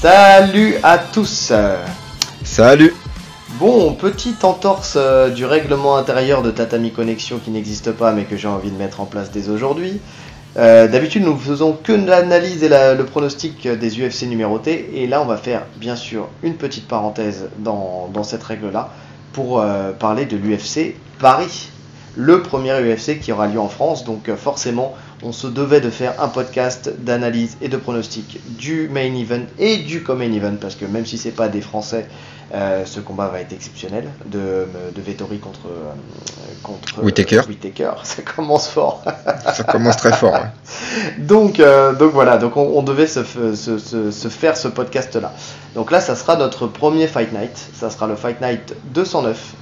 Salut à tous. Salut. Bon, petite entorse du règlement intérieur de Tatami Connexion qui n'existe pas mais que j'ai envie de mettre en place dès aujourd'hui. D'habitude nous faisons que l'analyse et le pronostic des UFC numérotés et là on va faire bien sûr une petite parenthèse dans cette règle là pour parler de l'UFC Paris, le premier UFC qui aura lieu en France, donc forcément on se devait de faire un podcast d'analyse et de pronostic du main event et du co-main event parce que même si c'est pas des Français, ce combat va être exceptionnel de Vettori contre Whittaker. Ça commence fort. Ça commence très fort. Ouais. Donc voilà, donc on devait se faire ce podcast là. Donc là ça sera notre premier Fight Night, ça sera le Fight Night 209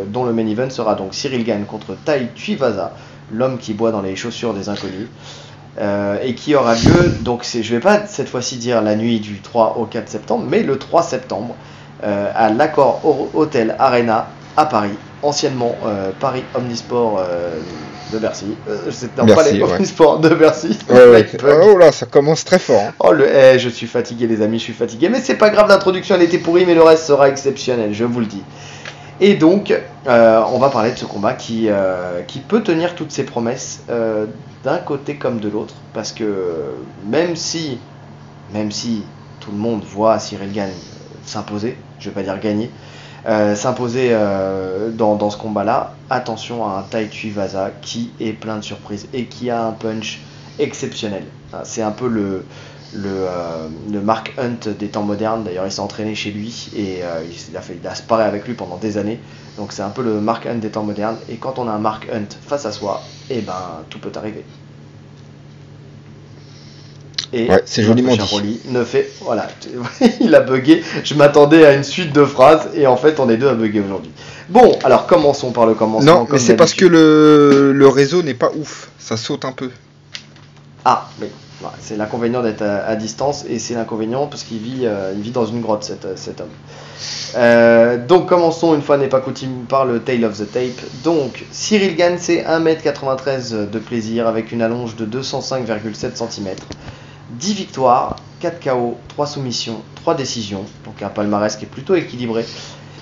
dont le main event sera donc Ciryl Gane contre Tai Tuivasa, l'homme qui boit dans les chaussures des inconnus, et qui aura lieu, donc je vais pas cette fois-ci dire la nuit du 3 au 4 septembre, mais le 3 septembre à l'Accor Hotel Arena à Paris, anciennement Paris Omnisport de Bercy. C'était pas les Omnisport de Bercy. Ouais. Oh là, ça commence très fort. Hein. Oh je suis fatigué les amis, je suis fatigué, mais c'est pas grave, l'introduction elle était pourrie, mais le reste sera exceptionnel, je vous le dis. Et donc, on va parler de ce combat qui peut tenir toutes ses promesses d'un côté comme de l'autre, parce que même si tout le monde voit Ciryl Gane s'imposer, je vais pas dire gagner, s'imposer dans ce combat-là, attention à un Tai Tuivasa qui est plein de surprises et qui a un punch exceptionnel. C'est un peu le Mark Hunt des temps modernes. D'ailleurs il s'est entraîné chez lui et il a sparé avec lui pendant des années, donc c'est un peu le Mark Hunt des temps modernes, et quand on a un Mark Hunt face à soi, et ben tout peut arriver. Et ouais, c'est joliment dit. Voilà, il a bugué, je m'attendais à une suite de phrases et en fait on est deux à bugger aujourd'hui. Bon, alors commençons par le commencement. Non, mais c'est parce que le réseau n'est pas ouf, ça saute un peu. Ah, mais voilà, c'est l'inconvénient d'être à distance, et c'est l'inconvénient parce qu'il vit dans une grotte cet homme. Donc commençons une fois n'est pas coutume par le Tale of the Tape. Donc Ciryl Gane, c'est 1m93 de plaisir avec une allonge de 205,7 cm. 10 victoires, 4 KO, 3 soumissions, 3 décisions, donc un palmarès qui est plutôt équilibré.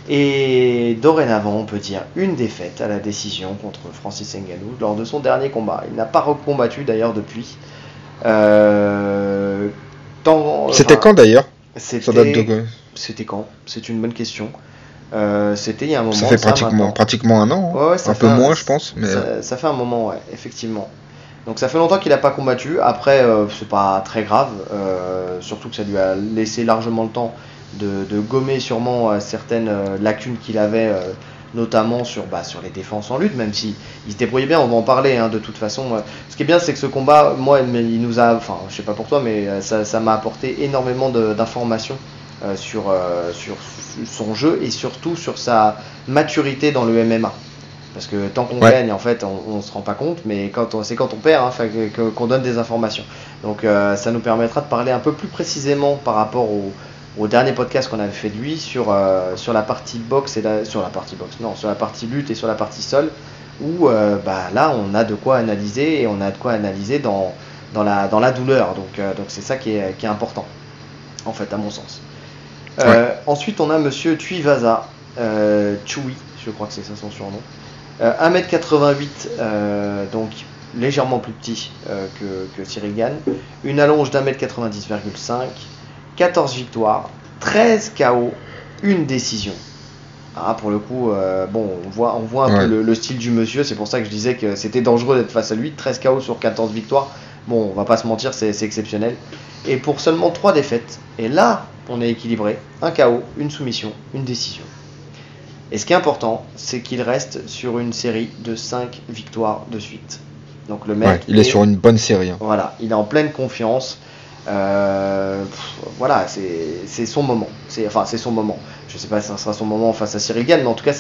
Et dorénavant, on peut dire une défaite à la décision contre Francis Ngannou lors de son dernier combat. Il n'a pas recombattu d'ailleurs depuis. C'était quand d'ailleurs ? C'était quand ? C'est une bonne question. C'était il y a un moment. Ça fait pratiquement un an, ouais, un peu moins je pense. Mais... Ça fait un moment, ouais, effectivement. Donc ça fait longtemps qu'il n'a pas combattu. Après, c'est pas très grave, surtout que ça lui a laissé largement le temps de gommer sûrement certaines lacunes qu'il avait, notamment sur les défenses en lutte, même si il se débrouillait bien. On va en parler de toute façon. Ce qui est bien, c'est que ce combat, moi, il nous a, enfin, je sais pas pour toi, mais ça m'a apporté énormément d'informations sur son jeu et surtout sur sa maturité dans le MMA. Parce que tant qu'on gagne, en fait, on se rend pas compte, mais c'est quand on perd qu'on donne des informations. Donc ça nous permettra de parler un peu plus précisément par rapport au dernier podcast qu'on avait fait de lui sur la partie boxe sur la partie lutte et sur la partie sol, où là on a de quoi analyser, et on a de quoi analyser dans la douleur. Donc c'est ça qui est important, en fait, à mon sens. Ensuite on a monsieur Tuivasa, Chewy, je crois que c'est ça son surnom. 1m88, donc légèrement plus petit que Ciryl Gane, une allonge d'1m90,5, 14 victoires, 13 KO, une décision. Pour le coup, on voit un peu le style du monsieur, c'est pour ça que je disais que c'était dangereux d'être face à lui. 13 KO sur 14 victoires, bon, on va pas se mentir, c'est exceptionnel. Et pour seulement 3 défaites, et là, on est équilibré, un KO, une soumission, une décision. Et ce qui est important, c'est qu'il reste sur une série de 5 victoires de suite. Donc le mec, il est sur une bonne série. Hein. Voilà, il est en pleine confiance. Voilà, c'est son moment. C'est son moment. Je sais pas si ça sera son moment face à Ciryl Gane, mais en tout cas,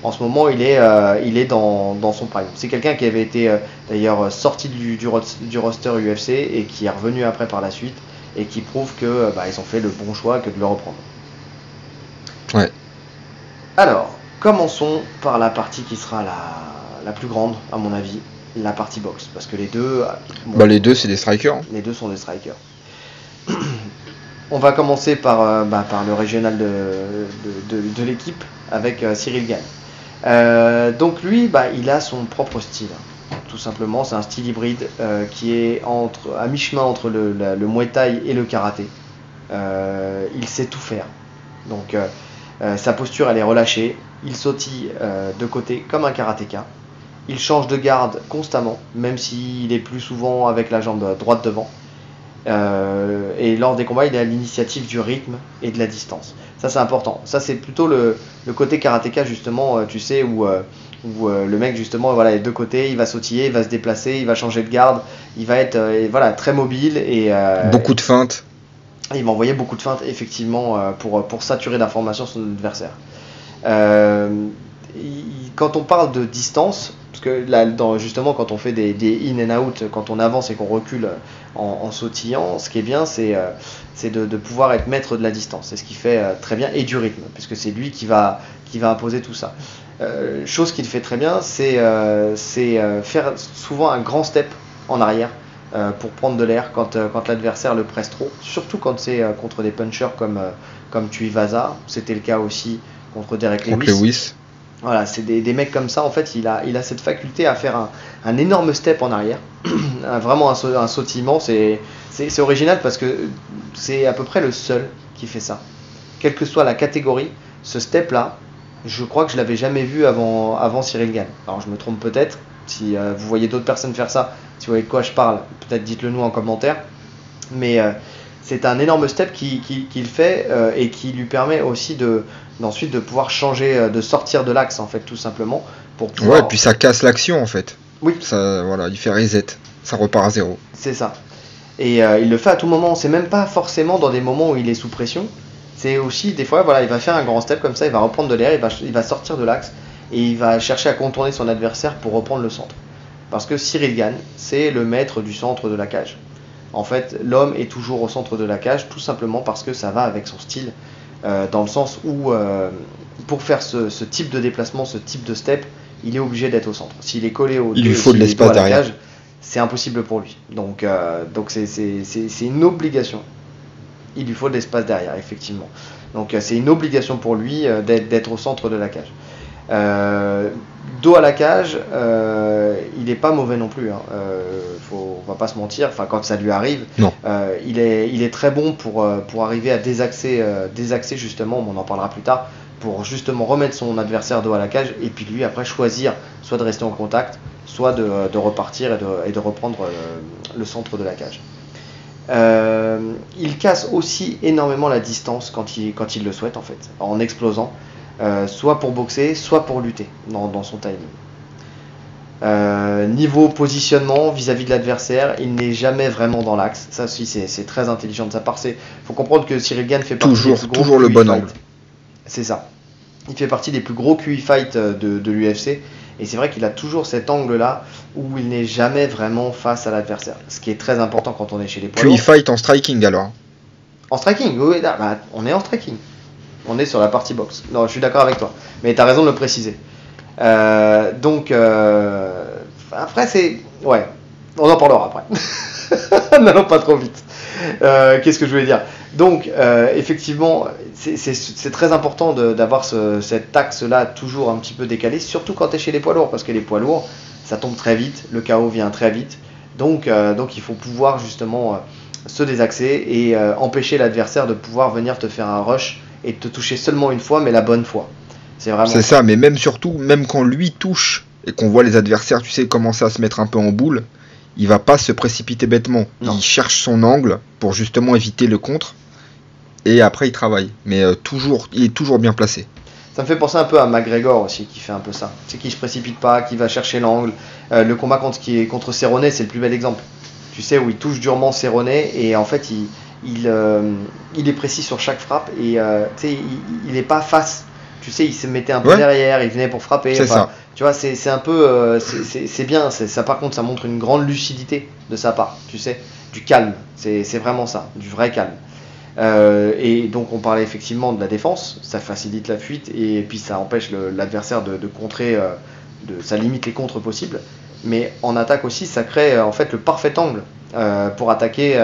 en ce moment, il est dans son prime. C'est quelqu'un qui avait été d'ailleurs sorti du roster UFC et qui est revenu après par la suite, et qui prouve que ils ont fait le bon choix que de le reprendre. Ouais. Alors, commençons par la partie qui sera la plus grande, à mon avis, la partie boxe. Parce que les deux... les deux, c'est des strikers. Les deux sont des strikers. On va commencer par le régional de l'équipe avec Cyril Gane. Donc lui, il a son propre style. Tout simplement, c'est un style hybride qui est à mi-chemin entre le Muay Thai et le karaté. Il sait tout faire. Donc sa posture, elle est relâchée. Il sautille de côté comme un karatéka. Il change de garde constamment, même s'il est plus souvent avec la jambe droite devant. Et lors des combats, il est à l'initiative du rythme et de la distance. Ça, c'est important. Ça, c'est plutôt le côté karatéka, justement, tu sais, où le mec, justement, voilà, est de côté, il va sautiller, il va se déplacer, il va changer de garde, il va être très mobile. Beaucoup de feintes. Il va envoyer beaucoup de feintes, effectivement, pour saturer d'informations son adversaire. Quand on parle de distance, parce que là, justement, quand on fait des in and out, quand on avance et qu'on recule en sautillant, ce qui est bien, c'est de pouvoir être maître de la distance. C'est ce qui fait très bien, et du rythme, puisque c'est lui qui va imposer tout ça. Chose qu'il fait très bien, c'est faire souvent un grand step en arrière pour prendre de l'air quand l'adversaire le presse trop, surtout quand c'est contre des punchers comme Tuivasa. C'était le cas aussi contre Derek Lewis. Voilà, c'est des mecs comme ça, en fait, il a cette faculté à faire un énorme step en arrière, vraiment un sautillement. C'est original parce que c'est à peu près le seul qui fait ça. Quelle que soit la catégorie, ce step-là, je crois que je l'avais jamais vu avant Cyril Gane. Alors je me trompe peut-être, si vous voyez d'autres personnes faire ça, si vous voyez de quoi je parle, peut-être dites-le nous en commentaire. Mais c'est un énorme step qu'il fait et qui lui permet aussi ensuite de pouvoir changer, de sortir de l'axe, en fait, tout simplement. Pour pouvoir... Ouais, et puis ça casse l'action, en fait. Oui. Ça, voilà, il fait reset, ça repart à zéro. C'est ça. Et il le fait à tout moment, c'est même pas forcément dans des moments où il est sous pression. C'est aussi des fois, voilà, il va faire un grand step comme ça, il va reprendre de l'air, il va sortir de l'axe et il va chercher à contourner son adversaire pour reprendre le centre. Parce que Cyril Gane, c'est le maître du centre de la cage. En fait, l'homme est toujours au centre de la cage, tout simplement parce que ça va avec son style, dans le sens où, pour faire ce type de déplacement, ce type de step, il est obligé d'être au centre. S'il est collé il lui faut de l'espace derrière. Cage, c'est impossible pour lui. Donc c'est une obligation. Il lui faut de l'espace derrière, effectivement. Donc c'est une obligation pour lui d'être au centre de la cage. Dos à la cage, il n'est pas mauvais non plus. On va pas se mentir. Enfin, quand ça lui arrive, il est très bon pour arriver à désaxer justement. On en parlera plus tard. Pour justement remettre son adversaire dos à la cage et puis lui après choisir soit de rester en contact, soit de repartir et de reprendre le centre de la cage. Il casse aussi énormément la distance quand il le souhaite, en fait, en explosant, soit pour boxer, soit pour lutter dans son timing. Niveau positionnement vis-à-vis de l'adversaire, il n'est jamais vraiment dans l'axe. Ça aussi, c'est très intelligent de sa part. Faut comprendre que Cyril Gane fait partie des plus gros toujours le bon angle. C'est ça. Il fait partie des plus gros QI fights de l'UFC. Et c'est vrai qu'il a toujours cet angle-là où il n'est jamais vraiment face à l'adversaire. Ce qui est très important quand on est chez les poids lourds. QI fight en striking alors. En striking, oui, on est en striking. On est sur la partie boxe. Non, je suis d'accord avec toi. Mais tu as raison de le préciser. Après, c'est... Ouais, on en parlera après. N'allons pas trop vite. Qu'est-ce que je voulais dire ? Donc, effectivement, c'est très important d'avoir cet axe-là toujours un petit peu décalé, surtout quand tu es chez les poids lourds, parce que les poids lourds, ça tombe très vite, le KO vient très vite. Donc il faut pouvoir justement se désaxer et empêcher l'adversaire de pouvoir venir te faire un rush et te toucher seulement une fois, mais la bonne fois. C'est ça, mais même surtout, même quand lui touche et qu'on voit les adversaires, tu sais, commencer à se mettre un peu en boule, il va pas se précipiter bêtement. Non. Il cherche son angle pour justement éviter le contre et après il travaille. Mais il est toujours bien placé. Ça me fait penser un peu à McGregor aussi qui fait un peu ça. C'est qui se précipite pas, qui va chercher l'angle. Le combat contre Cerrone, c'est le plus bel exemple. Tu sais, où il touche durement Cerrone et en fait il est précis sur chaque frappe et tu sais, il est pas face. Tu sais, il se mettait un peu derrière, il venait pour frapper. C'est ça. Tu vois, c'est un peu, c'est bien. Ça, par contre, ça montre une grande lucidité de sa part. Tu sais, du calme. C'est vraiment ça, du vrai calme. Et donc, on parlait effectivement de la défense. Ça facilite la fuite et puis ça empêche l'adversaire de contrer. Ça limite les contres possibles. Mais en attaque aussi, ça crée en fait le parfait angle pour attaquer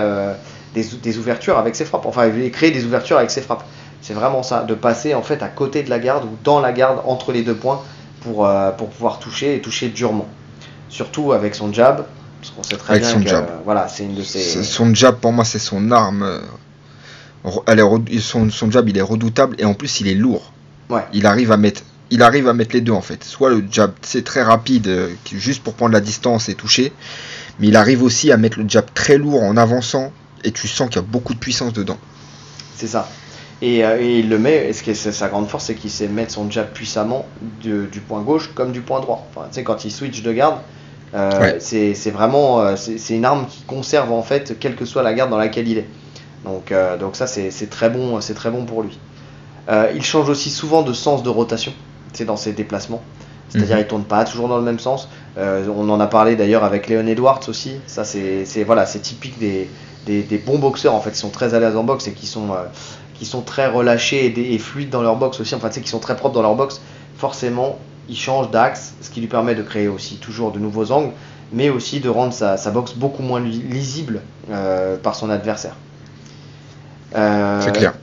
des ouvertures avec ses frappes. Enfin, créer des ouvertures avec ses frappes. C'est vraiment ça, de passer en fait à côté de la garde ou dans la garde entre les 2 points pour pouvoir toucher et toucher durement. Surtout avec son jab, parce qu'on sait très Avec bien son que jab. voilà, c'est une de ses. Son jab, pour moi, c'est son arme. Son jab, il est redoutable et en plus, il est lourd. Ouais. Il arrive à mettre les deux en fait. Soit le jab, c'est très rapide, juste pour prendre la distance et toucher, mais il arrive aussi à mettre le jab très lourd en avançant et tu sens qu'il y a beaucoup de puissance dedans. C'est ça. Et il le met, et ce qui est sa grande force, c'est qu'il sait mettre son jab puissamment du point gauche comme du point droit. Enfin, tu sais, quand il switch de garde, Ouais. c'est vraiment c'est une arme qui conserve en fait, quelle que soit la garde dans laquelle il est. Donc ça, c'est très bon pour lui. Il change aussi souvent de sens de rotation, c'est dans ses déplacements. C'est-à-dire, il tourne pas toujours dans le même sens. On en a parlé d'ailleurs avec Leon Edwards aussi. Ça, c'est typique des bons boxeurs en fait, qui sont très à l'aise en boxe et qui sont très relâchés et fluides dans leur boxe aussi. Enfin, tu sais, qui sont très propres dans leur boxe. Forcément, il change d'axe, ce qui lui permet de créer aussi toujours de nouveaux angles, mais aussi de rendre sa boxe beaucoup moins lisible par son adversaire. C'est clair.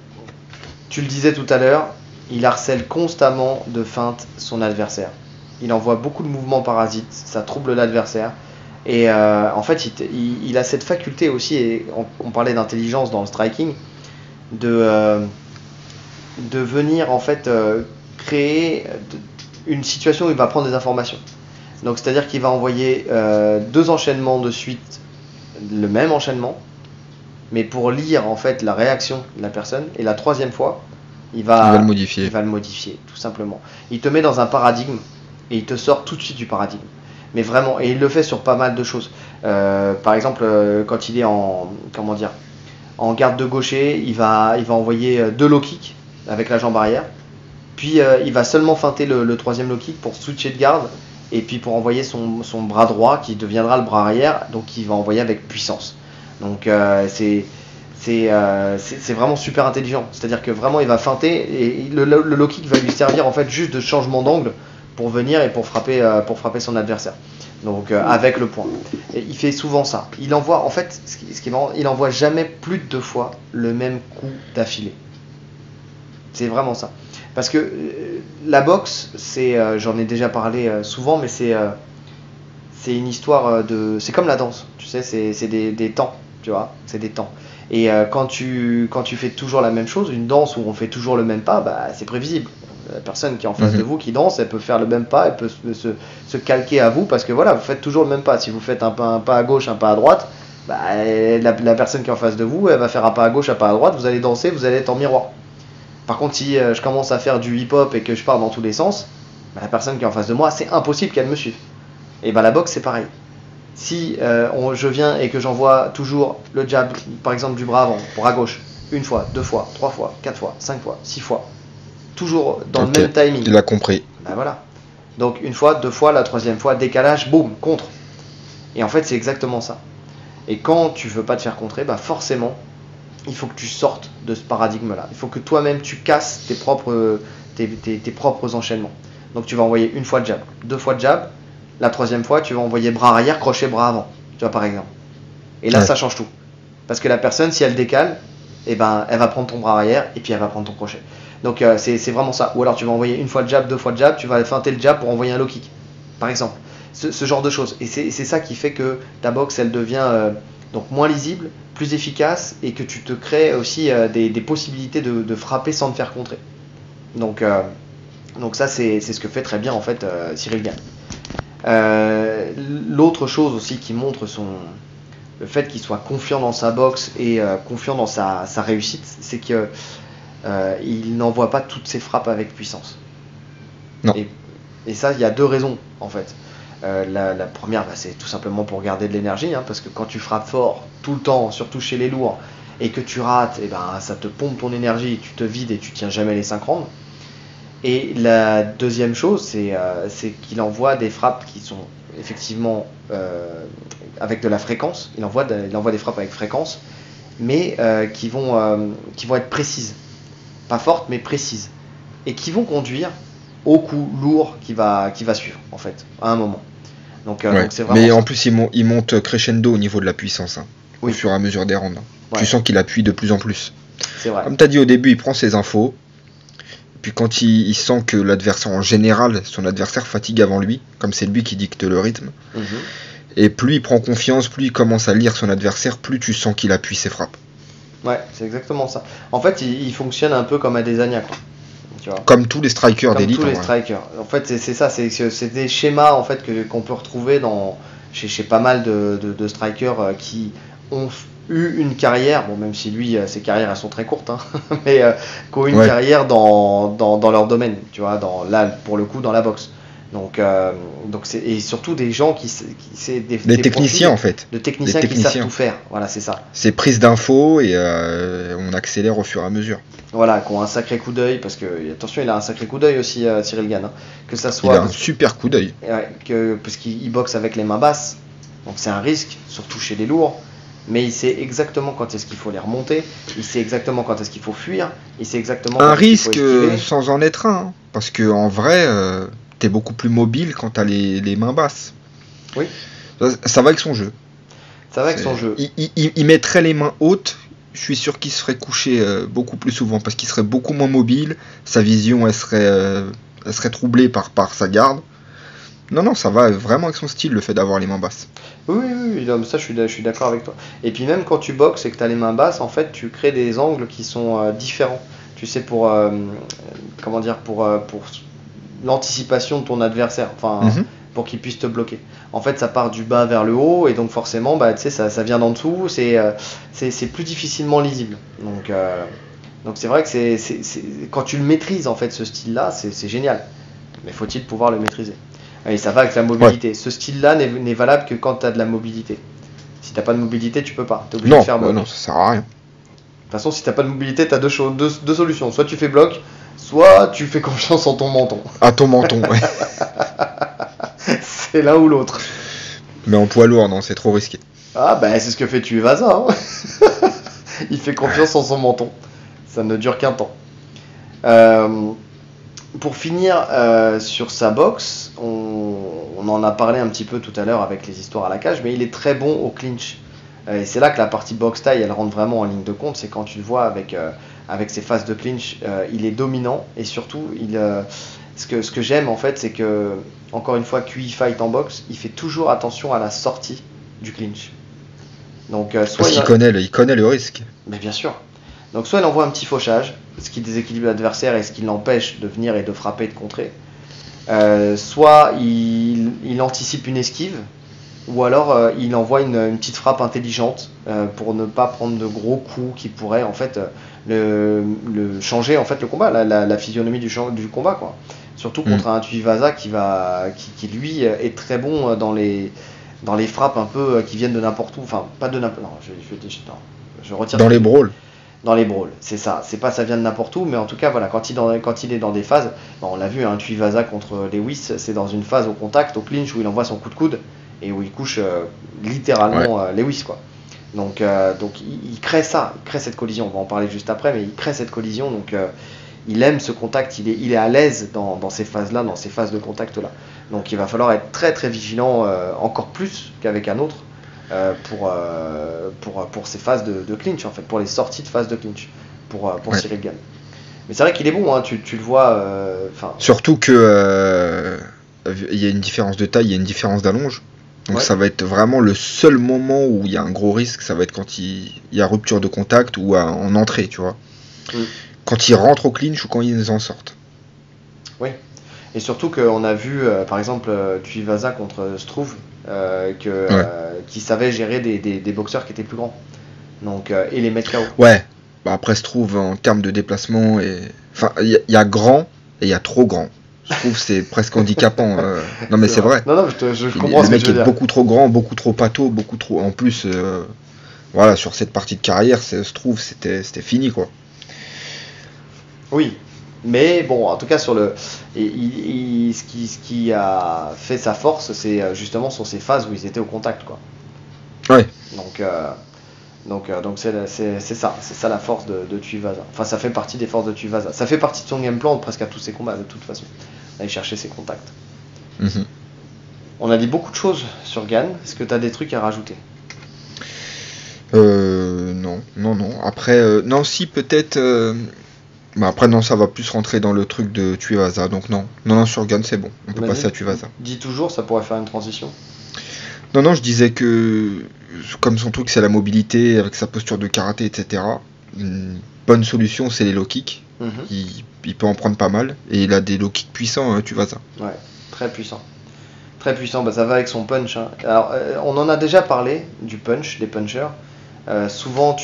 Tu le disais tout à l'heure, il harcèle constamment de feintes son adversaire. Il envoie beaucoup de mouvements parasites, ça trouble l'adversaire. Et en fait, il a cette faculté aussi, et on parlait d'intelligence dans le striking, de venir en fait créer une situation où il va prendre des informations. Donc c'est-à-dire qu'il va envoyer 2 enchaînements de suite, le même enchaînement, mais pour lire en fait la réaction de la personne, et la 3e fois, il va le modifier. Il va le modifier, tout simplement. Il te met dans un paradigme, et il te sort tout de suite du paradigme. Mais vraiment, et il le fait sur pas mal de choses. Par exemple, quand il est en garde de gaucher, il va envoyer 2 low kicks avec la jambe arrière. Puis il va seulement feinter le 3e low kick pour switcher de garde. Et puis pour envoyer son bras droit qui deviendra le bras arrière. Donc il va envoyer avec puissance. Donc c'est vraiment super intelligent. C'est-à-dire que vraiment il va feinter. Et le low kick va lui servir en fait juste de changement d'angle pour venir et pour frapper son adversaire. Donc avec le point. Et il fait souvent ça. Il envoie, en fait, ce qui est marrant, il envoie jamais plus de 2 fois le même coup d'affilée. C'est vraiment ça. Parce que la boxe, j'en ai déjà parlé souvent, mais c'est une histoire de, c'est comme la danse. Tu sais, c'est des temps, tu vois. C'est des temps. Et quand tu fais toujours la même chose, une danse où on fait toujours le même pas, bah c'est prévisible. La personne qui est en face de vous qui danse, elle peut faire le même pas, elle peut se calquer à vous parce que voilà, vous faites toujours le même pas. Si vous faites un pas à gauche, un pas à droite, bah, la personne qui est en face de vous, elle va faire un pas à gauche, un pas à droite, vous allez danser, vous allez être en miroir. Par contre, si je commence à faire du hip-hop et que je pars dans tous les sens, bah, la personne qui est en face de moi, c'est impossible qu'elle me suive. Et bah la boxe, c'est pareil. Si je viens et que j'envoie toujours le jab, par exemple du bras avant, bras gauche, 1 fois, 2 fois, 3 fois, 4 fois, 5 fois, 6 fois, toujours dans le même timing. Il a compris. Ben voilà. Donc 1 fois, 2 fois, la 3e fois, décalage, boum, contre. Et en fait, c'est exactement ça. Et quand tu veux pas te faire contrer, bah forcément, il faut que tu sortes de ce paradigme-là. Il faut que toi-même tu casses tes propres enchaînements. Donc tu vas envoyer 1 fois de jab, 2 fois de jab, la 3e fois tu vas envoyer bras arrière, crochet bras avant, tu vois par exemple. Et là ça change tout. Parce que la personne, si elle décale, eh ben, elle va prendre ton bras arrière et puis elle va prendre ton crochet. Donc c'est vraiment ça. Ou alors tu vas envoyer 1 fois de jab, 2 fois de jab, tu vas feinter le jab pour envoyer un low kick, par exemple. Ce genre de choses. Et c'est ça qui fait que ta boxe, elle devient donc moins lisible, plus efficace, et que tu te crées aussi des possibilités de frapper sans te faire contrer. Donc ça, c'est ce que fait très bien en fait Cyril Gane. L'autre chose aussi qui montre le fait qu'il soit confiant dans sa boxe et confiant dans sa réussite, c'est que il n'envoie pas toutes ses frappes avec puissance. Non. Et ça, il y a 2 raisons en fait. La première, c'est tout simplement pour garder de l'énergie, parce que quand tu frappes fort tout le temps, surtout chez les lourds, et que tu rates, et ben, ça te pompe ton énergie, tu te vides et tu tiens jamais les 5 rounds. Et la deuxième chose, c'est qu'il envoie des frappes qui sont effectivement avec de la fréquence. Il envoie des frappes avec fréquence, mais qui vont être précises. Pas fortes, mais précises. Et qui vont conduire au coup lourd qui va suivre, en fait, à un moment. Donc c'est vraiment mais ça. en plus, il monte crescendo au niveau de la puissance. Hein. au fur et à mesure des rounds. Ouais. Tu sens qu'il appuie de plus en plus. C'est vrai. Comme tu as dit au début, il prend ses infos. Puis quand il sent que l'adversaire, en général, son adversaire fatigue avant lui, comme c'est lui qui dicte le rythme, et plus il prend confiance, plus il commence à lire son adversaire, plus tu sens qu'il appuie ses frappes. Ouais, c'est exactement ça. En fait, il fonctionne un peu comme Adesanya, quoi. Tu vois. Comme tous les strikers d'élite. Comme tous les strikers. En fait, c'est ça, c'est des schémas en fait qu'on peut retrouver chez pas mal de strikers qui ont eu une carrière, bon même si lui ses carrières elles sont très courtes, hein, mais qui ont une carrière dans leur domaine, tu vois, là pour le coup dans la boxe. Donc et surtout des gens c'est des techniciens en fait. De techniciens qui savent tout faire, voilà c'est ça. C'est prise d'infos et on accélère au fur et à mesure. Voilà, qui ont un sacré coup d'œil, parce que attention il a un sacré coup d'œil aussi Cyril Gane, hein, que ça soit. Il a un super coup d'œil. Parce qu'il boxe avec les mains basses, donc c'est un risque, surtout chez les lourds. Mais il sait exactement quand est-ce qu'il faut les remonter, il sait exactement quand est-ce qu'il faut fuir, il sait exactement un risque sans en être un, parce que en vrai t'es beaucoup plus mobile quand t'as les mains basses. Oui. Ça va avec son jeu. Ça va avec son jeu. Il mettrait les mains hautes, je suis sûr qu'il serait couché beaucoup plus souvent, parce qu'il serait beaucoup moins mobile, sa vision elle serait troublée par sa garde. Non, ça va vraiment avec son style, le fait d'avoir les mains basses. Oui, non, ça je suis d'accord avec toi. Et puis même quand tu boxes et que tu as les mains basses, en fait, tu crées des angles qui sont différents. Tu sais, pour l'anticipation de ton adversaire, pour qu'il puisse te bloquer. En fait, ça part du bas vers le haut, et donc forcément, tu sais, ça vient d'en dessous, c'est plus difficilement lisible. Donc c'est vrai que quand tu le maîtrises, en fait, ce style-là, c'est génial. Mais faut-il pouvoir le maîtriser ? Et ça va avec la mobilité. Ouais. Ce style-là n'est valable que quand tu as de la mobilité. Si tu n'as pas de mobilité, tu peux pas. Tu es obligé de faire bloc. Non, ça sert à rien. De toute façon, si tu n'as pas de mobilité, tu as deux solutions. Soit tu fais bloc, soit tu fais confiance en ton menton. À ton menton, ouais. C'est l'un ou l'autre. Mais en poids lourd, non, c'est trop risqué. Ah, c'est ce que fait Tuivasa. Hein. Il fait confiance en son menton. Ça ne dure qu'un temps. Pour finir sur sa boxe, on en a parlé un petit peu tout à l'heure avec les histoires à la cage, mais il est très bon au clinch. Et c'est là que la partie boxe taille, elle rentre vraiment en ligne de compte. C'est quand tu le vois avec ses phases de clinch, il est dominant, et surtout, ce que j'aime en fait, c'est que, encore une fois, QI Fight en boxe, il fait toujours attention à la sortie du clinch. Donc, parce qu'il connaît le risque. Mais bien sûr. Donc soit il envoie un petit fauchage, ce qui déséquilibre l'adversaire et ce qui l'empêche de venir et de frapper et de contrer. Soit il anticipe une esquive, ou alors il envoie une petite frappe intelligente pour ne pas prendre de gros coups qui pourraient en fait le changer en fait le combat, la physionomie du combat, quoi. Surtout contre un Tuivasa qui lui est très bon dans les frappes un peu qui viennent de n'importe où, enfin pas de n'importe, non, je retire dans les brawls. Dans les brawls, c'est ça. C'est pas ça vient de n'importe où, mais en tout cas, voilà, quand il est dans des phases, on l'a vu, Tuivasa contre Lewis, c'est dans une phase au contact, au clinch, où il envoie son coup de coude et où il couche littéralement Lewis, quoi. Donc il crée ça, il crée cette collision. On va en parler juste après, mais il crée cette collision. Donc il aime ce contact, il est à l'aise dans ces phases-là, dans ces phases de contact-là. Donc il va falloir être très très vigilant, encore plus qu'avec un autre. Pour ces phases de clinch, en fait, pour les sorties de phase de clinch pour Cyril Gane. Mais c'est vrai qu'il est bon, hein, tu le vois. Surtout que il y a une différence de taille, il y a une différence d'allonge. Donc ça va être vraiment le seul moment où il y a un gros risque, ça va être quand il y a rupture de contact ou en entrée, tu vois. Quand ils rentrent au clinch ou quand ils en sortent. Oui. Et surtout qu'on a vu, par exemple, Tuivasa contre Struve, qui savait gérer des boxeurs qui étaient plus grands. Donc, et les mettre KO. Ouais, après Struve, en termes de déplacement, il y a grand et il y a trop grand. Je trouve c'est presque handicapant. Non, mais c'est vrai. Non, je comprends ce que tu veux dire. Le mec est beaucoup trop grand, beaucoup trop pâteau, beaucoup trop. En plus, voilà, sur cette partie de carrière, Struve, c'était fini, quoi. Oui. Mais bon, en tout cas, ce qui a fait sa force, c'est justement sur ces phases où ils étaient au contact, quoi. Ouais. Donc c'est ça la force de Tuivasa. Enfin, ça fait partie des forces de Tuivasa. Ça fait partie de son game plan presque à tous ses combats, de toute façon. Aller chercher ses contacts. Mm-hmm. On a dit beaucoup de choses sur Gane. Est-ce que tu as des trucs à rajouter ? Non. Après, non, si, peut-être. Bah après, non, ça va plus rentrer dans le truc de Tuivasa. Donc, non, sur Gun, c'est bon. On peut passer à Tuivasa. Dis toujours, ça pourrait faire une transition. Non, je disais que, comme son truc, c'est la mobilité, avec sa posture de karaté, etc., une bonne solution, c'est les low kicks. Il peut en prendre pas mal. Et il a des low kicks puissants, Tuivasa. Ouais, très puissant. Très puissant, bah, ça va avec son punch. Hein. Alors, on en a déjà parlé, du punch, des punchers. Souvent,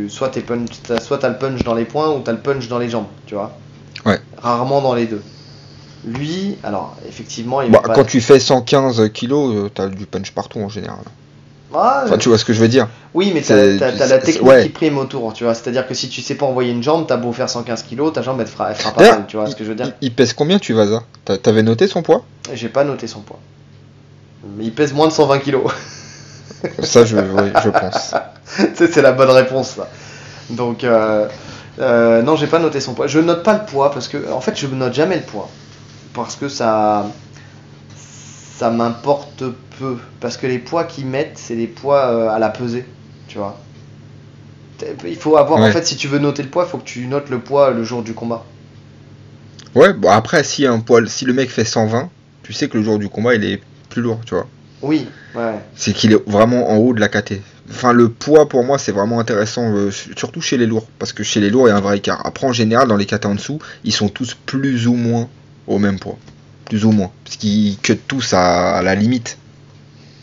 soit t'as le punch dans les poings ou t'as le punch dans les jambes, tu vois. Ouais. Rarement dans les deux. Lui, alors, effectivement, quand tu fais 115 kilos, t'as du punch partout en général. Enfin, tu vois ce que je veux dire. Oui, mais t'as la technique qui prime autour, tu vois. C'est-à-dire que si tu sais pas envoyer une jambe, t'as beau faire 115 kilos, ta jambe elle fera pas mal, tu vois ce que je veux dire. Il pèse combien, Tuivasa? T'avais noté son poids? J'ai pas noté son poids. Mais il pèse moins de 120 kilos. Ça, je pense. C'est la bonne réponse, ça. Donc, non, j'ai pas noté son poids. Je note pas le poids parce que, en fait, je note jamais le poids. Parce que ça m'importe peu. Parce que les poids qu'ils mettent, c'est des poids à la pesée, tu vois. Il faut avoir, en fait, si tu veux noter le poids, il faut que tu notes le poids le jour du combat. Ouais, bon, après, si le mec fait 120, tu sais que le jour du combat, il est plus lourd, tu vois. Oui, ouais. C'est qu'il est vraiment en haut de la KT. Enfin, le poids, pour moi, c'est vraiment intéressant, surtout chez les lourds. Parce que chez les lourds, il y a un vrai écart. Après, en général, dans les KT en dessous, ils sont tous plus ou moins au même poids. Plus ou moins. Parce qu'ils cut tous à la limite.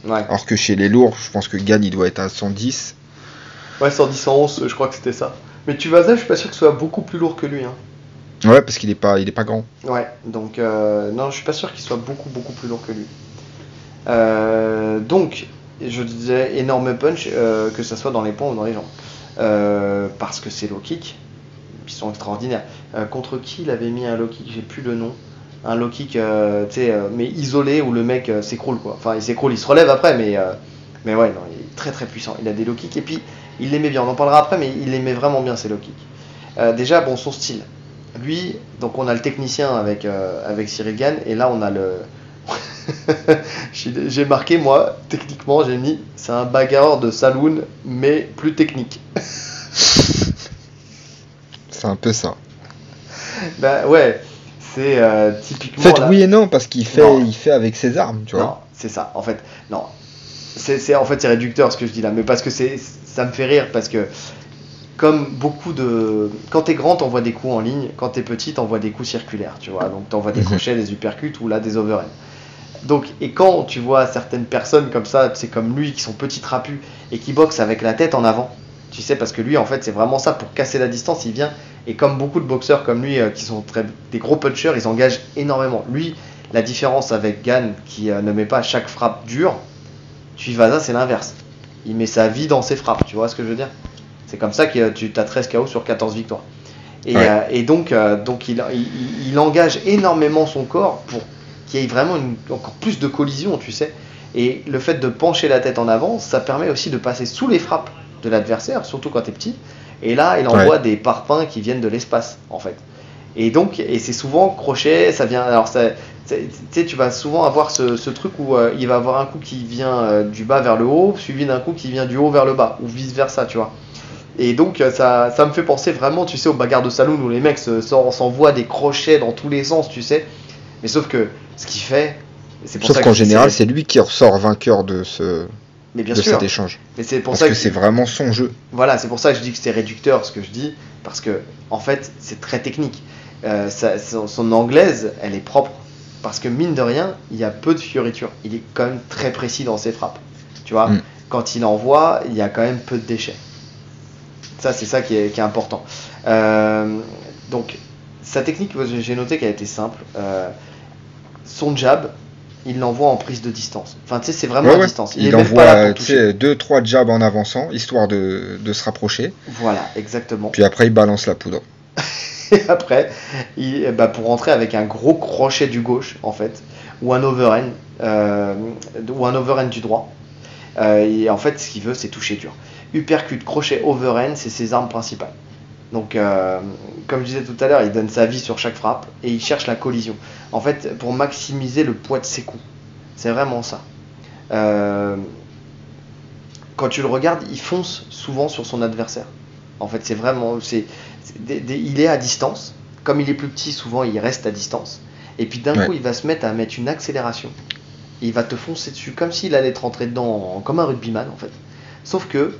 Ouais. Alors que chez les lourds, je pense que Gann, il doit être à 110. Ouais, 110, 111, je crois que c'était ça. Mais Tuivasa, je suis pas sûr que ce soit beaucoup plus lourd que lui. Hein. Ouais, parce qu'il est pas grand. Ouais, donc non, je suis pas sûr qu'il soit beaucoup plus lourd que lui. Donc, je disais énorme punch, que ça soit dans les poings ou dans les jambes. Parce que c'est low kick, ils sont extraordinaires. Contre qui il avait mis un low kick, j'ai plus le nom. Un low kick, mais isolé où le mec s'écroule quoi. Enfin, il s'écroule, il se relève après, mais ouais, non, il est très puissant. Il a des low kicks et puis il les met bien. On en parlera après, mais il les met vraiment bien ces low kicks. Déjà, bon, son style. Lui, donc on a le technicien avec Cyril Gane et là on a le. J'ai marqué moi, techniquement, j'ai mis c'est un bagarreur de saloon mais plus technique. C'est un peu ça. Bah ouais, c'est typiquement. En fait, oui et non, parce qu'il fait avec ses armes, tu vois. Non, c'est ça. En fait, non. C'est réducteur ce que je dis là, mais parce que ça me fait rire parce que comme beaucoup de. Quand t'es grand, t'envoies des coups en ligne. Quand t'es petit, t'envoies des coups circulaires, tu vois. Donc t'envoies des crochets, des uppercuts ou là des overhands. Donc, et quand tu vois certaines personnes comme ça, c'est comme lui, qui sont petits trapus et qui boxent avec la tête en avant, tu sais, parce que lui, en fait, c'est vraiment ça, pour casser la distance, il vient, et comme beaucoup de boxeurs comme lui, qui sont des gros punchers, ils engagent énormément. Lui, la différence avec Gane, qui ne met pas chaque frappe dure, Tuivasa, c'est l'inverse. Il met sa vie dans ses frappes, tu vois ce que je veux dire? C'est comme ça que tu as 13 KO sur 14 victoires. Et donc il engage énormément son corps pour qu'il y ait vraiment encore plus de collision, tu sais. Et le fait de pencher la tête en avant, ça permet aussi de passer sous les frappes de l'adversaire, surtout quand t'es petit. Et là, il envoie des parpaings qui viennent de l'espace, en fait. Et c'est souvent crochet, ça vient. Alors, tu sais, tu vas souvent avoir ce truc où il va avoir un coup qui vient du bas vers le haut, suivi d'un coup qui vient du haut vers le bas, ou vice versa, tu vois. Et donc, ça me fait penser vraiment, tu sais, aux bagarres de saloon où les mecs s'envoient des crochets dans tous les sens, tu sais. Mais sauf que ce qu'il fait, c'est pour ça qu'en général, c'est lui qui ressort vainqueur de cet échange. Mais c'est pour parce que c'est vraiment son jeu. Voilà, c'est pour ça que je dis que c'est réducteur ce que je dis, parce que en fait, c'est très technique. Son anglaise, elle est propre, parce que mine de rien, il y a peu de fioritures. Il est quand même très précis dans ses frappes. Tu vois, quand il envoie, il y a quand même peu de déchets. Ça, c'est ça qui est important. Donc, sa technique, j'ai noté qu'elle était simple. Son jab, il l'envoie en prise de distance. Enfin, tu sais, c'est vraiment à distance. Il envoie 2-3 jabs en avançant, histoire de se rapprocher. Voilà, exactement. Puis après, il balance la poudre. Et après, pour rentrer avec un gros crochet du gauche, en fait, ou un overhand du droit. Et en fait, ce qu'il veut, c'est toucher dur. Uppercut, crochet, overhand, c'est ses armes principales. Donc, comme je disais tout à l'heure, il donne sa vie sur chaque frappe et il cherche la collision. En fait, pour maximiser le poids de ses coups. C'est vraiment ça. Quand quand tu le regardes, il fonce souvent sur son adversaire. En fait, c'est vraiment, il est à distance. Comme il est plus petit, souvent il reste à distance. Et puis d'un coup, il va se mettre à mettre une accélération. Et il va te foncer dessus comme s'il allait te rentrer dedans, comme un rugbyman en fait. Sauf que,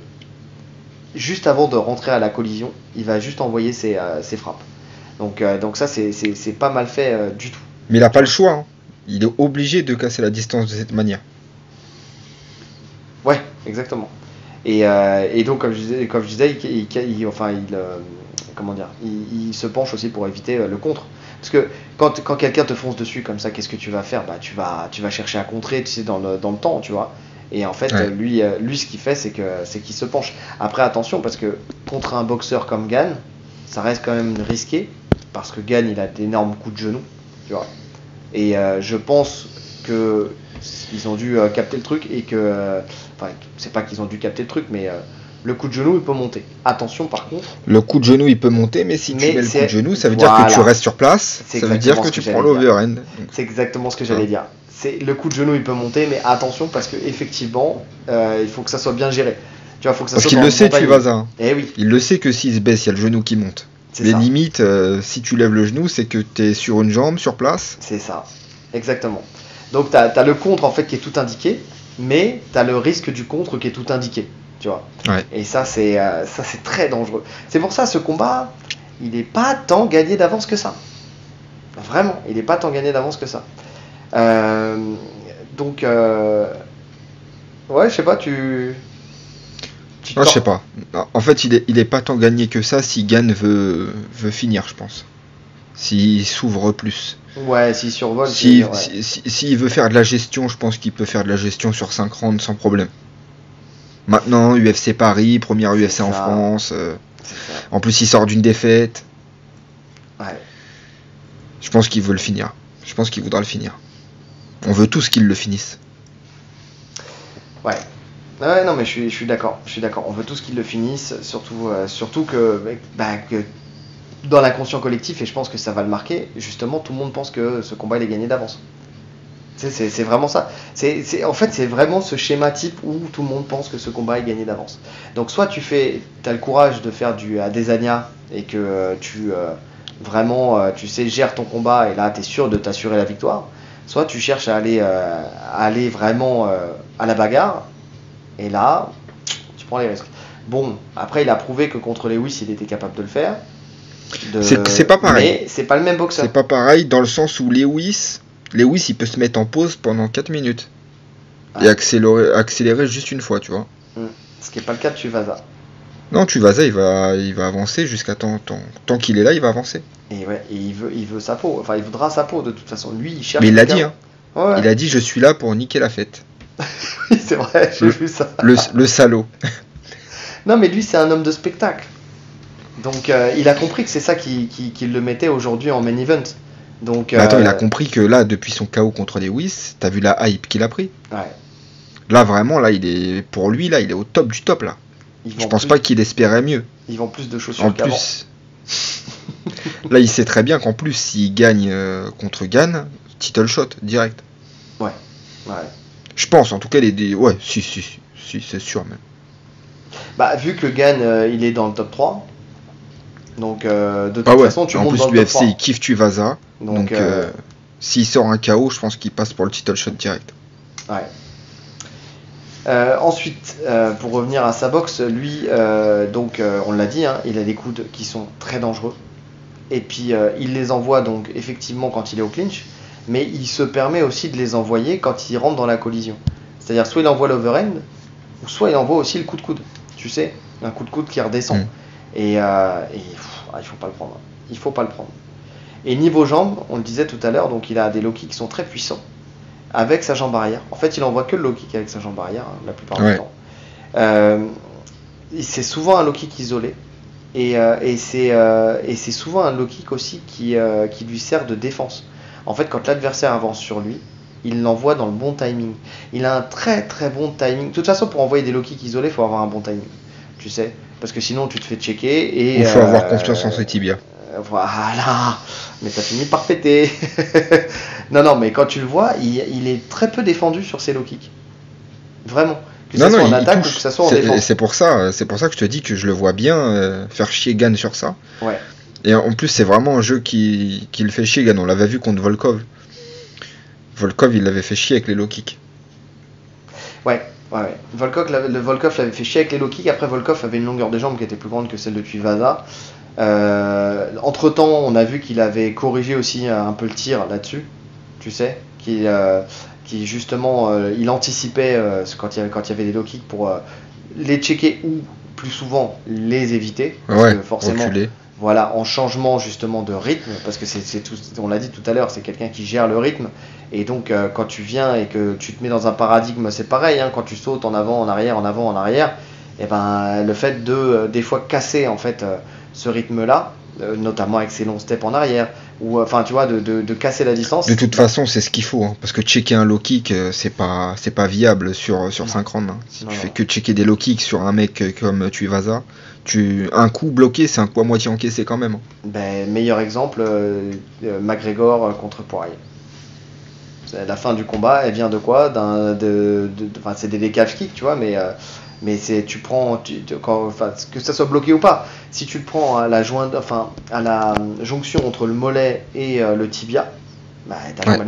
juste avant de rentrer à la collision, il va juste envoyer ses frappes. Donc ça, c'est pas mal fait du tout. Mais il n'a pas le choix. Hein. Il est obligé de casser la distance de cette manière. Ouais, exactement. Et donc, comme je disais, il se penche aussi pour éviter le contre. Parce que quand quelqu'un te fonce dessus comme ça, qu'est-ce que tu vas faire? Bah, tu vas chercher à contrer, tu sais, dans le temps, tu vois. Et en fait, lui, ce qu'il fait, c'est qu'il se penche. Après, attention, parce que contre un boxeur comme Gane, ça reste quand même risqué, parce que Gane, il a d'énormes coups de genou, tu vois. Et je pense que ils ont dû capter le truc et que, c'est pas qu'ils ont dû capter le truc, mais le coup de genou, il peut monter. Attention, par contre. Le coup de genou, il peut monter, mais si tu mets le coup de genou, ça veut dire que tu restes sur place. Ça veut dire que tu prends l'overhand. C'est exactement ce que j'allais dire. Le coup de genou, il peut monter, mais attention, parce que effectivement, il faut que ça soit bien géré. Tu vois, faut que ça parce soit qu'il le sait, Tuivasa. Eh oui. Il le sait que s'il se baisse, il y a le genou qui monte. Les limites, si tu lèves le genou, c'est que tu es sur une jambe, sur place. C'est ça, exactement. Donc tu as le contre en fait qui est tout indiqué, mais tu as le risque du contre qui est tout indiqué, tu vois. Ouais. Et ça c'est très dangereux. C'est pour ça ce combat, il n'est pas tant gagné d'avance que ça. Vraiment, il n'est pas tant gagné d'avance que ça. Donc ouais, je sais pas, je sais pas. En fait, il est pas tant gagné que ça si Gane veut finir, je pense. S'il s'ouvre plus. Ouais, s'il survole. S'il veut faire de la gestion, je pense qu'il peut faire de la gestion sur 5 rounds sans problème. Maintenant, UFC Paris, première UFC en France. En plus, il sort d'une défaite. Ouais. Je pense qu'il veut le finir. Je pense qu'il voudra le finir. On veut tous qu'il le finisse. Ouais. Ouais, non, mais je suis d'accord. On veut tous qu'ils le finissent, surtout que dans l'inconscient collectif, et je pense que ça va le marquer, justement, tout le monde pense que ce combat il est gagné d'avance. C'est vraiment ça. En fait, c'est vraiment ce schéma type où tout le monde pense que ce combat est gagné d'avance. Donc, soit tu as le courage de faire du Adesanya et que tu gères ton combat et là, tu es sûr de t'assurer la victoire. Soit tu cherches à aller vraiment à la bagarre et là, tu prends les risques. Bon, après, il a prouvé que contre Lewis, il était capable de le faire. C'est pas pareil. Mais c'est pas le même boxeur. C'est pas pareil dans le sens où Lewis, il peut se mettre en pause pendant 4 minutes et accélérer juste une fois, tu vois. Ce qui n'est pas le cas de Tuivasa. Non, Tuivasa, il va avancer jusqu'à tant qu'il est là, il va avancer. Et ouais, et il veut sa peau. Enfin, il voudra sa peau de toute façon. Lui, il cherche. Mais il l'a dit, hein. Ouais. Il a dit, je suis là pour niquer la fête. Oui, c'est vrai, j'ai vu ça. Le salaud. Non, mais lui, c'est un homme de spectacle. Donc, il a compris que c'est ça qui le mettait aujourd'hui en main event. Donc, attends, il a compris que là, depuis son KO contre Lewis, t'as vu la hype qu'il a pris. Ouais. Là, vraiment, là, il est au top du top, là. Je pense pas qu'il espérait mieux. Ils vendent plus de chaussures qu'avant. Là, il sait très bien qu'en plus, s'il gagne contre Gane, title shot, direct. Ouais. Je pense, en tout cas, ouais, si, c'est sûr même. Bah, vu que Gane, il est dans le top 3, donc de toute façon, tu montes dans le top 3. En plus, l'UFC, il kiffe Tuivasa, donc s'il sort un KO, je pense qu'il passe pour le title shot direct. Ouais. Ensuite, pour revenir à sa boxe, lui, on l'a dit, hein, il a des coudes qui sont très dangereux. Et puis, il les envoie donc effectivement quand il est au clinch, mais il se permet aussi de les envoyer quand il rentre dans la collision. C'est-à-dire, soit il envoie l'overhand, ou soit il envoie aussi le coup de coude. Tu sais, un coup de coude qui redescend. Il faut pas le prendre. Il faut pas le prendre. Et niveau jambes, on le disait tout à l'heure, donc il a des low kicks qui sont très puissants. Avec sa jambe arrière. En fait, il envoie que le low kick avec sa jambe arrière, hein, la plupart du temps. C'est souvent un low kick isolé. Et c'est souvent un low kick aussi qui lui sert de défense. En fait, quand l'adversaire avance sur lui, il l'envoie dans le bon timing. Il a un très très bon timing. De toute façon, pour envoyer des low kicks isolés, il faut avoir un bon timing. Tu sais, parce que sinon tu te fais checker. Et il faut avoir confiance en ses tibias. Voilà, mais ça finit par péter. Non, mais quand tu le vois, il est très peu défendu sur ses low kicks. Vraiment. Que ça soit en il attaque touche. ou que ça soit en défense. C'est pour ça que je te dis que je le vois bien faire chier Gane sur ça. Ouais. Et en plus, c'est vraiment un jeu qui le fait chier, Gane. On l'avait vu contre Volkov. Volkov, il l'avait fait chier avec les low kicks. Ouais. Volkov l'avait fait chier avec les low kicks. Après, Volkov avait une longueur de jambe qui était plus grande que celle de Tuivasa. Entre temps, on a vu qu'il avait corrigé aussi un peu le tir là-dessus. Tu sais, qui justement, il anticipait quand il y avait des low kicks pour les checker ou plus souvent les éviter. Parce que forcément, reculer. Voilà, en changement justement de rythme, parce que c'est tout, on l'a dit tout à l'heure, c'est quelqu'un qui gère le rythme, et donc quand tu viens et que tu te mets dans un paradigme, c'est pareil, hein, quand tu sautes en avant, en arrière, en avant, en arrière, et ben le fait de des fois casser en fait ce rythme-là, notamment avec ses longs steps en arrière, ou enfin tu vois, de casser la distance. De toute façon, c'est ce qu'il faut, hein, parce que checker un low kick, c'est pas viable sur 5 rounds. Hein. Si tu fais que checker des low kicks sur un mec comme Tuivasa, un coup bloqué, c'est un coup à moitié encaissé quand même. Ben, meilleur exemple, McGregor contre Poirier. La fin du combat, elle vient de quoi? C'est des décalage kicks, tu vois, mais c'est tu prends, que ça soit bloqué ou pas. Si tu le prends à la jonction entre le mollet et le tibia, bah, ta jambe elle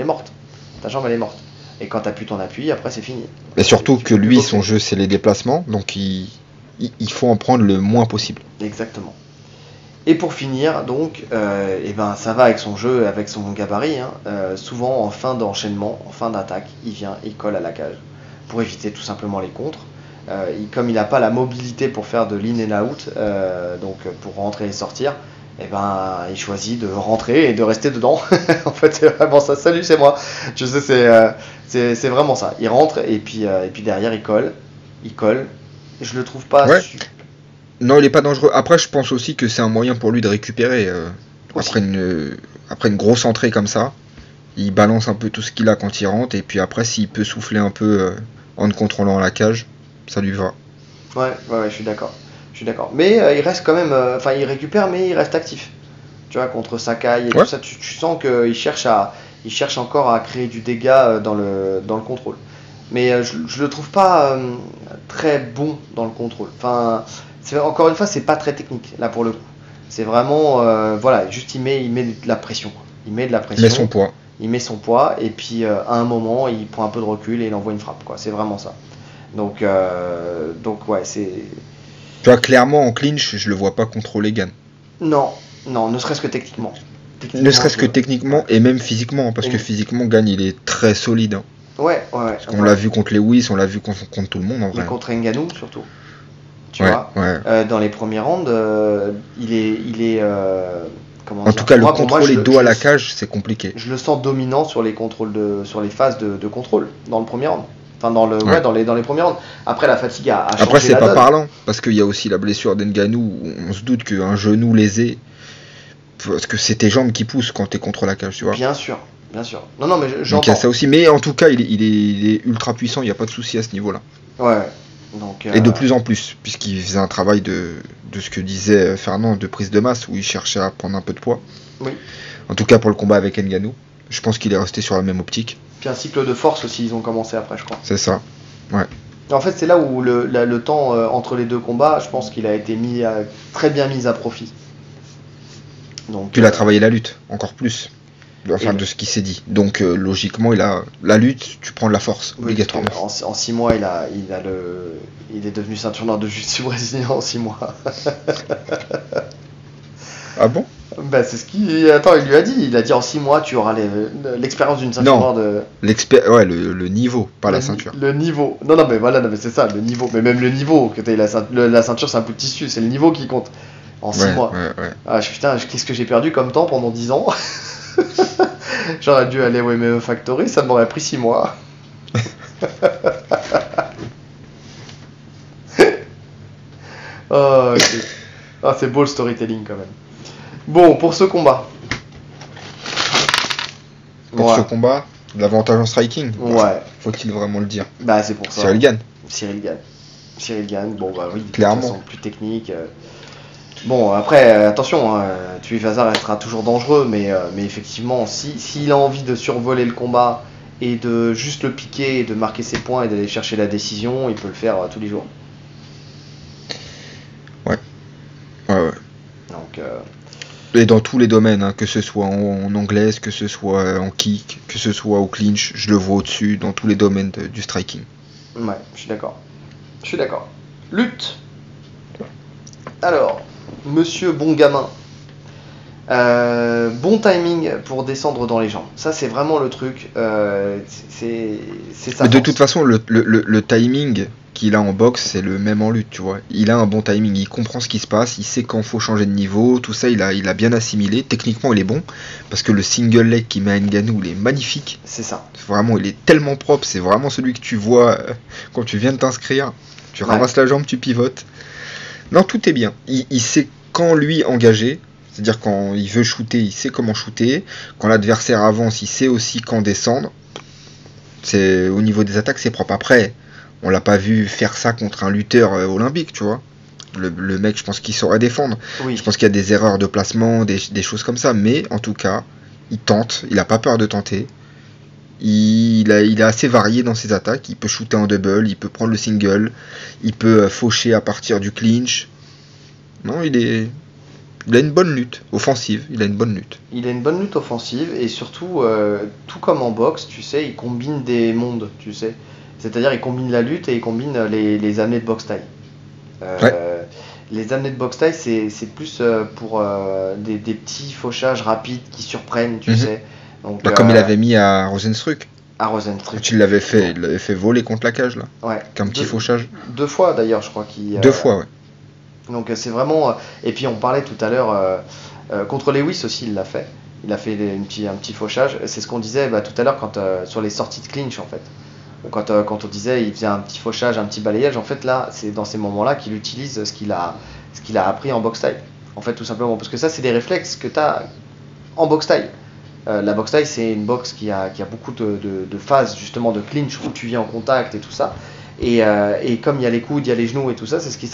est morte. Et quand t'as plus ton appui, après c'est fini. Mais surtout que lui, son jeu, c'est les déplacements, donc il faut en prendre le moins possible. Exactement. Et pour finir, donc, ça va avec son jeu, avec son gabarit. Hein. Souvent, en fin d'enchaînement, en fin d'attaque, il colle à la cage pour éviter tout simplement les contres. Comme il n'a pas la mobilité pour faire de l'in and out, donc pour rentrer et sortir, il choisit de rentrer et de rester dedans. En fait, c'est vraiment ça. Salut, c'est moi. Je sais, c'est vraiment ça. Il rentre et puis derrière, il colle. Je le trouve pas. Ouais. Non, il est pas dangereux. Après, je pense aussi que c'est un moyen pour lui de récupérer après une grosse entrée comme ça. Il balance un peu tout ce qu'il a quand il rentre, et puis après, s'il peut souffler un peu en contrôlant la cage, ça lui va. Ouais, je suis d'accord. Mais il reste quand même, il récupère, mais il reste actif. Tu vois, contre Sakai et tout ça, tu sens qu'il cherche encore à créer du dégât dans le contrôle. Mais je le trouve pas très bon dans le contrôle. Encore une fois, c'est pas très technique là pour le coup. C'est vraiment, juste il met de la pression. Il met de la pression. Il met son poids et puis à un moment, il prend un peu de recul et il envoie une frappe. Quoi. C'est vraiment ça. Donc ouais, c'est. Tu vois, clairement en clinch, je le vois pas contrôler Gane. Non, ne serait-ce que techniquement. Ne serait-ce que techniquement et même physiquement, parce que physiquement, Gane il est très solide. Hein. Ouais. Parce qu'on l'a vu contre Lewis, on l'a vu contre tout le monde en vrai. Et contre Ngannou surtout. Tu vois. Dans les premiers rounds, il est en tout cas, le contrôler dos à la cage, c'est compliqué. Je le sens dominant sur les contrôles sur les phases de contrôle dans le premier round. Enfin, dans les premiers rounds. Après, la fatigue a changé. Après, c'est pas parlant, parce qu'il y a aussi la blessure d'Ngannou, où on se doute qu'un genou lésé, parce que c'est tes jambes qui poussent quand t'es contre la cage, tu vois. Bien sûr. Non, mais j'entends. Donc il y a ça aussi, mais en tout cas, il est ultra puissant, il n'y a pas de souci à ce niveau-là. Ouais. Donc, et de plus en plus, puisqu'il faisait un travail de ce que disait Fernand, de prise de masse, où il cherchait à prendre un peu de poids. Oui. En tout cas, pour le combat avec Ngannou, je pense qu'il est resté sur la même optique. Puis un cycle de force aussi, ils ont commencé après, je crois. C'est ça, ouais. En fait, c'est là où le temps entre les deux combats, je pense qu'il a été très bien mis à profit. Donc, puis il a travaillé la lutte, encore plus. Enfin, de ce qui s'est dit. Donc, logiquement, il a la lutte, tu prends de la force, obligatoirement. En 6 mois, il est devenu ceinture noire de jiu-jitsu brésilien en 6 mois. Ah bon? Bah, c'est ce qu'il. Attends, il lui a dit. Il a dit en 6 mois, tu auras l'expérience d'une ceinture noire de. Le niveau, pas la ceinture. Le niveau. Non, mais voilà, mais c'est ça, le niveau. Mais même le niveau, que t'aies la ceinture, c'est un bout de tissu, c'est le niveau qui compte. En 6 mois. Ouais. Ah, putain, qu'est-ce que j'ai perdu comme temps pendant 10 ans? J'aurais dû aller au MMA Factory, ça m'aurait pris 6 mois. C'est beau le storytelling quand même. Bon, pour ce combat. Ce combat, l'avantage en striking. Ouais. Faut-il vraiment le dire? Bah, c'est pour ça. Cyril gagne. Bon, bah oui, clairement. De toute façon, plus technique. Bon, après, attention, Tuivasa restera toujours dangereux, mais effectivement, s'il a envie de survoler le combat et de juste le piquer et de marquer ses points et d'aller chercher la décision, il peut le faire tous les jours. Ouais. Donc, et dans tous les domaines, hein, que ce soit en anglaise, que ce soit en kick, que ce soit au clinch, je le vois au-dessus dans tous les domaines du striking. Ouais, je suis d'accord. Lutte. Alors, monsieur bon gamin. Bon timing pour descendre dans les jambes. Ça, c'est vraiment le truc. C'est ça. Mais de toute façon, le timing qu'il a en boxe, c'est le même en lutte, tu vois. Il a un bon timing, il comprend ce qui se passe, il sait quand faut changer de niveau, tout ça, il a bien assimilé. Techniquement, il est bon, parce que le single leg qu'il met à Ngannou, il est magnifique. C'est ça. Vraiment, il est tellement propre, c'est vraiment celui que tu vois quand tu viens de t'inscrire. Tu ramasses la jambe, tu pivotes. Non, tout est bien. Il sait quand lui engager. C'est-à-dire quand il veut shooter, il sait comment shooter. Quand l'adversaire avance, il sait aussi quand descendre. C'est au niveau des attaques, c'est propre. Après, on l'a pas vu faire ça contre un lutteur olympique, tu vois. Le mec, je pense qu'il saurait défendre. Oui. Je pense qu'il y a des erreurs de placement, des choses comme ça. Mais en tout cas, il tente. Il a pas peur de tenter. Il est assez varié dans ses attaques. Il peut shooter en double, il peut prendre le single, il peut faucher à partir du clinch. Non, il a une bonne lutte offensive. Il a une bonne lutte offensive et surtout, tout comme en boxe, tu sais, il combine des mondes, tu sais. C'est-à-dire, il combine la lutte et il combine les amenés de boxe taille. Les amenés de boxe taille, c'est plus pour des petits fauchages rapides qui surprennent, tu sais. Donc, comme il avait mis à Rosenstruck. Quand il l'avait fait voler contre la cage, là. Ouais. Qu'un petit fauchage. 2 fois d'ailleurs, je crois qu'il. 2 fois, ouais. Donc c'est vraiment. Et puis on parlait tout à l'heure contre Lewis aussi, il l'a fait. Il a fait un petit fauchage. C'est ce qu'on disait tout à l'heure sur les sorties de clinch en fait. Quand on disait il faisait un petit fauchage, un petit balayage, en fait là c'est dans ces moments-là qu'il utilise ce qu'il a appris en boxe taille. En fait tout simplement parce que ça c'est des réflexes que tu as en boxe taille. La boxe taille c'est une boxe qui a beaucoup de phases justement de clinch où tu viens en contact et tout ça. Et comme il y a les coudes, il y a les genoux et tout ça, c'est ce qui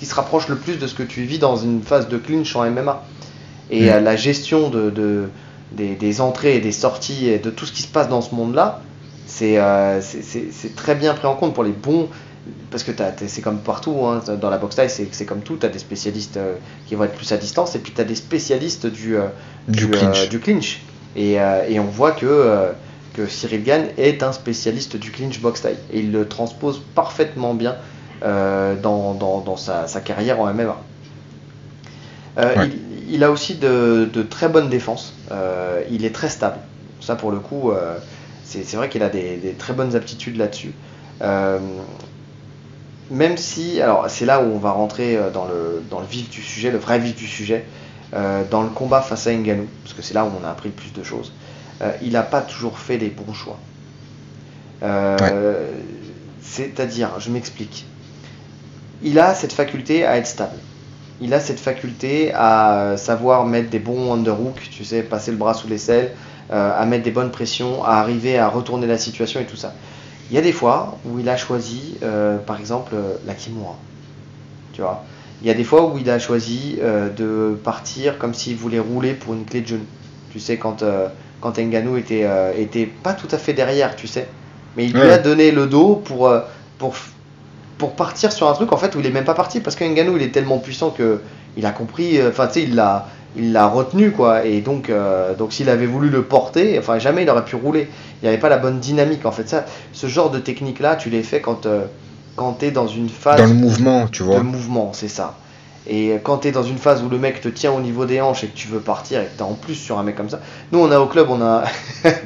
se rapproche le plus de ce que tu vis dans une phase de clinch en MMA. Et la gestion des entrées et des sorties et de tout ce qui se passe dans ce monde-là, c'est très bien pris en compte pour les bons. Parce que c'est comme partout, hein, dans la boxe taille, c'est comme tout, tu as des spécialistes qui vont être plus à distance et puis tu as des spécialistes du clinch. Et on voit que Cyril Gane est un spécialiste du clinch box taille et il le transpose parfaitement bien dans sa carrière en MMA. Il a aussi de très bonnes défenses, il est très stable, ça pour le coup c'est vrai qu'il a des très bonnes aptitudes là-dessus, même si, alors c'est là où on va rentrer dans le vif du sujet, le vrai vif du sujet, dans le combat face à Ngannou, parce que c'est là où on a appris le plus de choses. Il n'a pas toujours fait les bons choix. C'est-à-dire, je m'explique. Il a cette faculté à être stable. Il a cette faculté à savoir mettre des bons underhooks, tu sais, passer le bras sous l'aisselle, à mettre des bonnes pressions, à arriver à retourner la situation et tout ça. Il y a des fois où il a choisi, par exemple, la Kimura. Tu vois. Il y a des fois où il a choisi de partir comme s'il voulait rouler pour une clé de genou. Tu sais, quand Ngannou était pas tout à fait derrière, tu sais. Mais il lui a donné le dos pour partir sur un truc en fait où il est même pas parti, parce que Ngannou il est tellement puissant que il a compris, enfin tu sais, il l'a retenu quoi, et donc s'il avait voulu le porter, enfin jamais il aurait pu rouler. Il n'y avait pas la bonne dynamique en fait. Ce genre de technique là, tu les fais quand tu es dans une phase dans le mouvement, tu vois. De mouvement, c'est ça. Et quand tu es dans une phase où le mec te tient au niveau des hanches et que tu veux partir et que tu es en plus sur un mec comme ça. Nous on a au club, on a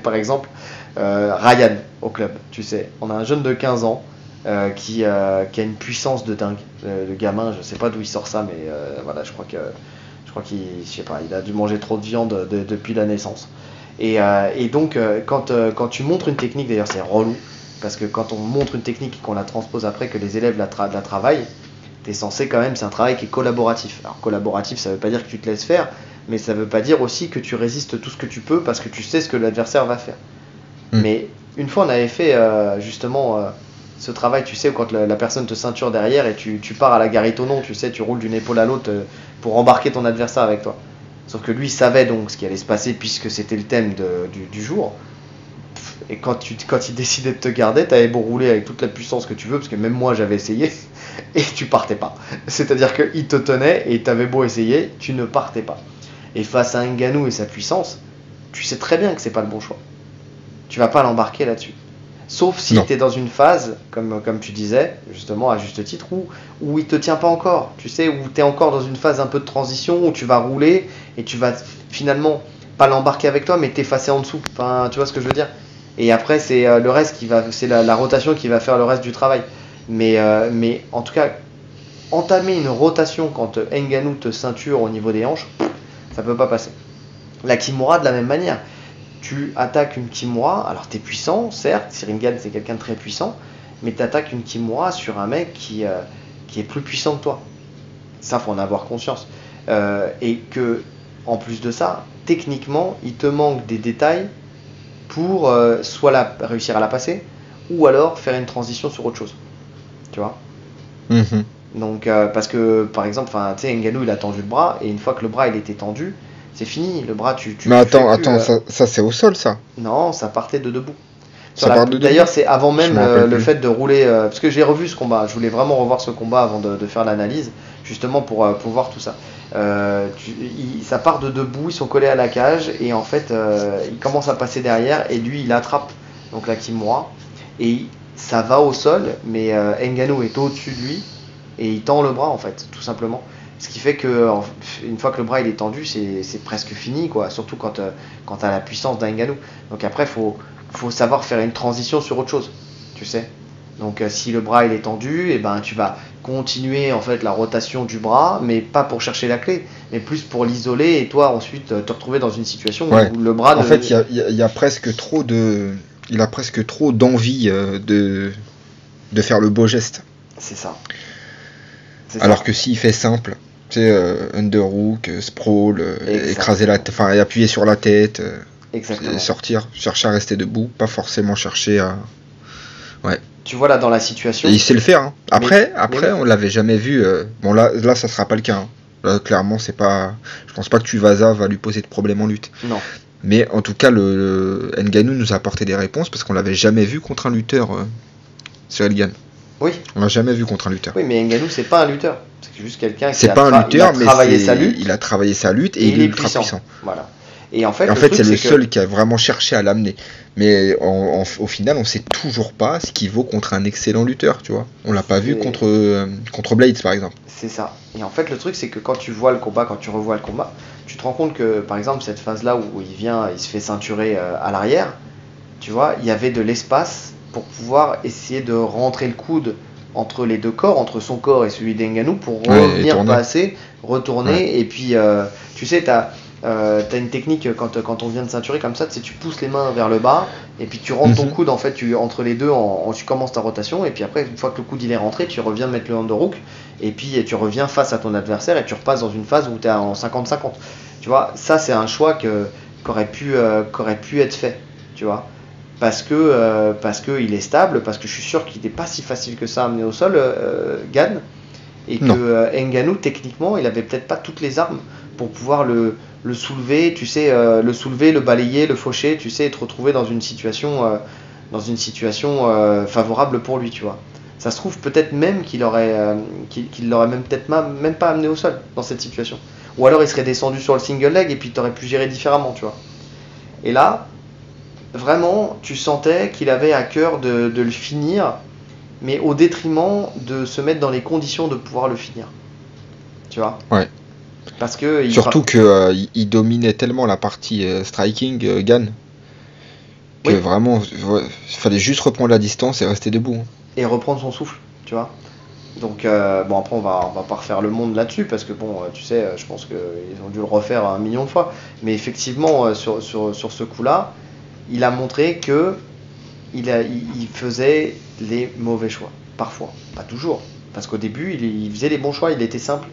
par exemple Ryan au club, tu sais. On a un jeune de 15 ans qui a une puissance de dingue. Le gamin, je sais pas d'où il sort ça, mais voilà, je crois qu'il, je sais pas, il a dû manger trop de viande depuis la naissance. Et donc quand tu montres une technique, d'ailleurs c'est relou, parce que quand on montre une technique et qu'on la transpose après, que les élèves la travaillent, t'es censé quand même, c'est un travail qui est collaboratif. Alors collaboratif, ça veut pas dire que tu te laisses faire, mais ça veut pas dire aussi que tu résistes tout ce que tu peux parce que tu sais ce que l'adversaire va faire. Mais une fois on avait fait justement ce travail, tu sais, quand la personne te ceinture derrière et tu pars à la Garitonon, tu sais, tu roules d'une épaule à l'autre pour embarquer ton adversaire avec toi. Sauf que lui savait donc ce qui allait se passer puisque c'était le thème du jour. Et quand il décidait de te garder, t'avais beau rouler avec toute la puissance que tu veux, parce que même moi j'avais essayé, et tu partais pas. C'est-à-dire qu'il te tenait, et t'avais beau essayer, tu ne partais pas. Et face à Ngannou et sa puissance, tu sais très bien que c'est pas le bon choix. Tu vas pas l'embarquer là-dessus. Sauf si tu es dans une phase, comme tu disais, justement à juste titre, où il te tient pas encore. Tu sais, où tu es encore dans une phase un peu de transition, où tu vas rouler, et tu vas finalement pas l'embarquer avec toi, mais t'effacer en dessous. Enfin, tu vois ce que je veux dire. Et après, c'est le reste c'est la rotation qui va faire le reste du travail. Mais en tout cas, entamer une rotation quand Ngannou te ceinture au niveau des hanches, ça peut pas passer. La Kimura de la même manière. Tu attaques une Kimura, alors t'es puissant, certes, Cyril Gane c'est quelqu'un de très puissant, mais tu attaques une Kimura sur un mec qui est plus puissant que toi. Ça, faut en avoir conscience. Et que, en plus de ça, techniquement, il te manque des détails pour soit réussir à la passer, ou alors faire une transition sur autre chose. Tu vois. Donc, parce que, par exemple, tu sais, Ngannou, il a tendu le bras, et une fois que le bras il était tendu, c'est fini, le bras tu mais attends, ça c'est au sol ça. Non, ça partait de debout. D'ailleurs, c'est avant même le fait de rouler, parce que j'ai revu ce combat, je voulais vraiment revoir ce combat avant de faire l'analyse, justement pour voir tout ça. Ça part de debout, ils sont collés à la cage, et en fait, il commence à passer derrière, et lui il attrape donc la Kimura, et ça va au sol, mais Ngannou est au-dessus de lui, et il tend le bras en fait, tout simplement. Ce qui fait que une fois que le bras il est tendu, c'est presque fini, quoi. Surtout quand t'as la puissance d'un Ngannou. Donc après, faut savoir faire une transition sur autre chose, tu sais. Donc si le bras il est tendu, et ben tu vas continuer en fait la rotation du bras, mais pas pour chercher la clé, mais plus pour l'isoler et toi ensuite te retrouver dans une situation où le bras. En fait, il y a presque trop il a presque trop d'envie de faire le beau geste. C'est ça. Alors que s'il fait simple, tu sais, underhook, sprawl, écraser et appuyer sur la tête, sortir, chercher à rester debout, pas forcément chercher à. Ouais. Tu vois là dans la situation. Et il sait le faire. Hein. Après, on l'avait jamais vu. Bon là, ça sera pas le cas. Hein. Là, clairement, c'est pas. Je pense pas que Tuivasa va lui poser de problème en lutte. Non. Mais en tout cas, le Ngannou nous a apporté des réponses parce qu'on l'avait jamais vu contre un lutteur, Cyril Gane. Oui. On l'a jamais vu contre un lutteur. Oui, mais Ngannou, c'est pas un lutteur. C'est juste quelqu'un qui a travaillé sa lutte. Il a travaillé sa lutte et il est ultra puissant. Voilà. Et en fait, c'est le seul qui a vraiment cherché à l'amener. Mais au final, on sait toujours pas ce qu'il vaut contre un excellent lutteur, tu vois. On l'a pas vu contre Blades, par exemple. C'est ça. Et en fait, le truc, c'est que quand tu vois le combat, quand tu revois le combat, tu te rends compte que, par exemple, cette phase-là où il se fait ceinturer à l'arrière, tu vois, il y avait de l'espace pour pouvoir essayer de rentrer le coude entre les deux corps, entre son corps et celui d'Ngannou, pour revenir passer, retourner, et puis tu sais, t'as une technique quand on vient de ceinturer comme ça, tu pousses les mains vers le bas, et puis tu rentres ton coude en fait, entre les deux, tu commences ta rotation, et puis après, une fois que le coude il est rentré, tu reviens mettre le underhook, et puis tu reviens face à ton adversaire, et tu repasses dans une phase où tu es en 50-50. Tu vois, ça c'est un choix qu'aurait pu être fait, tu vois. Parce que il est stable, parce que je suis sûr qu'il n'est pas si facile que ça à amener au sol, Gane, et que Ngannou techniquement il avait peut-être pas toutes les armes pour pouvoir le soulever, tu sais, le balayer, le faucher, tu sais, et te retrouver dans une situation favorable pour lui, tu vois. Ça se trouve peut-être même qu'il l'aurait même peut-être même pas amené au sol dans cette situation, ou alors il serait descendu sur le single leg et puis tu aurais pu gérer différemment, tu vois. Et là vraiment, tu sentais qu'il avait à cœur de le finir, mais au détriment de se mettre dans les conditions de pouvoir le finir. Tu vois ? Ouais. Parce que surtout qu'il dominait tellement la partie striking, Gane, que vraiment, il fallait juste reprendre la distance et rester debout. Hein. Et reprendre son souffle, tu vois ? Donc, après, on va pas refaire le monde là-dessus, parce que, tu sais, je pense qu'ils ont dû le refaire 1 million de fois. Mais effectivement, sur ce coup-là, il a montré que il faisait les mauvais choix, parfois, pas toujours, parce qu'au début il faisait les bons choix, il était simple,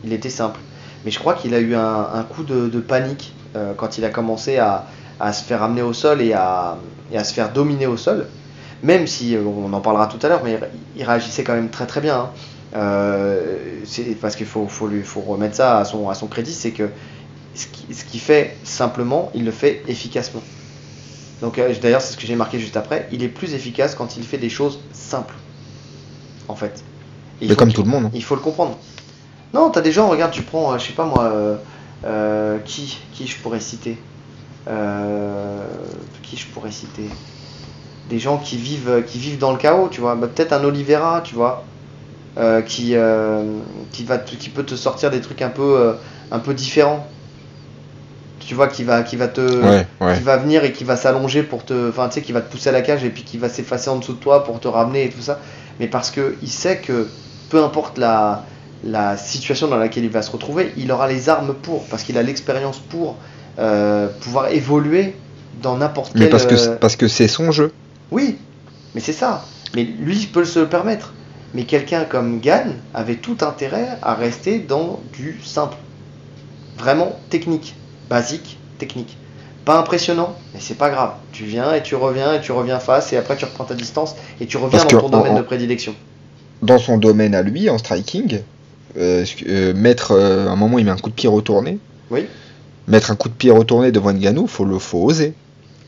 mais je crois qu'il a eu un coup de panique quand il a commencé à se faire amener au sol et à se faire dominer au sol, même si on en parlera tout à l'heure, mais il réagissait quand même très très bien, hein. Parce qu'il faut remettre ça à son crédit, c'est que ce qu'il fait simplement, il le fait efficacement. Donc d'ailleurs, c'est ce que j'ai marqué juste après. Il est plus efficace quand il fait des choses simples, en fait. Mais comme tout le monde. Il faut le comprendre. Non, t'as des gens, regarde, tu prends, je sais pas moi, qui je pourrais citer Qui je pourrais citer Des gens qui vivent dans le chaos, tu vois. Bah, peut-être un Oliveira, tu vois, qui peut te sortir des trucs un peu différents. Tu vois, qui va venir et qui va s'allonger pour enfin, tu sais, qui va te pousser à la cage et puis qui va s'effacer en dessous de toi pour te ramener et tout ça. Mais parce que il sait que peu importe la situation dans laquelle il va se retrouver, il aura les armes parce qu'il a l'expérience pour pouvoir évoluer dans n'importe quel. Mais parce que c'est son jeu. Oui, mais c'est ça. Mais lui, il peut se le permettre. Mais quelqu'un comme Gann avait tout intérêt à rester dans du simple. Vraiment technique. Basique, technique. Pas impressionnant, mais c'est pas grave. Tu viens et tu reviens face, et après tu reprends ta distance, et tu reviens dans ton domaine de prédilection. Dans son domaine à lui, en striking, mettre à un moment il met un coup de pied retourné. Oui. Mettre un coup de pied retourné devant Ngannou, faut oser.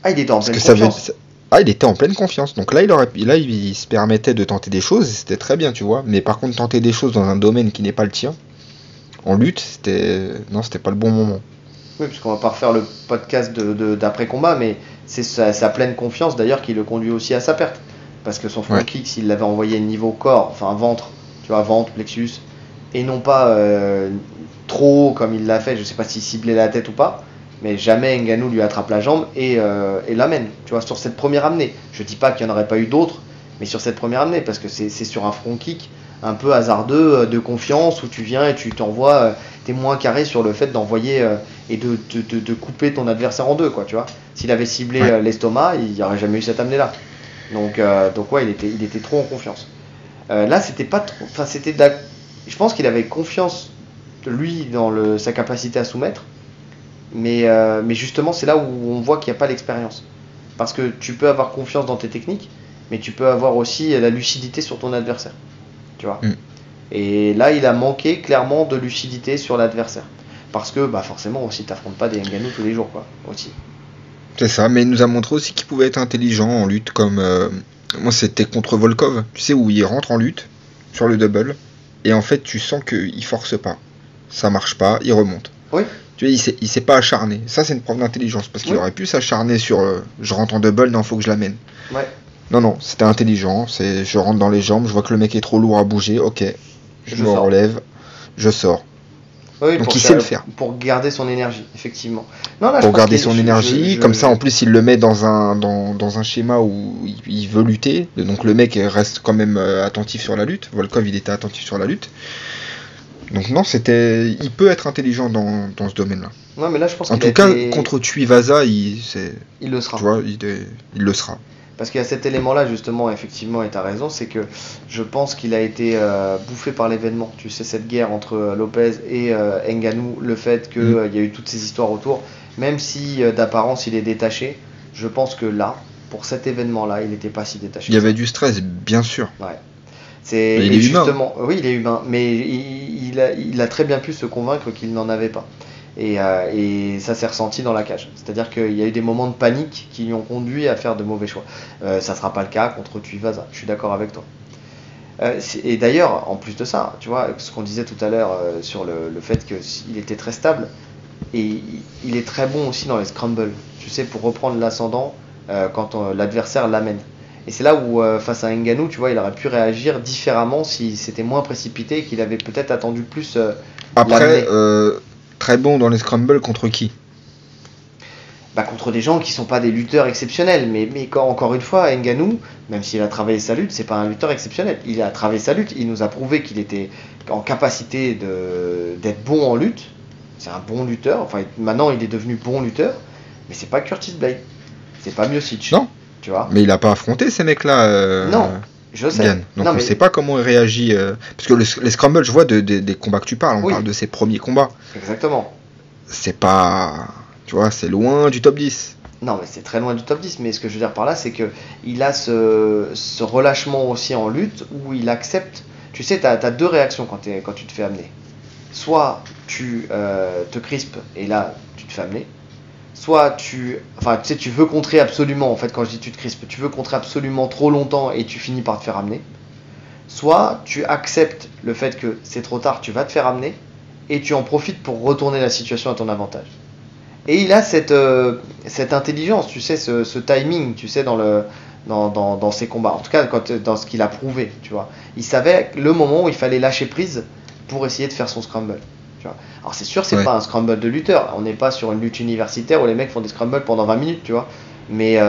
Ah, il était en pleine confiance. Il était en pleine confiance. Donc là, il se permettait de tenter des choses, et c'était très bien, tu vois. Mais par contre, tenter des choses dans un domaine qui n'est pas le tien, en lutte, c'était pas le bon moment. Oui, puisqu'on va pas refaire le podcast d'après-combat, mais c'est sa pleine confiance d'ailleurs qui le conduit aussi à sa perte. Parce que son front kick, s'il l'avait envoyé niveau corps, enfin ventre, tu vois, ventre, plexus, et non pas trop haut comme il l'a fait, je sais pas s'il ciblait la tête ou pas, mais jamais Ngannou lui attrape la jambe et l'amène, tu vois, sur cette première amenée. Je dis pas qu'il n'y en aurait pas eu d'autres, mais sur cette première amenée, parce que c'est sur un front kick un peu hasardeux, de confiance, où tu viens et tu t'envoies, t'es moins carré sur le fait d'envoyer et de couper ton adversaire en deux, quoi, tu vois. S'il avait ciblé l'estomac, il n'y aurait jamais eu cette amenée-là. Donc ouais, il était trop en confiance. Là, c'était pas trop, enfin c'était je pense qu'il avait confiance lui dans sa capacité à soumettre, mais justement c'est là où on voit qu'il n'y a pas l'expérience. Parce que tu peux avoir confiance dans tes techniques, mais tu peux avoir aussi la lucidité sur ton adversaire. Tu vois. Et là, il a manqué clairement de lucidité sur l'adversaire. Parce que bah forcément aussi, t'affrontes pas des Ngannou tous les jours, quoi. Aussi. C'est ça, mais il nous a montré aussi qu'il pouvait être intelligent en lutte, comme moi c'était contre Volkov, tu sais, où il rentre en lutte sur le double, et en fait tu sens qu'il force pas, ça marche pas, il remonte. Oui. Tu vois, il s'est pas acharné. Ça c'est une preuve d'intelligence, parce qu'il aurait pu s'acharner sur je rentre en double, non, faut que je l'amène. Ouais. Non, c'était intelligent, je rentre dans les jambes, je vois que le mec est trop lourd à bouger, ok, je me relève, je sors. Oui, donc il sait le faire. Pour garder son énergie, effectivement. Non, là, pour garder son énergie, comme ça en plus il le met dans un schéma où il veut lutter, donc le mec reste quand même attentif sur la lutte, Volkov il était attentif sur la lutte. Donc non, il peut être intelligent dans ce domaine-là. Non, mais là je pense en tout cas, contre Tuivasa, il le sera. Tu vois, il le sera. Parce qu'il y a cet élément-là, justement, effectivement, et tu as raison, c'est que je pense qu'il a été bouffé par l'événement. Tu sais, cette guerre entre Lopez et Ngannou, le fait qu'il y a eu toutes ces histoires autour, même si d'apparence il est détaché, je pense que là, pour cet événement-là, il n'était pas si détaché. Il y avait du stress, bien sûr. Ouais. Mais il est humain. Oui, il est humain, mais il a très bien pu se convaincre qu'il n'en avait pas. Et ça s'est ressenti dans la cage. C'est-à-dire qu'il y a eu des moments de panique qui lui ont conduit à faire de mauvais choix. Ça ne sera pas le cas contre Tuivasa, je suis d'accord avec toi. Et d'ailleurs, en plus de ça, tu vois, ce qu'on disait tout à l'heure sur le fait qu'il était très stable, et il est très bon aussi dans les scrambles, tu sais, pour reprendre l'ascendant quand l'adversaire l'amène. Et c'est là où, face à Ngannou, tu vois, il aurait pu réagir différemment si c'était moins précipité et qu'il avait peut-être attendu plus Après, très bon dans les scrambles contre qui ? Bah, contre des gens qui sont pas des lutteurs exceptionnels, mais encore une fois, Ngannou, même s'il a travaillé sa lutte, c'est pas un lutteur exceptionnel. Il a travaillé sa lutte, il nous a prouvé qu'il était en capacité d'être bon en lutte. C'est un bon lutteur, enfin maintenant il est devenu bon lutteur, mais c'est pas Curtis Blade, c'est pas Miocic. Non. Tu vois. Mais il a pas affronté ces mecs-là. Non, je sais. Gann. Donc on sait pas comment il réagit. Parce que les scrambles, je vois des combats que tu parles, on parle de ses premiers combats. Exactement. C'est pas. Tu vois, c'est loin du top 10. Non, mais c'est très loin du top 10. Mais ce que je veux dire par là, c'est qu'il a ce relâchement aussi en lutte où il accepte. Tu sais, tu as deux réactions quand tu te fais amener. Soit tu te crispes et là, tu te fais amener. soit enfin, tu sais, tu veux contrer absolument, en fait, quand je dis tu te crispes, tu veux contrer absolument trop longtemps et tu finis par te faire amener. Soit tu acceptes le fait que c'est trop tard, tu vas te faire amener et tu en profites pour retourner la situation à ton avantage. Et il a cette intelligence, tu sais, ce timing, tu sais, dans ses combats. En tout cas, dans ce qu'il a prouvé, tu vois. Il savait le moment où il fallait lâcher prise pour essayer de faire son scramble. Tu vois. Alors c'est sûr, c'est pas un scramble de lutteur. On n'est pas sur une lutte universitaire où les mecs font des scrambles pendant 20 minutes, tu vois. Mais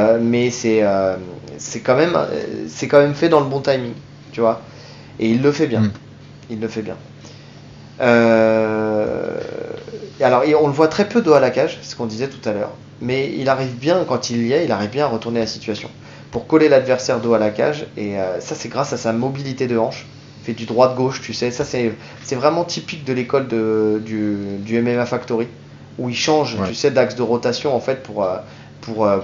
c'est quand même fait dans le bon timing, tu vois. Et il le fait bien. Il le fait bien. Alors, on le voit très peu dos à la cage, c'est ce qu'on disait tout à l'heure. Mais il arrive bien, quand il y est, il arrive bien à retourner la situation. Pour coller l'adversaire dos à la cage. Et ça, c'est grâce à sa mobilité de hanche. Il fait du droite-gauche, tu sais. Ça, c'est vraiment typique de l'école du MMA Factory. Où il change, tu sais, d'axe de rotation, en fait, pour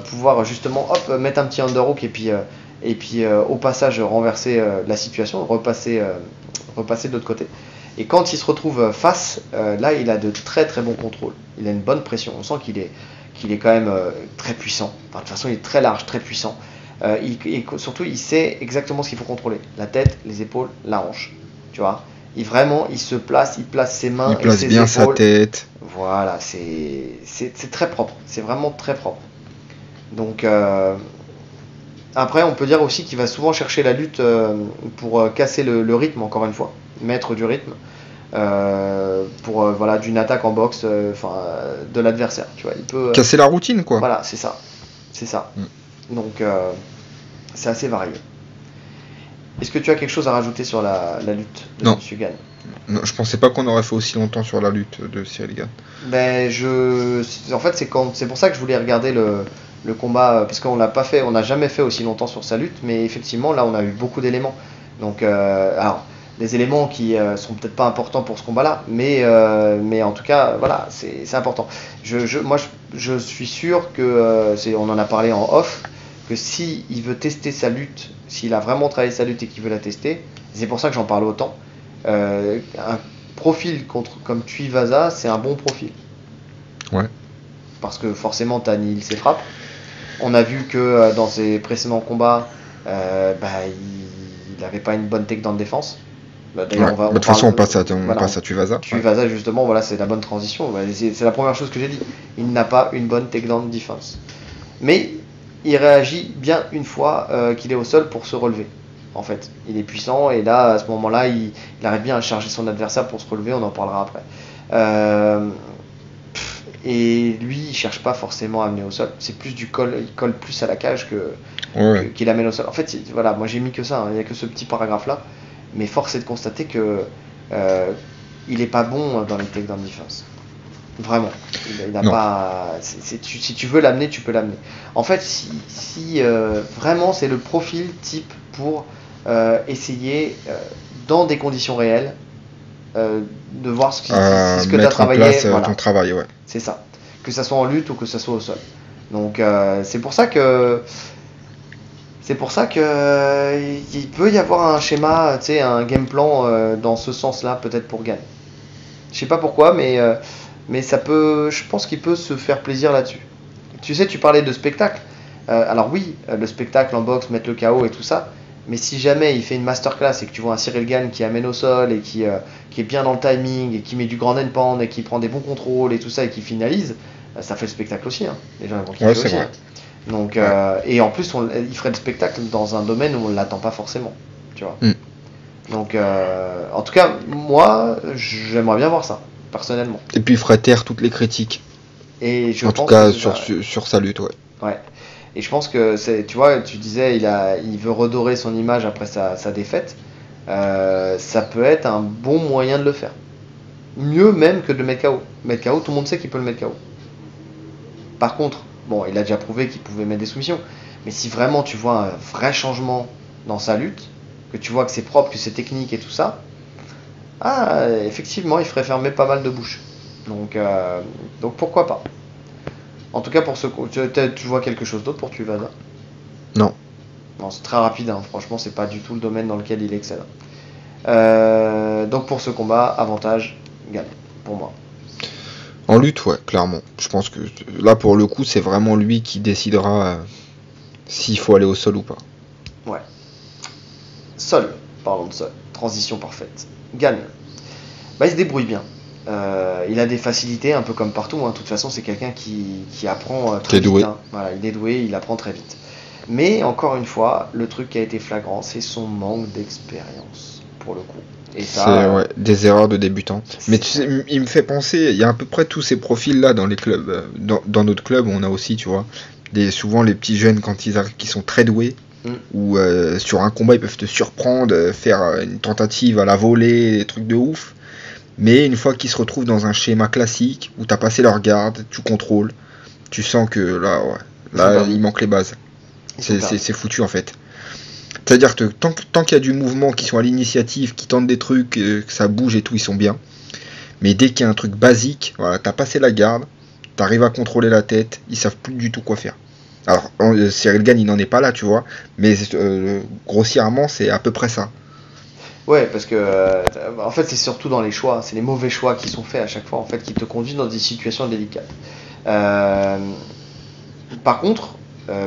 pouvoir justement, mettre un petit underhook et puis au passage renverser la situation, repasser de l'autre côté. Et quand il se retrouve face, là il a de très très bons contrôles. Il a une bonne pression. On sent qu'il est quand même très puissant. Enfin, de toute façon, il est très large, très puissant. Et surtout, il sait exactement ce qu'il faut contrôler. La tête, les épaules, la hanche. Tu vois. Il se place, il place ses mains et ses bien épaules. Sa tête. Voilà, c'est très propre. C'est vraiment très propre. Donc après, on peut dire aussi qu'il va souvent chercher la lutte pour casser le rythme, encore une fois, mettre du rythme, pour voilà, d'une attaque en boxe, de l'adversaire. Tu vois, il peut casser la routine, quoi. Voilà, c'est ça. Donc c'est assez varié. Est-ce que tu as quelque chose à rajouter sur la lutte de M. Gane ? Non, je pensais pas qu'on aurait fait aussi longtemps sur la lutte de Cyril Gane. Ben en fait, c'est pour ça que je voulais regarder le combat, parce qu'on n'a jamais fait aussi longtemps sur sa lutte, mais effectivement là on a eu beaucoup d'éléments. Donc alors des éléments qui sont peut-être pas importants pour ce combat-là, mais en tout cas voilà, c'est important. Moi je suis sûr que on en a parlé en off, que si il veut tester sa lutte, s'il a vraiment travaillé sa lutte et qu'il veut la tester, c'est pour ça que j'en parle autant. Un profil comme Tuivasa, c'est un bon profil. Ouais. Parce que forcément t'annihiles ses frappes. On a vu que dans ses précédents combats, il n'avait pas une bonne take dans de défense. D'ailleurs, de toute façon, on passe à Tuivasa. Tuivasa, justement, voilà, c'est la bonne transition. C'est la première chose que j'ai dit. Il n'a pas une bonne take down defense. Mais il réagit bien une fois qu'il est au sol pour se relever. En fait, il est puissant et là, à ce moment-là, il arrive bien à charger son adversaire pour se relever. On en parlera après. Et lui, il cherche pas forcément à amener au sol. C'est plus il colle plus à la cage qu'il amène au sol. En fait, voilà, moi j'ai mis que ça. Il n'y a que ce petit paragraphe-là. Mais force est de constater que il est pas bon dans les takedown defense. Vraiment. Il n'a pas. Si tu veux l'amener, tu peux l'amener. En fait, si vraiment c'est le profil type pour essayer dans des conditions réelles de voir ce que tu as travaillé. Mettre en place ton travail, ouais. C'est ça. Que ça soit en lutte ou que ça soit au sol. Donc c'est pour ça que il peut y avoir un schéma, tu sais, un game plan dans ce sens-là, peut-être pour Gane. Je sais pas pourquoi, mais ça peut, je pense qu'il peut se faire plaisir là-dessus. Tu sais, tu parlais de spectacle. Alors oui, le spectacle en boxe, mettre le KO et tout ça. Mais si jamais il fait une masterclass et que tu vois un Cyril Gane qui amène au sol et qui est bien dans le timing et qui met du grand end pound et qui prend des bons contrôles et tout ça et qui finalise, ça fait le spectacle aussi. Hein. Les gens vont kiffer aussi. Hein. Donc, et en plus, il ferait le spectacle dans un domaine où on ne l'attend pas forcément. Tu vois. Donc, en tout cas, moi, j'aimerais bien voir ça, personnellement. Et puis il ferait taire toutes les critiques. Et en tout cas, sur sa lutte, ouais. Ouais. Et je pense que tu vois, tu disais, il veut redorer son image après sa défaite. Ça peut être un bon moyen de le faire. Mieux même que de le mettre KO. Mettre KO, tout le monde sait qu'il peut le mettre KO. Par contre, bon, il a déjà prouvé qu'il pouvait mettre des soumissions. Mais si vraiment tu vois un vrai changement dans sa lutte, que tu vois que c'est propre, que c'est technique et tout ça, effectivement, il ferait fermer pas mal de bouches. Donc pourquoi pas. En tout cas, pour tu vois quelque chose d'autre pour Tuivasa ? Non. Non, c'est très rapide, hein. Franchement, c'est pas du tout le domaine dans lequel il excelle. Donc pour ce combat, avantage, Gane, pour moi. En lutte, ouais, clairement. Je pense que là, pour le coup, c'est vraiment lui qui décidera s'il faut aller au sol ou pas. Ouais. Sol, parlons de sol. Transition parfaite. Gagne. Bah, il se débrouille bien. Il a des facilités, un peu comme partout. Hein. De toute façon, c'est quelqu'un qui apprend très vite. Hein. Voilà, il est doué, il apprend très vite. Mais encore une fois, le truc qui a été flagrant, c'est son manque d'expérience, pour le coup. Et ça, c'est des erreurs de débutants. Mais tu sais, il me fait penser, il y a à peu près tous ces profils-là dans les clubs. Dans notre club, on a aussi, tu vois, souvent les petits jeunes quand ils arrivent, qui sont très doués. Ou sur un combat, ils peuvent te surprendre, faire une tentative à la volée, des trucs de ouf. Mais une fois qu'ils se retrouvent dans un schéma classique, où tu as passé leur garde, tu contrôles, tu sens que là il manque les bases. C'est foutu en fait. C'est-à-dire que tant qu'il y a du mouvement, qui sont à l'initiative, qui tentent des trucs, que ça bouge et tout, ils sont bien. Mais dès qu'il y a un truc basique, voilà, t'as passé la garde, t'arrives à contrôler la tête, ils savent plus du tout quoi faire. Alors, Cyril Gane, il n'en est pas là, tu vois, mais grossièrement, c'est à peu près ça. Ouais, parce que en fait, c'est surtout dans les choix, c'est les mauvais choix qui sont faits à chaque fois, en fait, qui te conduisent dans des situations délicates. Par contre,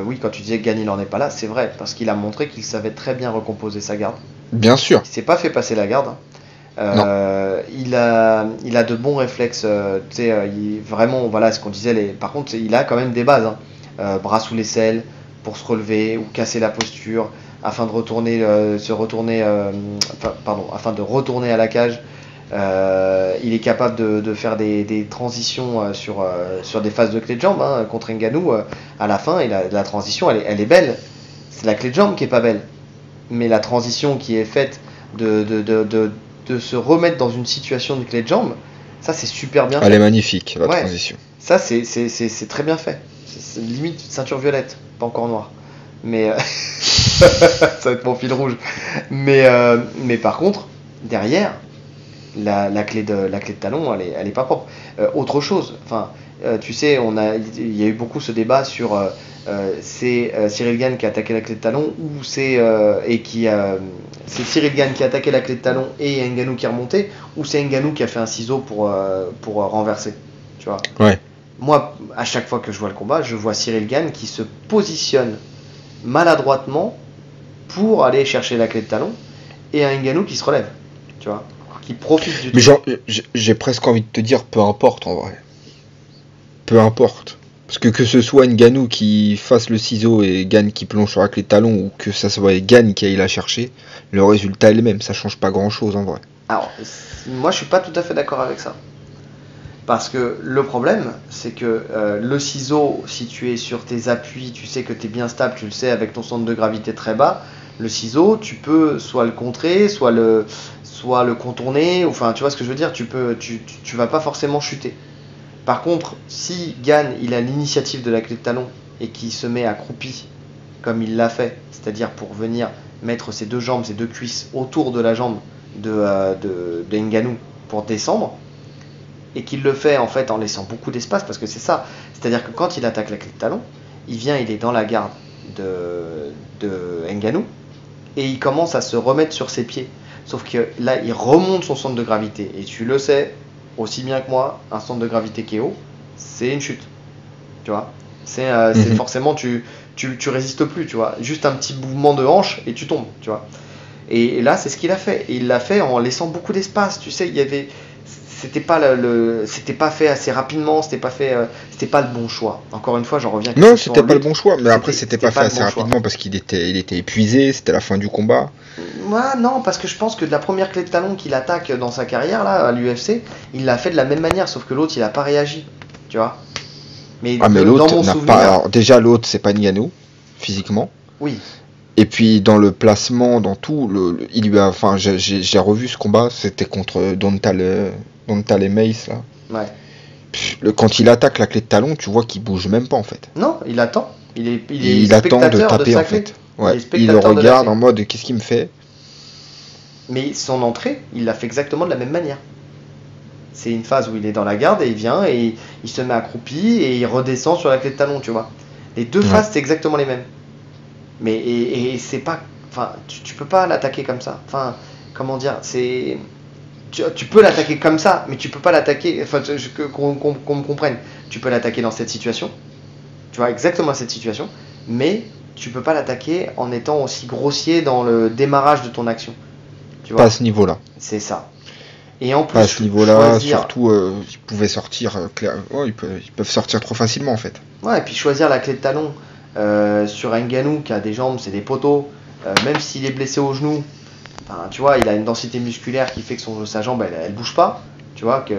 oui, quand tu disais que Gane, il n'en est pas là, c'est vrai, parce qu'il a montré qu'il savait très bien recomposer sa garde. Bien sûr. Il s'est pas fait passer la garde. Il a de bons réflexes, tu sais, vraiment, voilà, ce qu'on disait. Par contre, il a quand même des bases. Hein. Bras sous l'aisselle pour se relever ou casser la posture afin de retourner, afin de retourner à la cage. Il est capable de faire des transitions sur des phases de clé de jambe. Hein. Contre Ngannou, à la fin, la transition, elle est belle. C'est la clé de jambe qui est pas belle, mais la transition qui est faite de se remettre dans une situation de clé de jambe, ça c'est super bien fait. Elle est magnifique, la transition. Ça c'est très bien fait. C'est limite ceinture violette, pas encore noire. Mais ça va être mon fil rouge. Mais par contre, derrière, la clé de talon, elle est pas propre. Autre chose, tu sais, il y a eu beaucoup ce débat sur c'est Cyril Gane qui a attaqué la clé de talon ou c'est Cyril Gane qui a attaqué la clé de talon et Ngannou qui est remonté, ou c'est Ngannou qui a fait un ciseau pour renverser, tu vois. Ouais. Moi, à chaque fois que je vois le combat, je vois Cyril Gane qui se positionne maladroitement pour aller chercher la clé de talon et un Ngannou qui se relève, tu vois, qui profite du truc. Mais j'ai presque envie de te dire, peu importe en vrai. Peu importe. Parce que ce soit Ngannou qui fasse le ciseau et Gane qui plonge sur la clé de talon, ou que ça soit Gane qui aille la chercher, le résultat est le même, ça change pas grand chose en vrai. Alors, moi je suis pas tout à fait d'accord avec ça. Parce que le problème, c'est que le ciseau, si tu es sur tes appuis, tu sais que tu es bien stable, tu le sais, avec ton centre de gravité très bas, le ciseau, tu peux soit le contrer, soit le contourner, enfin tu vois ce que je veux dire, tu vas pas forcément chuter. Par contre, si Gane, il a l'initiative de la clé de talon et qu'il se met accroupi, comme il l'a fait, c'est-à-dire pour venir mettre ses deux jambes, ses deux cuisses autour de la jambe de Ngannou pour descendre, et qu'il le fait en fait en laissant beaucoup d'espace, parce que c'est ça, c'est-à-dire que quand il attaque la clé de talon, il est dans la garde de Ngannou, et il commence à se remettre sur ses pieds. Sauf que là, il remonte son centre de gravité, et tu le sais aussi bien que moi, un centre de gravité qui est haut, c'est une chute, tu vois. C'est forcément, tu résistes plus, tu vois. Juste un petit mouvement de hanche et tu tombes, tu vois. Et là, c'est ce qu'il a fait. Et il l'a fait en laissant beaucoup d'espace, tu sais. C'était pas fait assez rapidement, c'était pas le bon choix. Encore une fois, j'en reviens. Non, c'était pas le bon choix, mais après c'était pas fait assez rapidement parce qu'il était épuisé, c'était la fin du combat. Ouais, non, parce que je pense que de la première clé de talon qu'il attaque dans sa carrière là à l'UFC, il l'a fait de la même manière, sauf que l'autre il a pas réagi, tu vois. Mais l'autre n'a pas. Alors, déjà l'autre c'est pas Ngannou physiquement. Oui. Et puis dans le placement, dans tout, il lui a. Enfin, j'ai revu ce combat, c'était contre Dontal et Mace là. Ouais. Quand il attaque la clé de talon, tu vois qu'il bouge même pas en fait. Non, il attend. Il attend de taper en fait. Ouais. Il le regarde en mode qu'est-ce qu'il me fait. Mais son entrée, il l'a fait exactement de la même manière. C'est une phase où il est dans la garde et il vient et il se met accroupi et il redescend sur la clé de talon, tu vois. Les deux phases, c'est exactement les mêmes. Mais et c'est pas, enfin, tu peux pas l'attaquer comme ça. Enfin, comment dire, c'est tu peux l'attaquer comme ça, mais tu peux pas l'attaquer. Enfin, qu'on me comprenne. Tu peux l'attaquer dans cette situation. Tu vois, exactement cette situation. Mais tu peux pas l'attaquer en étant aussi grossier dans le démarrage de ton action. Tu vois. Pas à ce niveau-là. C'est ça. Et en plus, pas à ce niveau-là, surtout, ils pouvaient sortir. Ils peuvent sortir trop facilement en fait. Ouais, et puis choisir la clé de talon sur Ngannou qui a des jambes, c'est des poteaux. Même s'il est blessé au genou, tu vois, il a une densité musculaire qui fait que sa jambe elle bouge pas. Tu vois que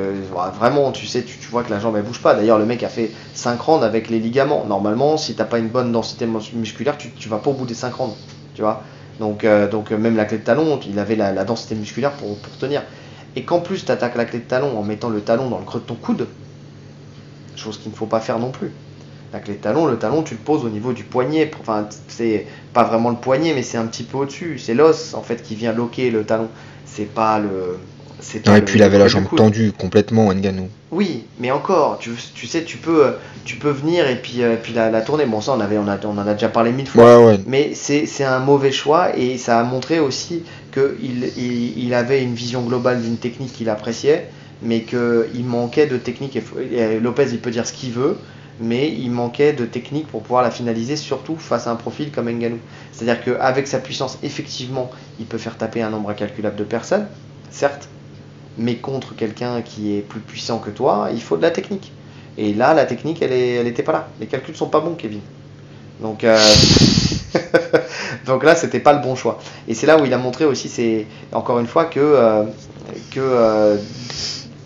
vraiment, tu vois que la jambe elle bouge pas. D'ailleurs, le mec a fait 5 rounds avec les ligaments. Normalement, si t'as pas une bonne densité musculaire, tu vas pas au bout des 5 rounds. Tu vois. Donc même la clé de talon, il avait la densité musculaire pour tenir. Et qu'en plus tu attaques la clé de talon en mettant le talon dans le creux de ton coude, chose qu'il ne faut pas faire non plus. La clé de talon, le talon tu le poses au niveau du poignet, enfin c'est pas vraiment le poignet mais c'est un petit peu au-dessus, c'est l'os en fait qui vient loquer le talon, c'est pas le... Non, et puis il avait la jambe tendue complètement, Ngannou. Oui, mais encore, tu sais, tu peux venir et puis la tourner. Bon, ça, on en a déjà parlé 1000 fois. Ouais. Mais c'est un mauvais choix et ça a montré aussi qu'il avait une vision globale d'une technique qu'il appréciait, mais qu'il manquait de technique. Et Lopez, il peut dire ce qu'il veut, mais il manquait de technique pour pouvoir la finaliser, surtout face à un profil comme Ngannou. C'est-à-dire qu'avec sa puissance, effectivement, il peut faire taper un nombre incalculable de personnes, certes. Mais contre quelqu'un qui est plus puissant que toi, il faut de la technique. Et là, la technique, elle était pas là. Les calculs sont pas bons, Kevin. Donc, donc là, c'était pas le bon choix. Et c'est là où il a montré aussi, c'est encore une fois que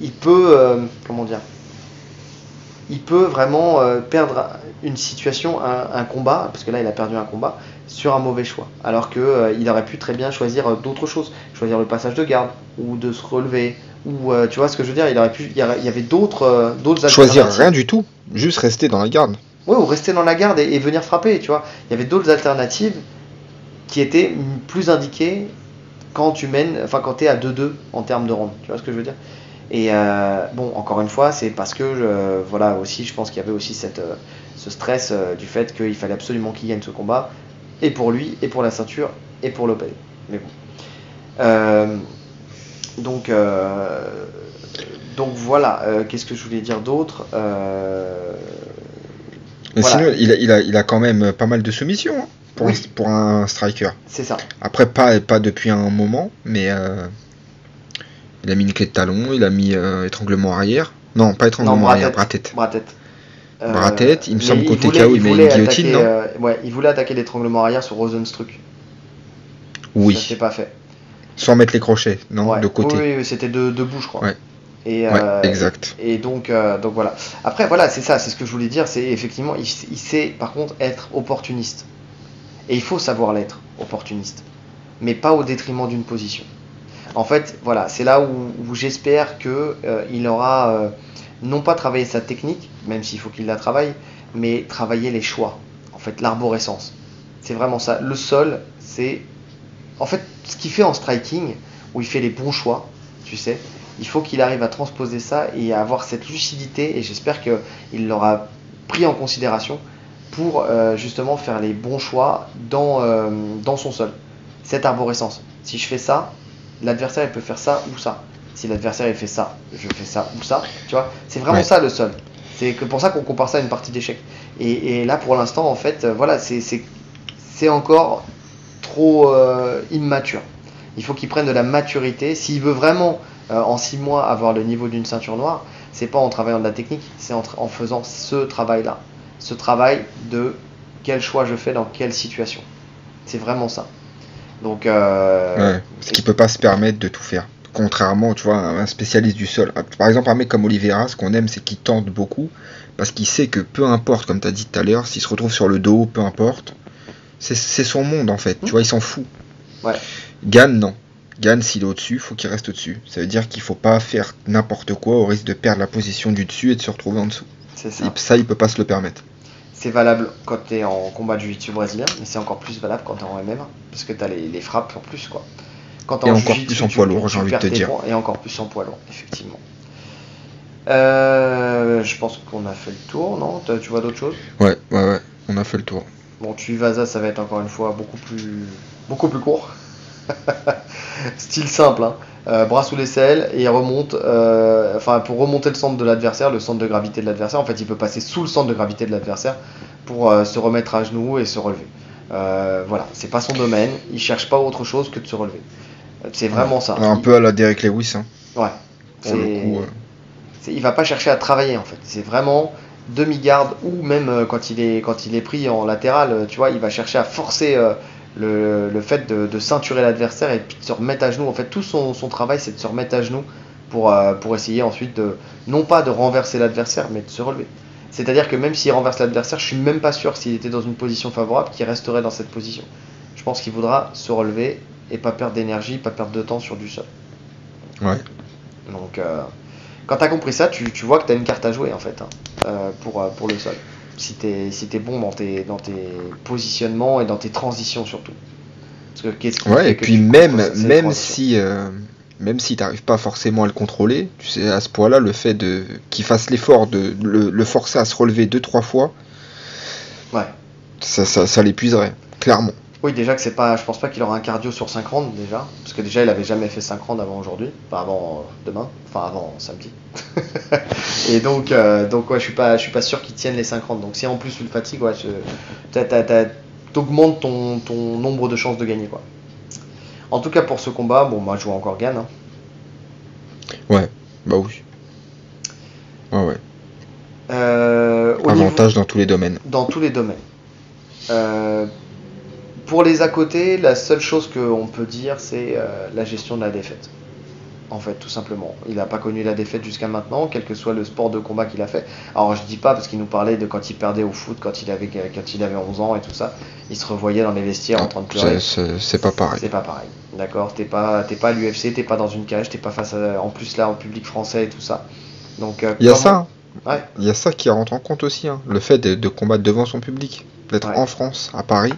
il peut, comment dire, il peut vraiment perdre une situation, un combat, parce que là, il a perdu un combat sur un mauvais choix. Alors que il aurait pu très bien choisir d'autres choses, choisir le passage de garde ou de se relever ou tu vois ce que je veux dire, il y avait d'autres alternatives. Choisir rien du tout, juste rester dans la garde. Oui, ou rester dans la garde et venir frapper, tu vois. Il y avait d'autres alternatives qui étaient plus indiquées quand tu mènes, enfin quand tu es à 2-2 en termes de round, tu vois ce que je veux dire. Et bon, encore une fois, c'est parce que voilà aussi, je pense qu'il y avait aussi ce stress du fait qu'il fallait absolument qu'il gagne ce combat, et pour lui, et pour la ceinture, et pour Lopez. Mais bon. Donc voilà. Qu'est-ce que je voulais dire d'autre Mais voilà. sinon, il a quand même pas mal de soumissions hein, pour un striker. C'est ça. Après, pas depuis un moment, mais il a mis une clé de talon, il a mis étranglement arrière. Non, pas étranglement arrière, bras-tête. Bras-tête, il me semble qu'au TKO, il met une guillotine, non ouais, il voulait attaquer l'étranglement arrière sur Rosenstruck. Oui. Ça s'est pas fait. Sans mettre les crochets, non, ouais. de côté. Oui, c'était debout, je crois. Ouais. Et, exact. Et donc voilà. Après, voilà, c'est ça, c'est ce que je voulais dire. C'est effectivement, il sait par contre être opportuniste. Et il faut savoir l'être, opportuniste. Mais pas au détriment d'une position. En fait, voilà, c'est là où j'espère qu'il aura non pas travaillé sa technique, même s'il faut qu'il la travaille, mais travailler les choix. En fait, l'arborescence. C'est vraiment ça. Le sol, c'est... En fait, ce qu'il fait en striking, où il fait les bons choix, tu sais, il faut qu'il arrive à transposer ça et à avoir cette lucidité, et j'espère qu'il l'aura pris en considération pour justement faire les bons choix dans son sol. Cette arborescence. Si je fais ça, l'adversaire il peut faire ça ou ça. Si l'adversaire il fait ça, je fais ça ou ça. Tu vois, c'est vraiment ça le sol. C'est pour ça qu'on compare ça à une partie d'échecs. Et là pour l'instant en fait, voilà, c'est encore trop immature. Il faut qu'il prenne de la maturité. S'il veut vraiment en 6 mois avoir le niveau d'une ceinture noire, c'est pas en travaillant de la technique, c'est en faisant ce travail-là. Ce travail de quel choix je fais dans quelle situation. C'est vraiment ça. Donc, ce qui peut pas se permettre de tout faire. Contrairement, tu vois, à un spécialiste du sol. Par exemple, un mec comme Oliveira, ce qu'on aime, c'est qu'il tente beaucoup, parce qu'il sait que peu importe, comme tu as dit tout à l'heure, s'il se retrouve sur le dos, peu importe, c'est son monde en fait. Tu vois, il s'en fout. Ouais. Gann, non. Gann, s'il est au-dessus, faut qu'il reste au-dessus. Ça veut dire qu'il faut pas faire n'importe quoi au risque de perdre la position du dessus et de se retrouver en dessous. C'est ça. Ça, il peut pas se le permettre. C'est valable quand tu es en combat de jiu-jitsu brésilien, mais c'est encore plus valable quand tu es en MMA, parce que tu as les frappes en plus, quoi. Quand et encore plus en poids lourd, j'ai envie de te dire. Et encore plus en poids lourd, effectivement. Je pense qu'on a fait le tour, non ? Tu vois d'autres choses ? Ouais, on a fait le tour. Bon, Tuivasa, ça va être encore une fois beaucoup plus court. Style simple, hein. bras sous l'aisselle, et il remonte, pour remonter le centre de l'adversaire, le centre de gravité de l'adversaire, en fait il peut passer sous le centre de gravité de l'adversaire pour se remettre à genoux et se relever. Voilà, c'est pas son domaine, il cherche pas autre chose que de se relever. C'est vraiment ça. Un peu à la Derek Lewis. Hein. Ouais. Il va pas chercher à travailler en fait. C'est vraiment demi-garde ou même quand il est pris en latéral, tu vois, il va chercher à forcer le fait de ceinturer l'adversaire et puis de se remettre à genoux. En fait, tout son travail, c'est de se remettre à genoux pour essayer ensuite non pas de renverser l'adversaire, mais de se relever. C'est-à-dire que même s'il renverse l'adversaire, je suis même pas sûr s'il était dans une position favorable qu'il resterait dans cette position. Je pense qu'il voudra se relever et pas perdre d'énergie, pas perdre de temps sur du sol. Ouais. Donc, quand tu as compris ça, tu vois que tu as une carte à jouer en fait pour le sol. Si t'es bon dans tes positionnements et dans tes transitions surtout. Parce que qu'est-ce qui fait et que puis tu même transitions si t'arrives pas forcément à le contrôler, tu sais, à ce point-là, le fait qu'il fasse l'effort de le forcer à se relever 2-3 fois, Ouais. ça l'épuiserait, clairement. Oui, déjà que je pense pas qu'il aura un cardio sur 5 rounds déjà, parce que déjà il avait jamais fait 5 rounds avant aujourd'hui, enfin avant demain, enfin avant samedi. Et donc ouais, je suis pas sûr qu'il tienne les 5 rounds. Donc si en plus tu le fatigues, ouais, t'augmentes ton nombre de chances de gagner quoi. En tout cas pour ce combat, bon moi je vois encore Gann. Hein. Ouais, bah oui. Ouais. Avantage dans tous les domaines. Dans tous les domaines. Pour les à côté, la seule chose qu'on peut dire, c'est la gestion de la défaite. En fait, tout simplement. Il n'a pas connu la défaite jusqu'à maintenant, quel que soit le sport de combat qu'il a fait. Alors, je dis pas, parce qu'il nous parlait de quand il perdait au foot, quand il avait 11 ans et tout ça. Il se revoyait dans les vestiaires en train de pleurer. C'est pas pareil. C'est pas pareil. D'accord, t'es pas à l'UFC, t'es pas dans une cage, t'es pas face à, en plus là, au public français et tout ça. Donc, il y a ça. Ouais. Il y a ça qui rentre en compte aussi. Hein. Le fait de combattre devant son public. D'être en France, à Paris.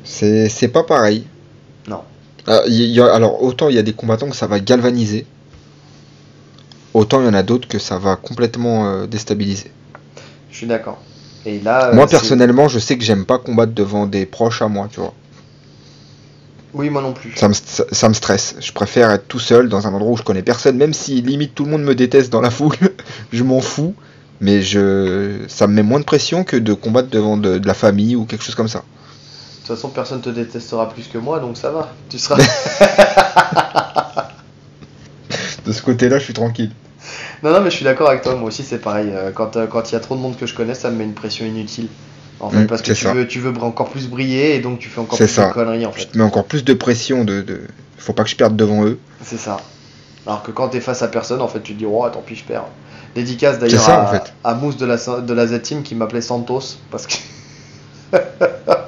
C'est pas pareil. Non. Alors, autant il y a des combattants que ça va galvaniser, autant il y en a d'autres que ça va complètement déstabiliser. Je suis d'accord. Et là, moi, personnellement, je sais que j'aime pas combattre devant des proches à moi, tu vois. Oui, moi non plus. Ça me stresse. Je préfère être tout seul dans un endroit où je connais personne, même si limite tout le monde me déteste dans la foule, je m'en fous. Mais ça me met moins de pression que de combattre devant de la famille ou quelque chose comme ça. De toute façon, personne te détestera plus que moi, donc ça va. Tu seras. De ce côté-là, je suis tranquille. Non, mais je suis d'accord avec toi. Moi aussi, c'est pareil. Quand il y a trop de monde que je connais, ça me met une pression inutile. En fait, parce que tu veux encore plus briller et donc tu fais encore plus de conneries. En fait. Je te mets encore plus de pression. Faut pas que je perde devant eux. C'est ça. Alors que quand t'es face à personne, en fait, tu te dis, oh, tant pis, je perds. Dédicace d'ailleurs à Mousse de la Z-Team qui m'appelait Santos parce que.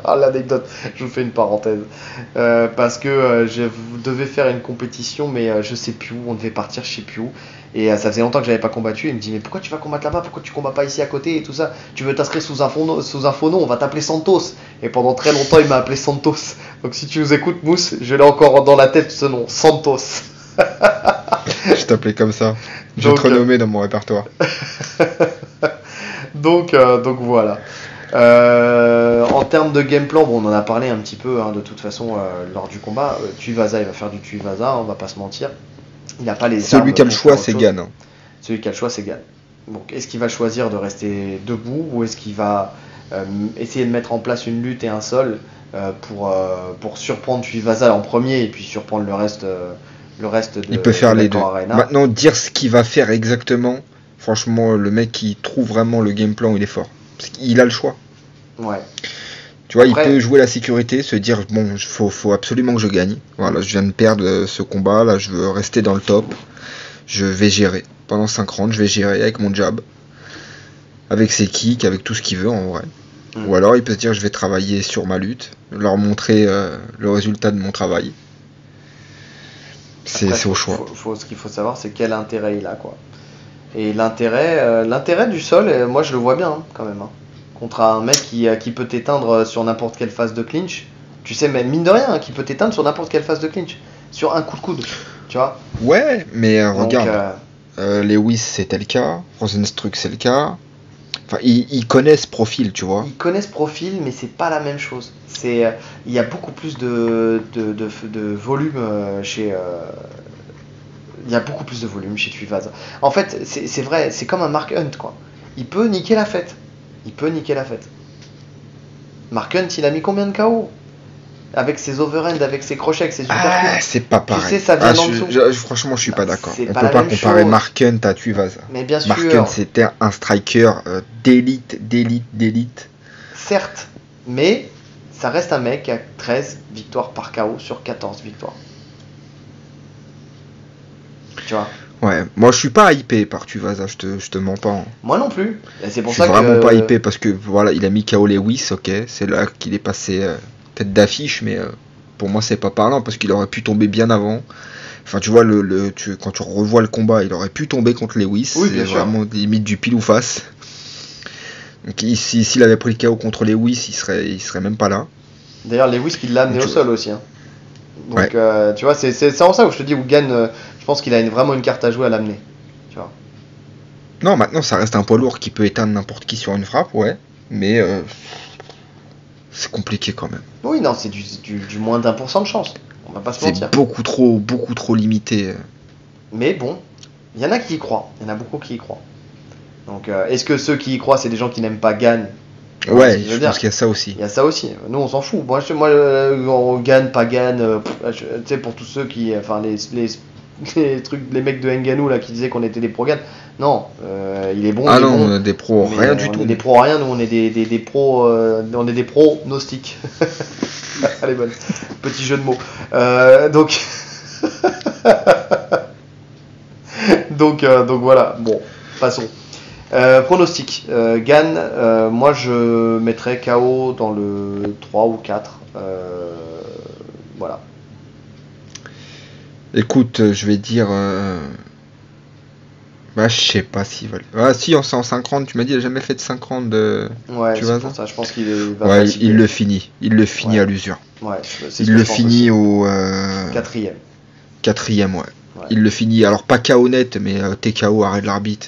L'anecdote, je vous fais une parenthèse. Parce que je devais faire une compétition, mais je sais plus où, on devait partir, je sais plus où. Et ça faisait longtemps que j'avais pas combattu. Il me dit, mais pourquoi tu vas combattre là-bas? Pourquoi tu combats pas ici à côté et tout ça? Tu veux t'inscrire sous un faux nom, on va t'appeler Santos. Et pendant très longtemps, il m'a appelé Santos. Donc si tu nous écoutes, Mousse, je l'ai encore dans la tête ce nom, Santos. Je t'appelais comme ça. Je vais te renommer dans mon répertoire. donc voilà. En termes de game plan, bon, on en a parlé un petit peu de toute façon lors du combat. Tuivasa, il va faire du Tuivasa, on va pas se mentir. Il n'a pas les Celui qui a le choix, c'est Gann. Hein. Celui qui a le choix, c'est Gann. Donc, est-ce qu'il va choisir de rester debout ou est-ce qu'il va essayer de mettre en place une lutte et un sol pour surprendre Tuivasa en premier et puis surprendre le reste de. Il peut faire les deux. Arena. Maintenant, dire ce qu'il va faire exactement, franchement, le mec qui trouve vraiment le game plan, il est fort. Parce qu'il a le choix. Ouais. Tu vois, après, il peut jouer la sécurité, se dire bon, faut absolument que je gagne. Voilà, je viens de perdre ce combat, là, je veux rester dans le top. Je vais gérer. Pendant 5 rounds, je vais gérer avec mon jab, avec ses kicks, avec tout ce qu'il veut en vrai. Ou alors, il peut se dire je vais travailler sur ma lutte, leur montrer le résultat de mon travail. C'est au choix. Ce qu'il faut savoir, c'est quel intérêt il a, quoi. Et l'intérêt du sol, moi je le vois bien hein, quand même. Hein. Contre un mec qui peut t'éteindre sur n'importe quelle phase de clinch. Tu sais, même mine de rien, hein, qui peut t'éteindre sur n'importe quelle phase de clinch. Sur un coup de coude, tu vois. Ouais, mais regarde. Lewis, c'était le cas. Rosenstruck, c'est le cas. Enfin, il connaît ce profil, tu vois. Ils connaissent profil, mais c'est pas la même chose. Il y a beaucoup plus de volume chez. Il y a beaucoup plus de volume chez Tuivasa. En fait, c'est vrai, c'est comme un Mark Hunt, quoi. Il peut niquer la fête. Mark Hunt, il a mis combien de KO? Avec ses overhands, avec ses crochets, avec ses uppercuts. C'est pas pareil. Tu sais, ça vient d'en dessous. Franchement, je suis pas d'accord. C'est On pas peut la pas même comparer chose. Mark Hunt à Tuivasa. Mais bien Mark sûr. Hunt, c'était un striker d'élite. Certes, mais ça reste un mec qui a 13 victoires par KO sur 14 victoires. Tu vois? Ouais, moi je suis pas hypé par Tuivasa, je te mens pas. Hein. Moi non plus. Et c'est pour Je suis ça vraiment que... pas hypé parce que voilà, il a mis KO Lewis, ok, c'est là qu'il est passé tête d'affiche, mais pour moi c'est pas parlant parce qu'il aurait pu tomber bien avant. Enfin, tu vois, quand tu revois le combat, il aurait pu tomber contre Lewis, Oui, c'est bien sûr. vraiment limite du pile ou face. Donc s'il avait pris le KO contre Lewis, il serait même pas là. D'ailleurs, Lewis qui l'a amené au sol aussi. Hein. Donc, Ouais. tu vois, c'est en ça où je te dis, Hogan, je pense qu'il a vraiment une carte à jouer à l'amener. Tu vois. Non, maintenant ça reste un poids lourd qui peut éteindre n'importe qui sur une frappe, ouais, mais c'est compliqué quand même. Oui, non, c'est du moins d'1% de chance. On va pas se mentir. C'est beaucoup trop limité. Mais bon, il y en a qui y croient. Il y en a beaucoup qui y croient. Donc, est-ce que ceux qui y croient, c'est des gens qui n'aiment pas Gann? Ouais, je pense qu'il y a ça aussi. Il y a ça aussi. Nous, on s'en fout. Moi, on gagne, pas gagne. Tu sais, pour tous ceux qui, enfin, les trucs, les mecs de Ngannou là qui disaient qu'on était des pros Gann. Non, il est bon. Ah il est non, bon, on est des pros, mais, rien du on tout. est des pros rien. Nous, on est des pros. On est des pros gnostiques. Allez, bonne. Petit jeu de mots. Donc. donc voilà. Bon, passons. Pronostic. Gann, moi je mettrais KO dans le 3 ou 4. Voilà. Écoute, je vais dire. Bah, je sais pas s'il va. Ah, si, en 150, tu m'as dit, il a jamais fait de 50 de. Ouais, tu c'est vois pour ça. ça. Je pense qu'il va. Ouais, fatiguer. il le finit. Il le finit Ouais. à l'usure. Ouais, c'est Il le finit au. Quatrième. Quatrième, ouais. Ouais. Il le finit, alors pas KO net, mais TKO, arrêt de l'arbitre.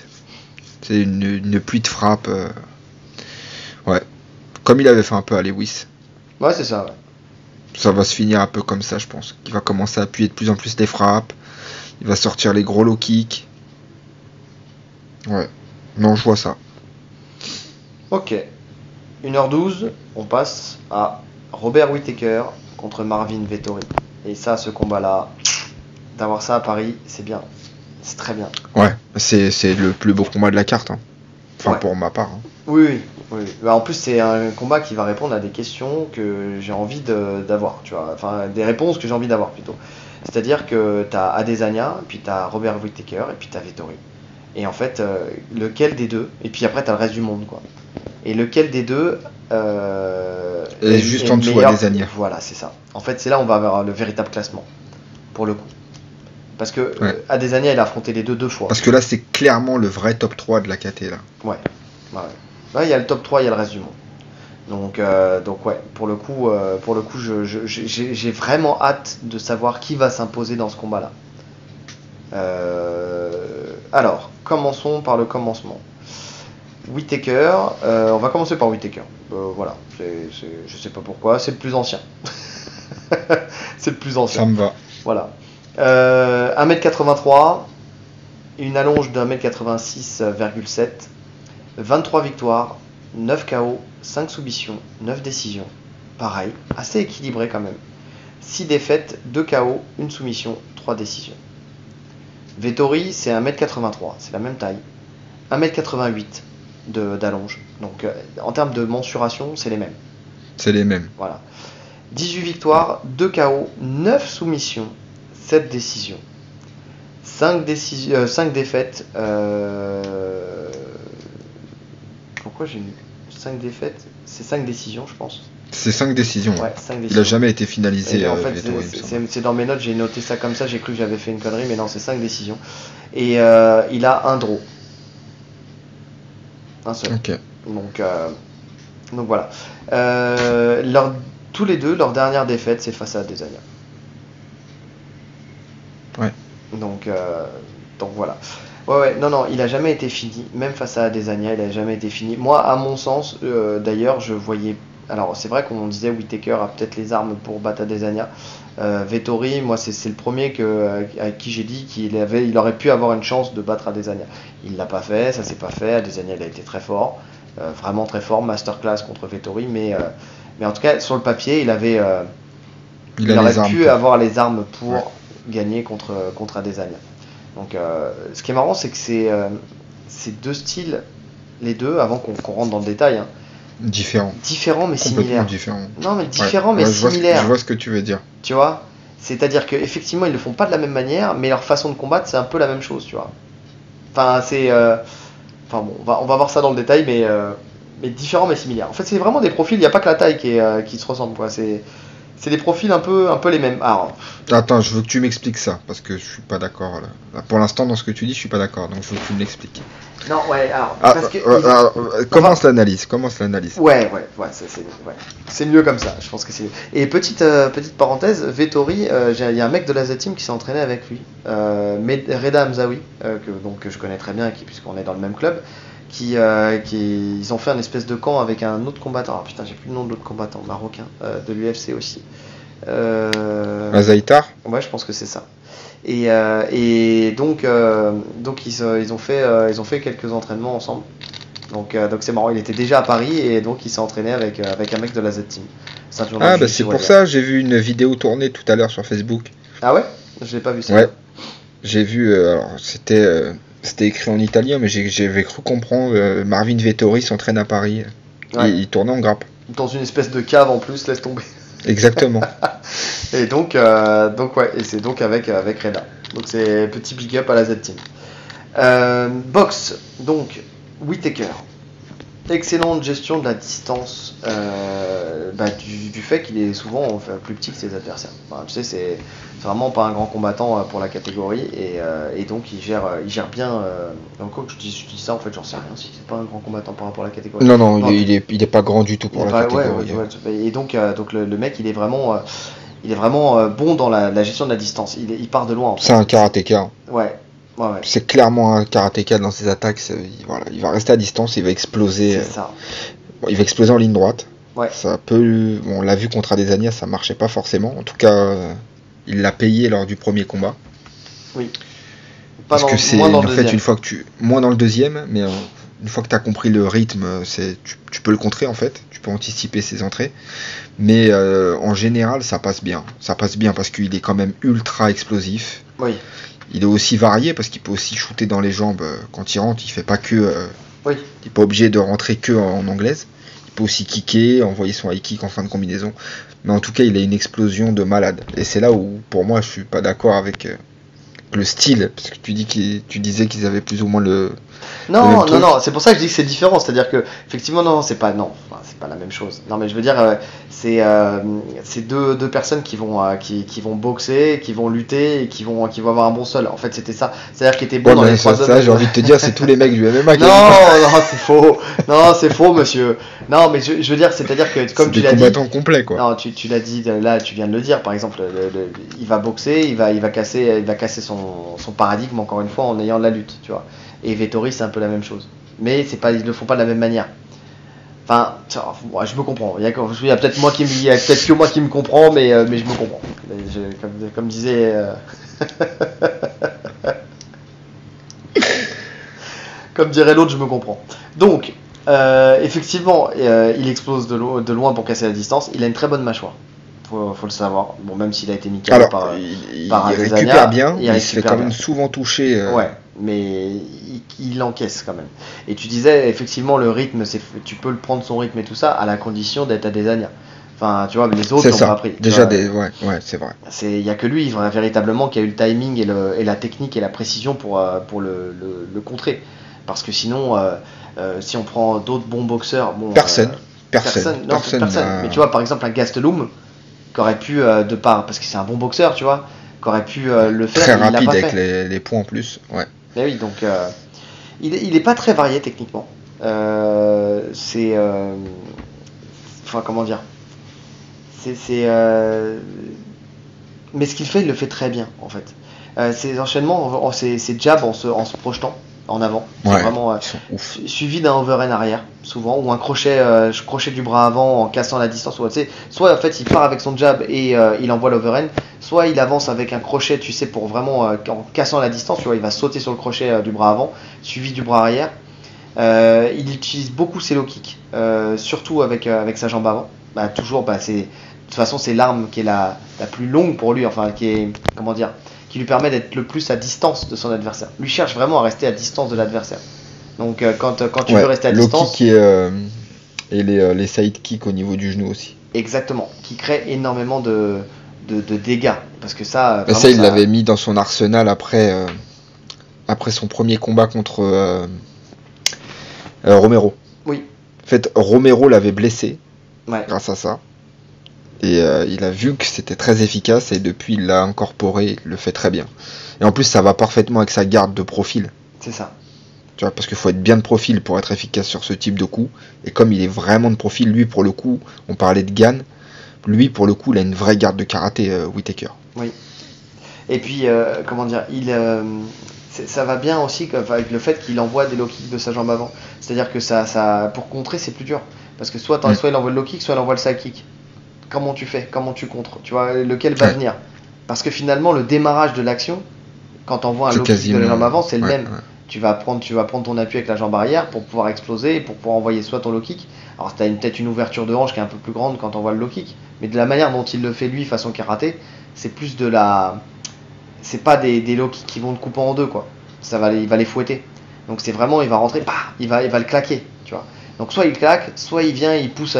C'est une pluie de frappe. Ouais. Comme il avait fait un peu à Lewis. Ouais, c'est ça. Ouais. Ça va se finir un peu comme ça, je pense. Il va commencer à appuyer de plus en plus les frappes. Il va sortir les gros low kicks. Ouais. Non, je vois ça. Ok. 1h12, on passe à Robert Whittaker contre Marvin Vettori. Et ça, ce combat-là, d'avoir ça à Paris, c'est bien. C'est très bien. Ouais, c'est le plus beau combat de la carte. Hein. Enfin, Ouais. pour ma part. Hein. Oui. Bah, en plus, c'est un combat qui va répondre à des questions que j'ai envie d'avoir, tu vois. Enfin, des réponses que j'ai envie d'avoir plutôt. C'est-à-dire que t'as Adesanya, puis t'as Robert Whittaker, et puis t'as Vettori. Et en fait, lequel des deux, et puis après t'as le reste du monde, quoi. Et lequel des deux Et juste en dessous, Adesanya. Voilà, c'est ça. En fait, c'est là où on va avoir le véritable classement, pour le coup. Parce que Ouais. Adesanya, il a affronté les deux fois. Parce que là, c'est clairement le vrai top 3 de la KT, là. Ouais. Là, il y a le top 3, il y a le reste du monde. Donc ouais, pour le coup, j'ai vraiment hâte de savoir qui va s'imposer dans ce combat-là. Alors, commençons par le commencement. Whittaker, on va commencer par Whittaker. Voilà, je sais pas pourquoi, c'est le plus ancien. C'est le plus ancien. Ça me va. Voilà. 1m83, une allonge de 1m86,7, 23 victoires, 9 KO, 5 soumissions, 9 décisions. Pareil, assez équilibré quand même. 6 défaites, 2 KO, 1 soumission, 3 décisions. Vettori, c'est 1m83, c'est la même taille. 1m88 d'allonge. Donc en termes de mensuration, c'est les mêmes. C'est les mêmes. Voilà. 18 victoires, 2 KO, 9 soumissions, 7 décisions. 5 défaites. Pourquoi j'ai mis 5 défaites? C'est 5 décisions, je pense. C'est 5 décisions. Ouais, 5 décisions. Il a jamais été finalisé. Et en fait, Vettori, c'est dans mes notes, j'ai noté ça comme ça, j'ai cru que j'avais fait une connerie, mais non, c'est 5 décisions. Et il a un draw. Un seul. Ok. Donc voilà. Tous les deux, leur dernière défaite, c'est face à Adesanya. Ouais. Donc Donc voilà. Ouais, non, il a jamais été fini. Même face à Adesanya, il a jamais été fini. Moi, à mon sens, d'ailleurs, je voyais. Alors, c'est vrai qu'on disait Whittaker a peut-être les armes pour battre Adesanya. Vettori, moi, c'est le premier à qui j'ai dit il aurait pu avoir une chance de battre Adesanya. Il l'a pas fait, ça s'est pas fait. Adesanya, il a été très fort, vraiment très fort, masterclass contre Vettori. Mais en tout cas, sur le papier, il aurait pu avoir les armes pour gagner contre Adesanya. Donc, ce qui est marrant, c'est que c'est deux styles, les deux, avant qu'on rentre dans le détail, hein, différents mais similaires. Différents. Non, mais différents mais similaires. Je vois ce que tu veux dire. Tu vois, c'est-à-dire qu'effectivement, ils le font pas de la même manière, mais leur façon de combattre, c'est un peu la même chose, tu vois. Enfin, enfin bon, on va voir ça dans le détail, mais différents mais similaires. En fait, c'est vraiment des profils. Il n'y a pas que la taille qui se ressemble, quoi. C'est des profils un peu les mêmes. Alors, attends, je veux que tu m'expliques ça, parce que je suis pas d'accord là. Pour l'instant, dans ce que tu dis, je suis pas d'accord, donc je veux que tu me l'expliques. Non, ouais, alors, parce que commence l'analyse. Ouais, c'est mieux comme ça, je pense que c'est mieux. Et petite parenthèse, Vettori, il y a un mec de la Z-Team qui s'est entraîné avec lui, Reda Hamzaoui, que je connais très bien, puisqu'on est dans le même club, ils ont fait un espèce de camp avec un autre combattant. Ah putain, j'ai plus le nom de l'autre combattant, marocain, de l'UFC aussi. Azaitar ? Ouais, je pense que c'est ça. Et donc ils ont fait quelques entraînements ensemble. Donc c'est marrant, il était déjà à Paris et donc il s'est entraîné avec un mec de la Z-Team. C'est pour ça, j'ai vu une vidéo tournée tout à l'heure sur Facebook. Ah ouais ? Je l'ai pas vu ça. Ouais. J'ai vu, alors c'était écrit en italien, mais j'avais cru comprendre. Marvin Vettori s'entraîne à Paris. Ouais. Il tournait en grappe. Dans une espèce de cave en plus, laisse tomber. Exactement. Et donc ouais, et c'est donc avec Reda. Donc c'est petit big up à la Z-Team. Boxe, donc Whittaker. Excellente gestion de la distance, du fait qu'il est souvent plus petit que ses adversaires. Enfin, tu sais, c'est vraiment pas un grand combattant pour la catégorie et donc il gère bien. Encore que je dis ça, en fait, j'en sais rien si c'est pas un grand combattant par rapport à la catégorie. Non, il est pas grand du tout pour la catégorie. Ouais. Et donc le mec, il est vraiment bon dans la gestion de la distance. Il part de loin. En fait. C'est un karatéka. Ouais. C'est clairement un karatéka dans ses attaques. Il va rester à distance, il va exploser. C'est ça. Il va exploser en ligne droite. Ouais. On l'a vu contre Adesanya, ça marchait pas forcément. En tout cas, il l'a payé lors du premier combat. Oui. Parce que c'est en fait une fois que moins dans le deuxième, mais une fois que tu as compris le rythme, tu peux le contrer en fait. Tu peux anticiper ses entrées. Mais en général, ça passe bien. Ça passe bien parce qu'il est quand même ultra explosif. Oui. Il est aussi varié parce qu'il peut aussi shooter dans les jambes quand il rentre. Il fait pas que. Oui. Il est pas obligé de rentrer que en anglaise. Il peut aussi kicker, envoyer son high kick en fin de combinaison. Mais en tout cas, il a une explosion de malade. Et c'est là où, pour moi, je suis pas d'accord avec le style, parce que tu disais qu'ils avaient plus ou moins le. Non, c'est pour ça que je dis que c'est différent. C'est-à-dire que effectivement, c'est pas la même chose. Non, mais je veux dire, c'est deux personnes qui vont boxer, qui vont lutter et qui vont avoir un bon sol. En fait, c'était ça. C'est-à-dire qu'il était bon dans les trois hommes. Ça, j'ai envie de te dire, c'est tous les mecs du MMA. Non, c'est faux. Non, c'est faux, monsieur. Non, mais je veux dire, c'est-à-dire que comme tu l'as dit. C'est des combattants complets, quoi. Non, tu l'as dit. Là, tu viens de le dire. Par exemple, il va boxer, il va casser son paradigme encore une fois en ayant de la lutte, tu vois. Et Vettori, c'est un peu la même chose. Mais ils le font pas de la même manière. Enfin, je me comprends. Il y a peut-être que moi qui me comprends, mais je me comprends. Comme disait. Comme dirait l'autre, je me comprends. Donc, effectivement, il explose de loin pour casser la distance. Il a une très bonne mâchoire. Faut le savoir. Bon, même s'il a été mis KO par il récupère bien, il se fait quand même souvent toucher. Ouais, mais il encaisse quand même. Et tu disais, effectivement, le rythme, tu peux le prendre son rythme et tout ça, à la condition d'être Adesanya. Enfin, tu vois, les autres l'ont pas pris. Déjà, ouais, c'est vrai. Il y a que lui, véritablement, qui a eu le timing et la technique et la précision pour le contrer. Parce que sinon, si on prend d'autres bons boxeurs, personne. Mais tu vois, par exemple, un Gastelum qui aurait pu, parce que c'est un bon boxeur, tu vois, qui aurait pu le faire. Très rapide avec les points en plus, ouais. Mais oui, donc il est pas très varié techniquement. Enfin, comment dire, mais ce qu'il fait, il le fait très bien en fait. Ces enchaînements, c'est jab en se projetant en avant. C'est Ouais, vraiment ils sont ouf. suivi d'un overhand arrière, souvent, ou un crochet du bras avant en cassant la distance. Tu sais, soit en fait il part avec son jab et il envoie l'overhand, soit il avance avec un crochet, tu sais, pour vraiment en cassant la distance, tu vois, il va sauter sur le crochet du bras avant, suivi du bras arrière. Il utilise beaucoup ses low kicks, surtout avec sa jambe avant. Bah, toujours, de toute façon, c'est l'arme qui est la plus longue pour lui, enfin, qui est, comment dire, qui lui permet d'être le plus à distance de son adversaire. Lui cherche vraiment à rester à distance de l'adversaire. Donc, quand tu veux Ouais, rester à low distance, kick et les side kicks au niveau du genou aussi. exactement, qui crée énormément de dégâts. Parce que ça, Et vraiment, ça, il l'avait mis dans son arsenal après son premier combat contre Romero. Oui, En fait, Romero l'avait blessé ouais, grâce à ça. Et il a vu que c'était très efficace et depuis il l'a incorporé, il le fait très bien. Et en plus ça va parfaitement avec sa garde de profil. c'est ça. Tu vois, parce qu'il faut être bien de profil pour être efficace sur ce type de coup. Et comme il est vraiment de profil, lui pour le coup, on parlait de Gann, lui pour le coup il a une vraie garde de karaté, Whittaker. Oui. Et puis, comment dire, ça va bien aussi avec le fait qu'il envoie des low kicks de sa jambe avant. C'est-à-dire que pour contrer, c'est plus dur. Parce que soit il envoie le low kick, soit il envoie le side kick. Comment tu fais? Comment tu contres? Tu vois, lequel va venir? Parce que finalement, le démarrage de l'action, quand on voit un C'est low kick de la jambe avant, c'est le ouais, même. ouais. Tu vas prendre ton appui avec la jambe arrière pour pouvoir exploser et pour pouvoir envoyer soit ton low kick. Alors, tu as peut-être une ouverture de hanche qui est un peu plus grande quand on voit le low kick. Mais de la manière dont il le fait lui façon karaté, c'est plus de la. C'est pas des low kicks qui vont te couper en deux, quoi. Il va les fouetter. Donc c'est vraiment, il va rentrer, il va le claquer, tu vois. Donc soit il claque, soit il vient, il pousse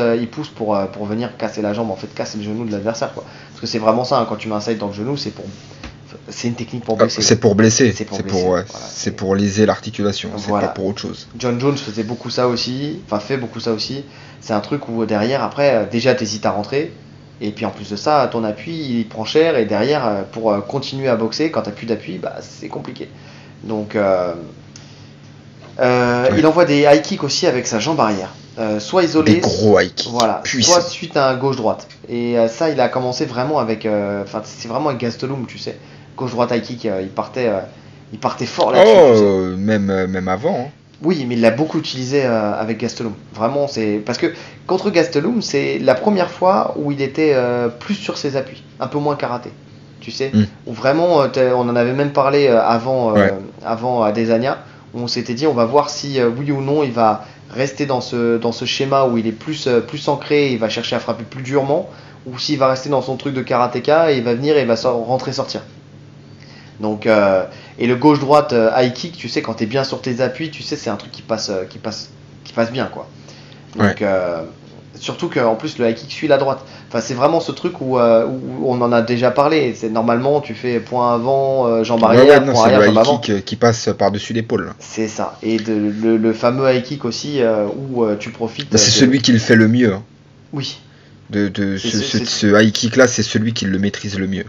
pour venir casser la jambe, en fait, casser le genou de l'adversaire, quoi. Parce que c'est vraiment ça, hein, quand tu mets un side dans le genou, c'est une technique pour blesser. C'est pour blesser, C'est pour c'est blesser, pour, voilà, c'est pour léser l'articulation, Voilà. c'est pas pour autre chose. John Jones faisait beaucoup ça aussi, enfin fait beaucoup ça aussi. C'est un truc où derrière, après, déjà t'hésites à rentrer. Et puis en plus de ça, ton appui il prend cher et derrière, pour continuer à boxer, quand t'as plus d'appui, bah c'est compliqué. Donc Ouais. il envoie des high kicks aussi avec sa jambe arrière. Soit isolé, Des gros high kicks, voilà, puissants. soit suite à un gauche-droite. Et ça, il a commencé vraiment avec. Enfin, c'est vraiment avec Gastelum, tu sais. Gauche-droite high kick, il partait fort là-dessus. Tu sais. Même avant. Hein. Oui, mais il l'a beaucoup utilisé avec Gastelum. Vraiment, c'est. Parce que contre Gastelum, c'est la première fois où il était plus sur ses appuis, un peu moins karaté. Tu sais, où vraiment, on en avait même parlé avant à Desania, où on s'était dit, on va voir si oui ou non il va rester dans ce schéma où il est plus ancré, il va chercher à frapper plus durement, ou s'il va rester dans son truc de karatéka et il va venir et il va rentrer sortir. Donc, et le gauche-droite high kick, tu sais, quand t'es bien sur tes appuis, tu sais, c'est un truc qui passe bien, quoi. Donc, surtout qu'en plus le high kick suit la droite. Enfin, c'est vraiment ce truc où on en a déjà parlé. C'est normalement tu fais point avant, jambe arrière, Non, point c'est arrière, le jambe high avant. kick qui passe par-dessus l'épaule. C'est ça. Et le fameux high kick aussi où tu profites. C'est celui qui le fait le mieux. Hein. Oui. Ce high kick là, c'est celui qui le maîtrise le mieux.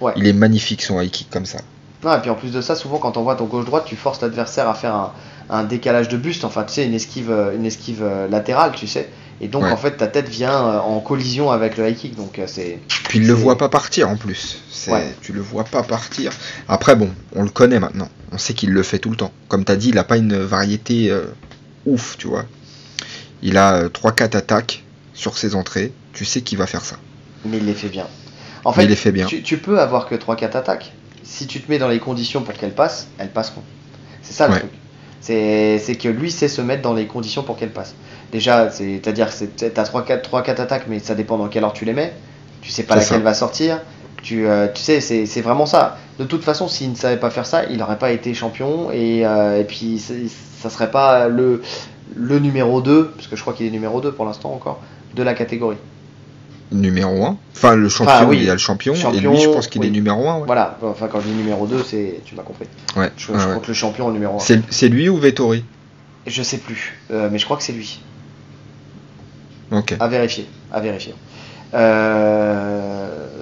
Ouais. Il est magnifique son high kick comme ça. Non, et puis en plus de ça, souvent quand on voit ton gauche-droite, tu forces l'adversaire à faire un décalage de buste, enfin tu sais, une esquive latérale, tu sais. Et donc en fait ta tête vient en collision avec le high kick, donc c'est. Puis il le voit pas partir en plus. Tu le vois pas partir. Après bon, on le connaît maintenant. On sait qu'il le fait tout le temps. Comme t'as dit, il a pas une variété ouf, tu vois. Il a 3-4 attaques sur ses entrées. Tu sais qu'il va faire ça. Mais il les fait bien. En fait, il les fait bien. Tu peux avoir que 3-4 attaques. Si tu te mets dans les conditions pour qu'elles passent, elles passeront. C'est ça le truc. C'est que lui sait se mettre dans les conditions pour qu'elles passent. Déjà, c'est-à-dire que t'as 3-4 attaques, mais ça dépend dans quelle ordre tu les mets. Tu sais pas laquelle va sortir. Tu sais, c'est vraiment ça. De toute façon, s'il ne savait pas faire ça, il n'aurait pas été champion. Et puis, ça serait pas le numéro 2, parce que je crois qu'il est numéro 2 pour l'instant encore, de la catégorie. Numéro 1. Enfin, le champion, il y a le champion. Et lui, je pense qu'il est numéro 1. Ouais. Voilà, enfin, quand je dis numéro 2, tu m'as compris. Ouais. Je crois que le champion est numéro 1. C'est lui ou Vettori? Je sais plus, mais je crois que c'est lui. Ok. À vérifier.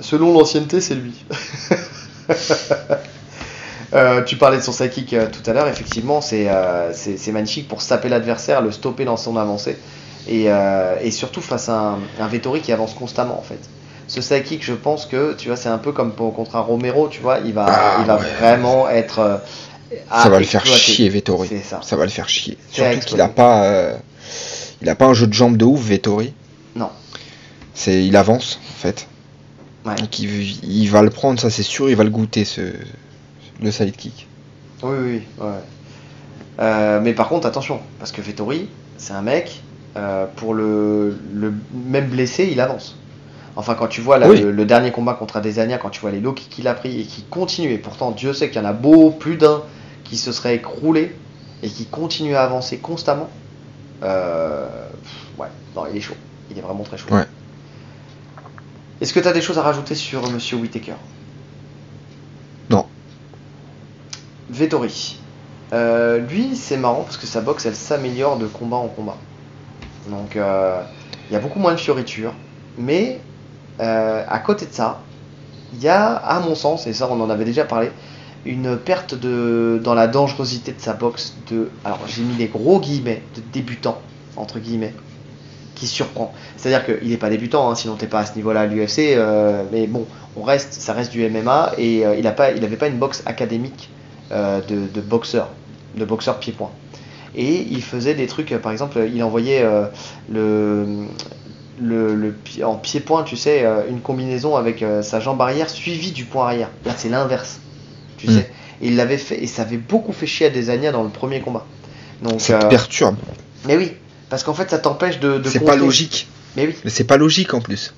Selon l'ancienneté, c'est lui. Tu parlais de son side kick tout à l'heure, effectivement, c'est magnifique pour saper l'adversaire, le stopper dans son avancée. Et surtout face à un Vettori qui avance constamment en fait. ce side kick, je pense que, tu vois, c'est un peu comme contre un Romero, tu vois, il va vraiment être. Ça va le faire chier, Vettori. Ça va le faire chier. Surtout qu'il a pas un jeu de jambes de ouf, Vettori. Non. Il avance, en fait. Ouais. Donc il va le prendre, ça c'est sûr, il va le goûter, le side kick. Oui, mais par contre, attention, parce que Vettori, c'est un mec, pour le même blessé, il avance. Enfin, quand tu vois le dernier combat contre Adesanya, quand tu vois les low kicks qu'il a pris et qui continue, et pourtant Dieu sait qu'il y en a plus d'un qui se serait écroulé et qui continue à avancer constamment. Non, il est chaud. Il est vraiment très chaud. Ouais. Est-ce que tu as des choses à rajouter sur Monsieur Whittaker? Non. Vettori. Lui, c'est marrant parce que sa boxe, elle s'améliore de combat en combat. Donc, il y a beaucoup moins de fioritures. Mais, à côté de ça, il y a, à mon sens, et ça on en avait déjà parlé, une perte dans la dangerosité de sa boxe. Alors, j'ai mis les gros guillemets, de débutant, entre guillemets, qui surprend. C'est-à-dire qu'il n'est pas débutant, hein, sinon t'es pas à ce niveau-là à l'UFC. Mais bon, ça reste du MMA et il n'avait pas une boxe académique de boxeur pied-point. Et il faisait des trucs, par exemple, il envoyait en pied-point, tu sais, une combinaison avec sa jambe arrière suivie du point arrière. Là, c'est l'inverse, tu sais. Et il l'avait fait, et ça avait beaucoup fait chier Adesanya dans le premier combat. Donc, ça te perturbe. Mais oui, parce qu'en fait, ça t'empêche de c'est pas logique. Mais oui. Mais c'est pas logique en plus.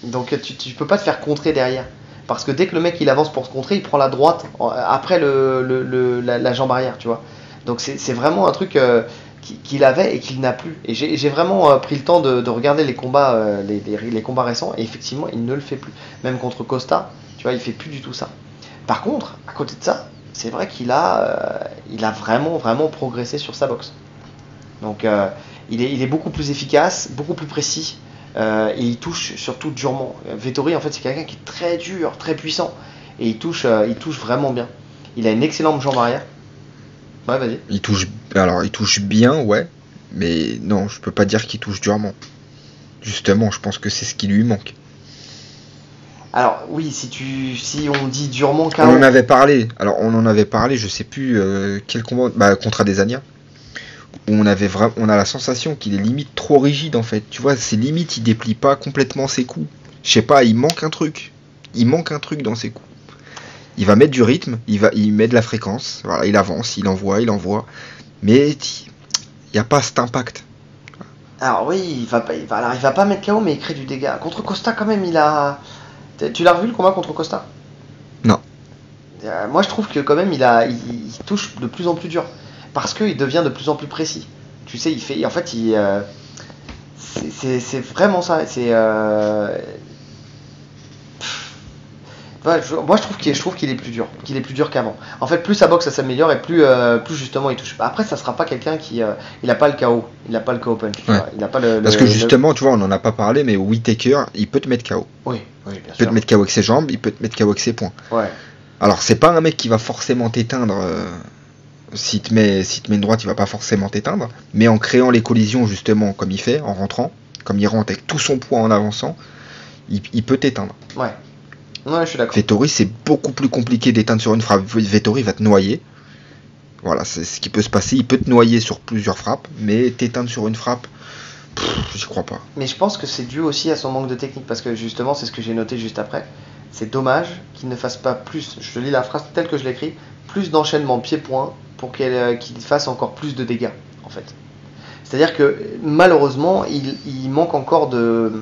Donc tu peux pas te faire contrer derrière. Parce que dès que le mec il avance pour se contrer, il prend la droite après la jambe arrière, tu vois. Donc c'est vraiment un truc qu'il avait et qu'il n'a plus. Et j'ai vraiment pris le temps de regarder les combats, les combats récents, et effectivement il ne le fait plus. Même contre Costa, tu vois, il fait plus du tout ça. Par contre, à côté de ça, c'est vrai qu'il a vraiment, vraiment progressé sur sa boxe. Donc il est beaucoup plus efficace, beaucoup plus précis. Et il touche surtout durement. Vettori, en fait, c'est quelqu'un qui est très dur, très puissant, et il touche vraiment bien. Il a une excellente jambe arrière. Ouais, vas-y. Il touche bien, ouais, mais non, je peux pas dire qu'il touche durement. Justement, je pense que c'est ce qui lui manque. Alors oui, si on dit durement, KO. On en avait parlé. Je sais plus quel combat, contre Adesanya. Où on a la sensation qu'il est limite trop rigide en fait. Tu vois, c'est limite, il déplie pas complètement ses coups. Je sais pas, il manque un truc. Il manque un truc dans ses coups. Il va mettre du rythme, il met de la fréquence. Voilà, il avance, il envoie. Mais il n'y a pas cet impact. Alors oui, il va pas mettre KO, mais il crée du dégât. Contre Costa quand même, tu l'as revu le combat contre Costa? Non. Moi je trouve que quand même il touche de plus en plus dur. Parce qu'il devient de plus en plus précis. Tu sais, c'est vraiment ça. Moi, je trouve qu'il est plus dur qu'avant. En fait, plus sa boxe s'améliore et plus justement il touche. Après, ça sera pas quelqu'un qui, il a pas le KO, il a pas le KO punch. Ouais. Il a pas parce que justement, tu vois, on en a pas parlé, mais Whittaker, il peut te mettre KO. Oui, bien sûr. Il peut te mettre KO avec ses jambes, il peut te mettre KO avec ses poings. Ouais. Alors, c'est pas un mec qui va forcément t'éteindre. S'il te met une droite, il va pas forcément t'éteindre. Mais en créant les collisions, justement, comme il fait, en rentrant, comme il rentre avec tout son poids en avançant, il peut t'éteindre. Ouais, je suis d'accord. Vettori, c'est beaucoup plus compliqué d'éteindre sur une frappe. Vettori va te noyer. Voilà, c'est ce qui peut se passer. Il peut te noyer sur plusieurs frappes, mais t'éteindre sur une frappe, j'y crois pas. Mais je pense que c'est dû aussi à son manque de technique, parce que justement, c'est ce que j'ai noté juste après. C'est dommage qu'il ne fasse pas plus, je lis la phrase telle que je l'écris, plus d'enchaînement pied-point pour qu'il fasse encore plus de dégâts, en fait. C'est-à-dire que malheureusement, il manque encore de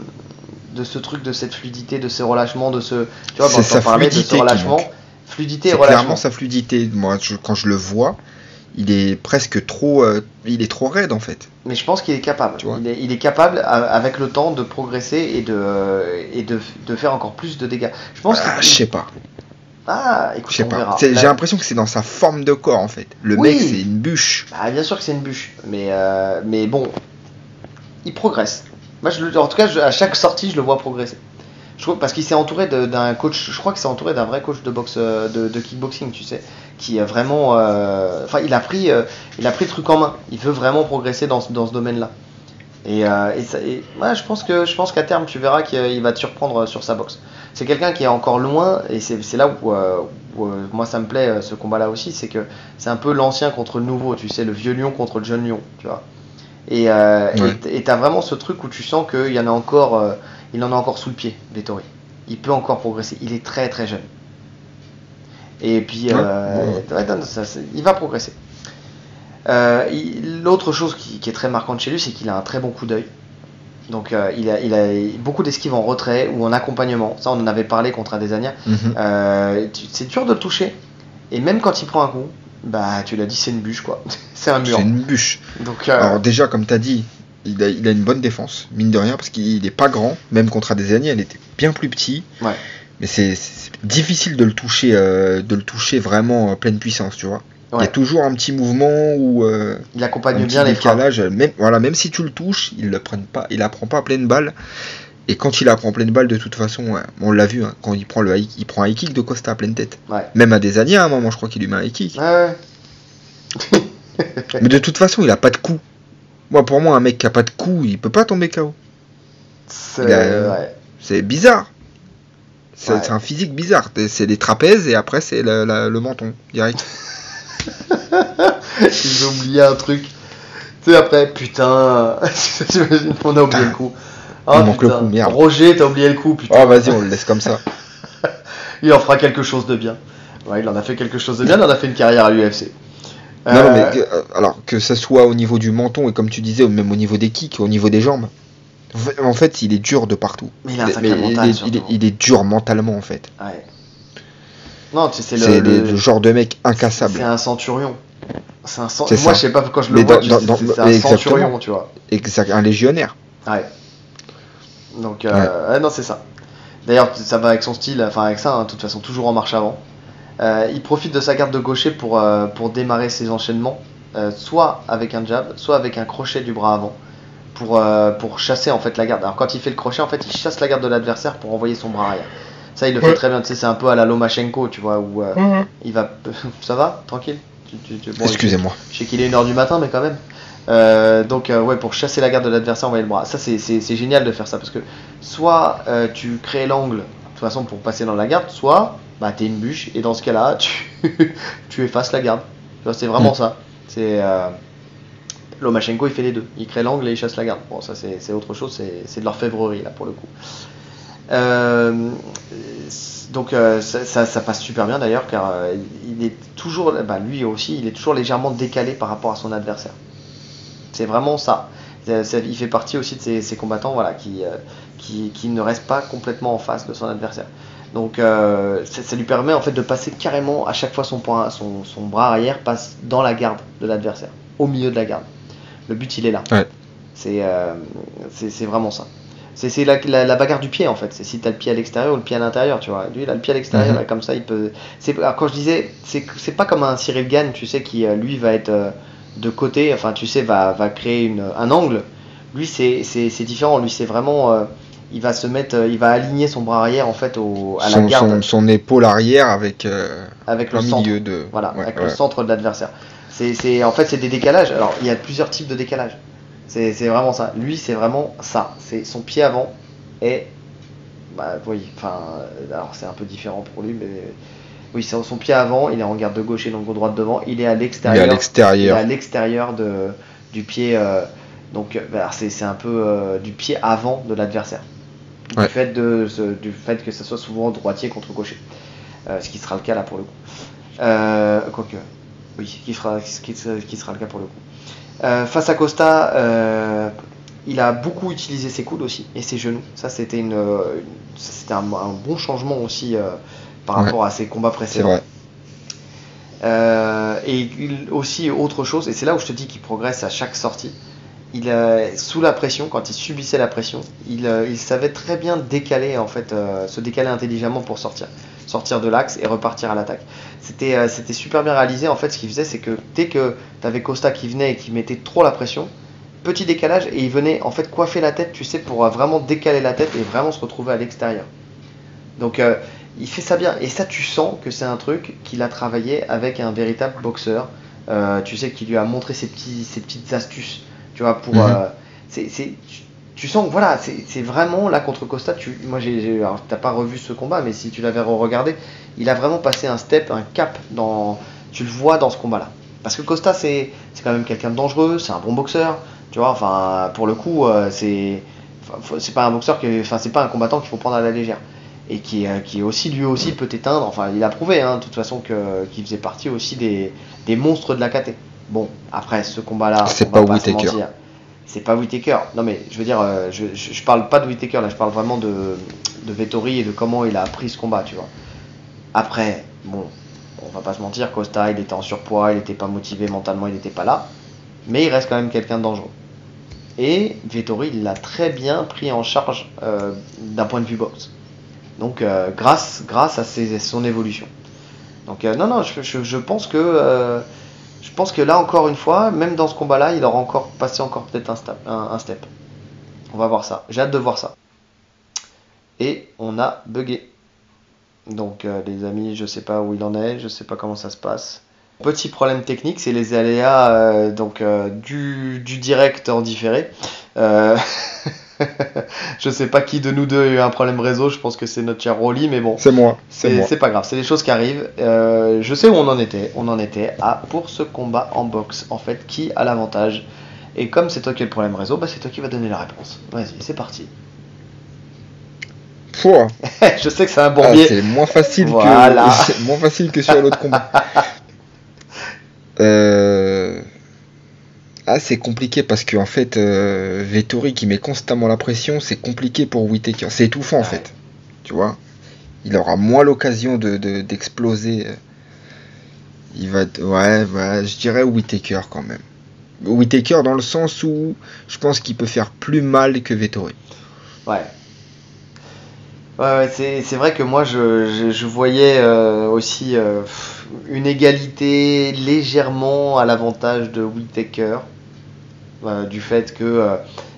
ce truc, de cette fluidité, de ce relâchement, de ce. Tu vois, quand on parlait de ce relâchement, fluidité et relâchement. Clairement sa fluidité. Moi, quand je le vois, il est presque trop. Il est trop raide en fait. Mais je pense qu'il est capable. Il est capable, avec le temps, de progresser et de faire encore plus de dégâts. Je pense. Je sais pas. Ah, écoute, on verra. J'ai l'impression que c'est dans sa forme de corps en fait. Le mec, c'est une bûche. Bah, bien sûr que c'est une bûche, mais bon, il progresse. Moi, en tout cas, à chaque sortie, je le vois progresser. Parce qu'il s'est entouré d'un coach. Je crois qu'il s'est entouré d'un vrai coach de boxe, de kickboxing, tu sais, qui a vraiment. Enfin, il a pris le truc en main. Il veut vraiment progresser dans ce domaine-là. Ouais, je pense qu'à terme, tu verras qu'il va te surprendre sur sa boxe. C'est quelqu'un qui est encore loin, et c'est là où, moi ça me plaît ce combat-là aussi, c'est que c'est un peu l'ancien contre le nouveau, tu sais, le vieux lion contre le jeune lion, tu vois. Et t'as vraiment ce truc où tu sens qu'il y en a encore, il en a encore sous le pied, Vettori. Il peut encore progresser. Il est très très jeune. Et puis, il va progresser. L'autre chose qui est très marquante chez lui, c'est qu'il a un très bon coup d'œil. Donc, il a beaucoup d'esquives en retrait ou en accompagnement. Ça, on en avait parlé contre Adesanya. C'est dur de le toucher. Et même quand il prend un coup, bah, tu l'as dit, c'est une bûche, quoi. C'est un mur. C'est une bûche. Donc, alors déjà, comme tu as dit, il a une bonne défense, mine de rien, parce qu'il n'est pas grand. Même contre Adesanya, il était bien plus petit. Ouais. Mais c'est difficile de le toucher vraiment en pleine puissance, tu vois. Ouais. Il y a toujours un petit mouvement où il accompagne bien les frappes. Même si tu le touches, il apprend pas à pleine balle. Et quand il apprend en pleine balle, de toute façon, ouais, on l'a vu, hein, quand il prend un high kick de Costa à pleine tête. Ouais. Même à Adesanya, à un moment, je crois qu'il lui met un high kick. Ouais. Mais de toute façon, il a pas de coup. Pour moi, un mec qui a pas de coup, il peut pas tomber KO. C'est bizarre. C'est un physique bizarre. C'est les trapèzes et après c'est le menton direct. Ils ont oublié un truc. Tu sais, après, putain, t'imagines, on a oublié le coup. Il manque le coup, merde. Roger, t'as oublié le coup, putain. Oh, vas-y, on le laisse comme ça. Il en fera quelque chose de bien. Ouais, il en a fait quelque chose de bien, il en a fait une carrière à l'UFC. Non, mais alors que ça soit au niveau du menton et comme tu disais, même au niveau des kicks, au niveau des jambes. En fait, il est dur de partout. Mais il a un sacré mental, il est dur mentalement, en fait. Ouais. Non, tu sais, c'est le genre de mec incassable. C'est un centurion. Moi, je sais pas, quand je le vois, c'est un centurion, tu vois. Un légionnaire. Ouais. Donc, non, c'est ça. D'ailleurs, ça va avec son style, enfin avec ça, hein, de toute façon, toujours en marche avant. Il profite de sa garde de gaucher pour démarrer ses enchaînements, soit avec un jab, soit avec un crochet du bras avant. Pour chasser en fait la garde. Alors quand il fait le crochet, en fait, il chasse la garde de l'adversaire pour envoyer son bras arrière. Ça, il le fait très bien. Tu sais, c'est un peu à la Lomachenko, tu vois, où il va. Ça va, tranquille. Bon, excusez-moi. Je sais qu'il est 1h du matin, mais quand même. Donc, pour chasser la garde de l'adversaire, envoyer le bras. Ça, c'est génial de faire ça parce que soit tu crées l'angle de toute façon pour passer dans la garde, soit bah t'es une bûche et dans ce cas-là, tu effaces la garde. Tu vois, c'est vraiment ça. C'est Lomachenko, il fait les deux. Il crée l'angle et il chasse la garde. Bon, ça c'est autre chose, c'est de l'orfèvrerie là pour le coup. Donc ça passe super bien d'ailleurs car il est toujours, lui aussi, il est toujours légèrement décalé par rapport à son adversaire. C'est vraiment ça. Il fait partie aussi de ces combattants, voilà, qui ne restent pas complètement en face de son adversaire. Donc ça lui permet en fait de passer carrément à chaque fois son bras arrière passe dans la garde de l'adversaire, au milieu de la garde. Le but il est là. Ouais. C'est vraiment ça. C'est la bagarre du pied en fait. C'est si t'as le pied à l'extérieur ou le pied à l'intérieur, tu vois. Lui il a le pied à l'extérieur et comme ça il peut. Alors, quand je disais, c'est pas comme un Cyril Gane, tu sais, qui lui va être de côté, enfin tu sais, va créer un angle. Lui c'est différent. Lui c'est vraiment. Il va se mettre, il va aligner son bras arrière en fait à la garde. Son épaule arrière avec le centre. Milieu de. Voilà, ouais, avec le centre de l'adversaire. En fait c'est des décalages. Alors il y a plusieurs types de décalages. C'est vraiment ça. Lui, c'est vraiment ça. C'est son pied avant et oui. Enfin, alors c'est un peu différent pour lui, mais oui, c'est son pied avant. Il est en garde de gauche et donc au droit de devant. Il est à l'extérieur. Il est à l'extérieur du pied. Donc, c'est un peu du pied avant de l'adversaire. Du fait que ça soit souvent droitier contre gaucher. Ce qui sera le cas là pour le coup. Quoique, oui, qui sera le cas pour le coup. Face à Costa, il a beaucoup utilisé ses coudes aussi et ses genoux. Ça, c'était un bon changement aussi par rapport à ses combats précédents. C'est vrai. Et aussi autre chose, et c'est là où je te dis qu'il progresse à chaque sortie. Sous la pression, quand il subissait la pression, il savait très bien décaler en fait, se décaler intelligemment pour sortir de l'axe et repartir à l'attaque. C'était super bien réalisé. En fait, ce qu'il faisait, c'est que dès que tu avais Costa qui venait et qui mettait trop la pression, petit décalage et il venait en fait coiffer la tête, tu sais, pour vraiment décaler la tête et vraiment se retrouver à l'extérieur. Donc il fait ça bien et ça tu sens que c'est un truc qu'il a travaillé avec un véritable boxeur, tu sais, qui lui a montré ses petites astuces, tu vois, tu sens que voilà, c'est vraiment là contre Costa. Alors, t'as pas revu ce combat, mais si tu l'avais regardé, il a vraiment passé un cap tu le vois dans ce combat-là. Parce que Costa, c'est quand même quelqu'un de dangereux, c'est un bon boxeur, tu vois. Enfin, pour le coup, c'est pas un boxeur c'est pas un combattant qu'il faut prendre à la légère et qui aussi lui aussi peut éteindre. Enfin, il a prouvé, de toute façon qu'il faisait partie aussi des monstres de la KT. Bon, après ce combat-là, c'est pas Whittaker. C'est pas Whittaker. Non mais je veux dire, je parle pas de Whittaker là, je parle vraiment de Vettori et de comment il a pris ce combat, tu vois. Après, bon, on va pas se mentir, Costa il était en surpoids, il était pas motivé mentalement, il était pas là, mais il reste quand même quelqu'un de dangereux. Et Vettori il l'a très bien pris en charge d'un point de vue boxe. Donc grâce à son évolution. Donc non, je pense que là encore une fois, même dans ce combat-là, il aura encore passé peut-être un step. On va voir ça. J'ai hâte de voir ça. Et on a bugué. Donc les amis, je sais pas où il en est, je sais pas comment ça se passe. Petit problème technique, c'est les aléas du direct en différé. Je sais pas qui de nous deux a eu un problème réseau, je pense que c'est notre cher Rolly, mais bon. C'est moi. C'est pas grave, c'est des choses qui arrivent. Je sais où on en était. On en était pour ce combat en boxe, en fait, qui a l'avantage. Et comme c'est toi qui as le problème réseau, c'est toi qui vas donner la réponse. Vas-y, c'est parti. Pouah. Je sais que c'est un bourbier. C'est moins facile moins facile que sur l'autre combat. C'est compliqué parce que en fait Vettori qui met constamment la pression, c'est compliqué pour Whittaker, c'est étouffant en fait, tu vois, il aura moins l'occasion d'exploser. Il va je dirais Whittaker quand même. Whittaker dans le sens où je pense qu'il peut faire plus mal que Vettori. C'est vrai que moi je voyais aussi une égalité légèrement à l'avantage de Whittaker, du fait que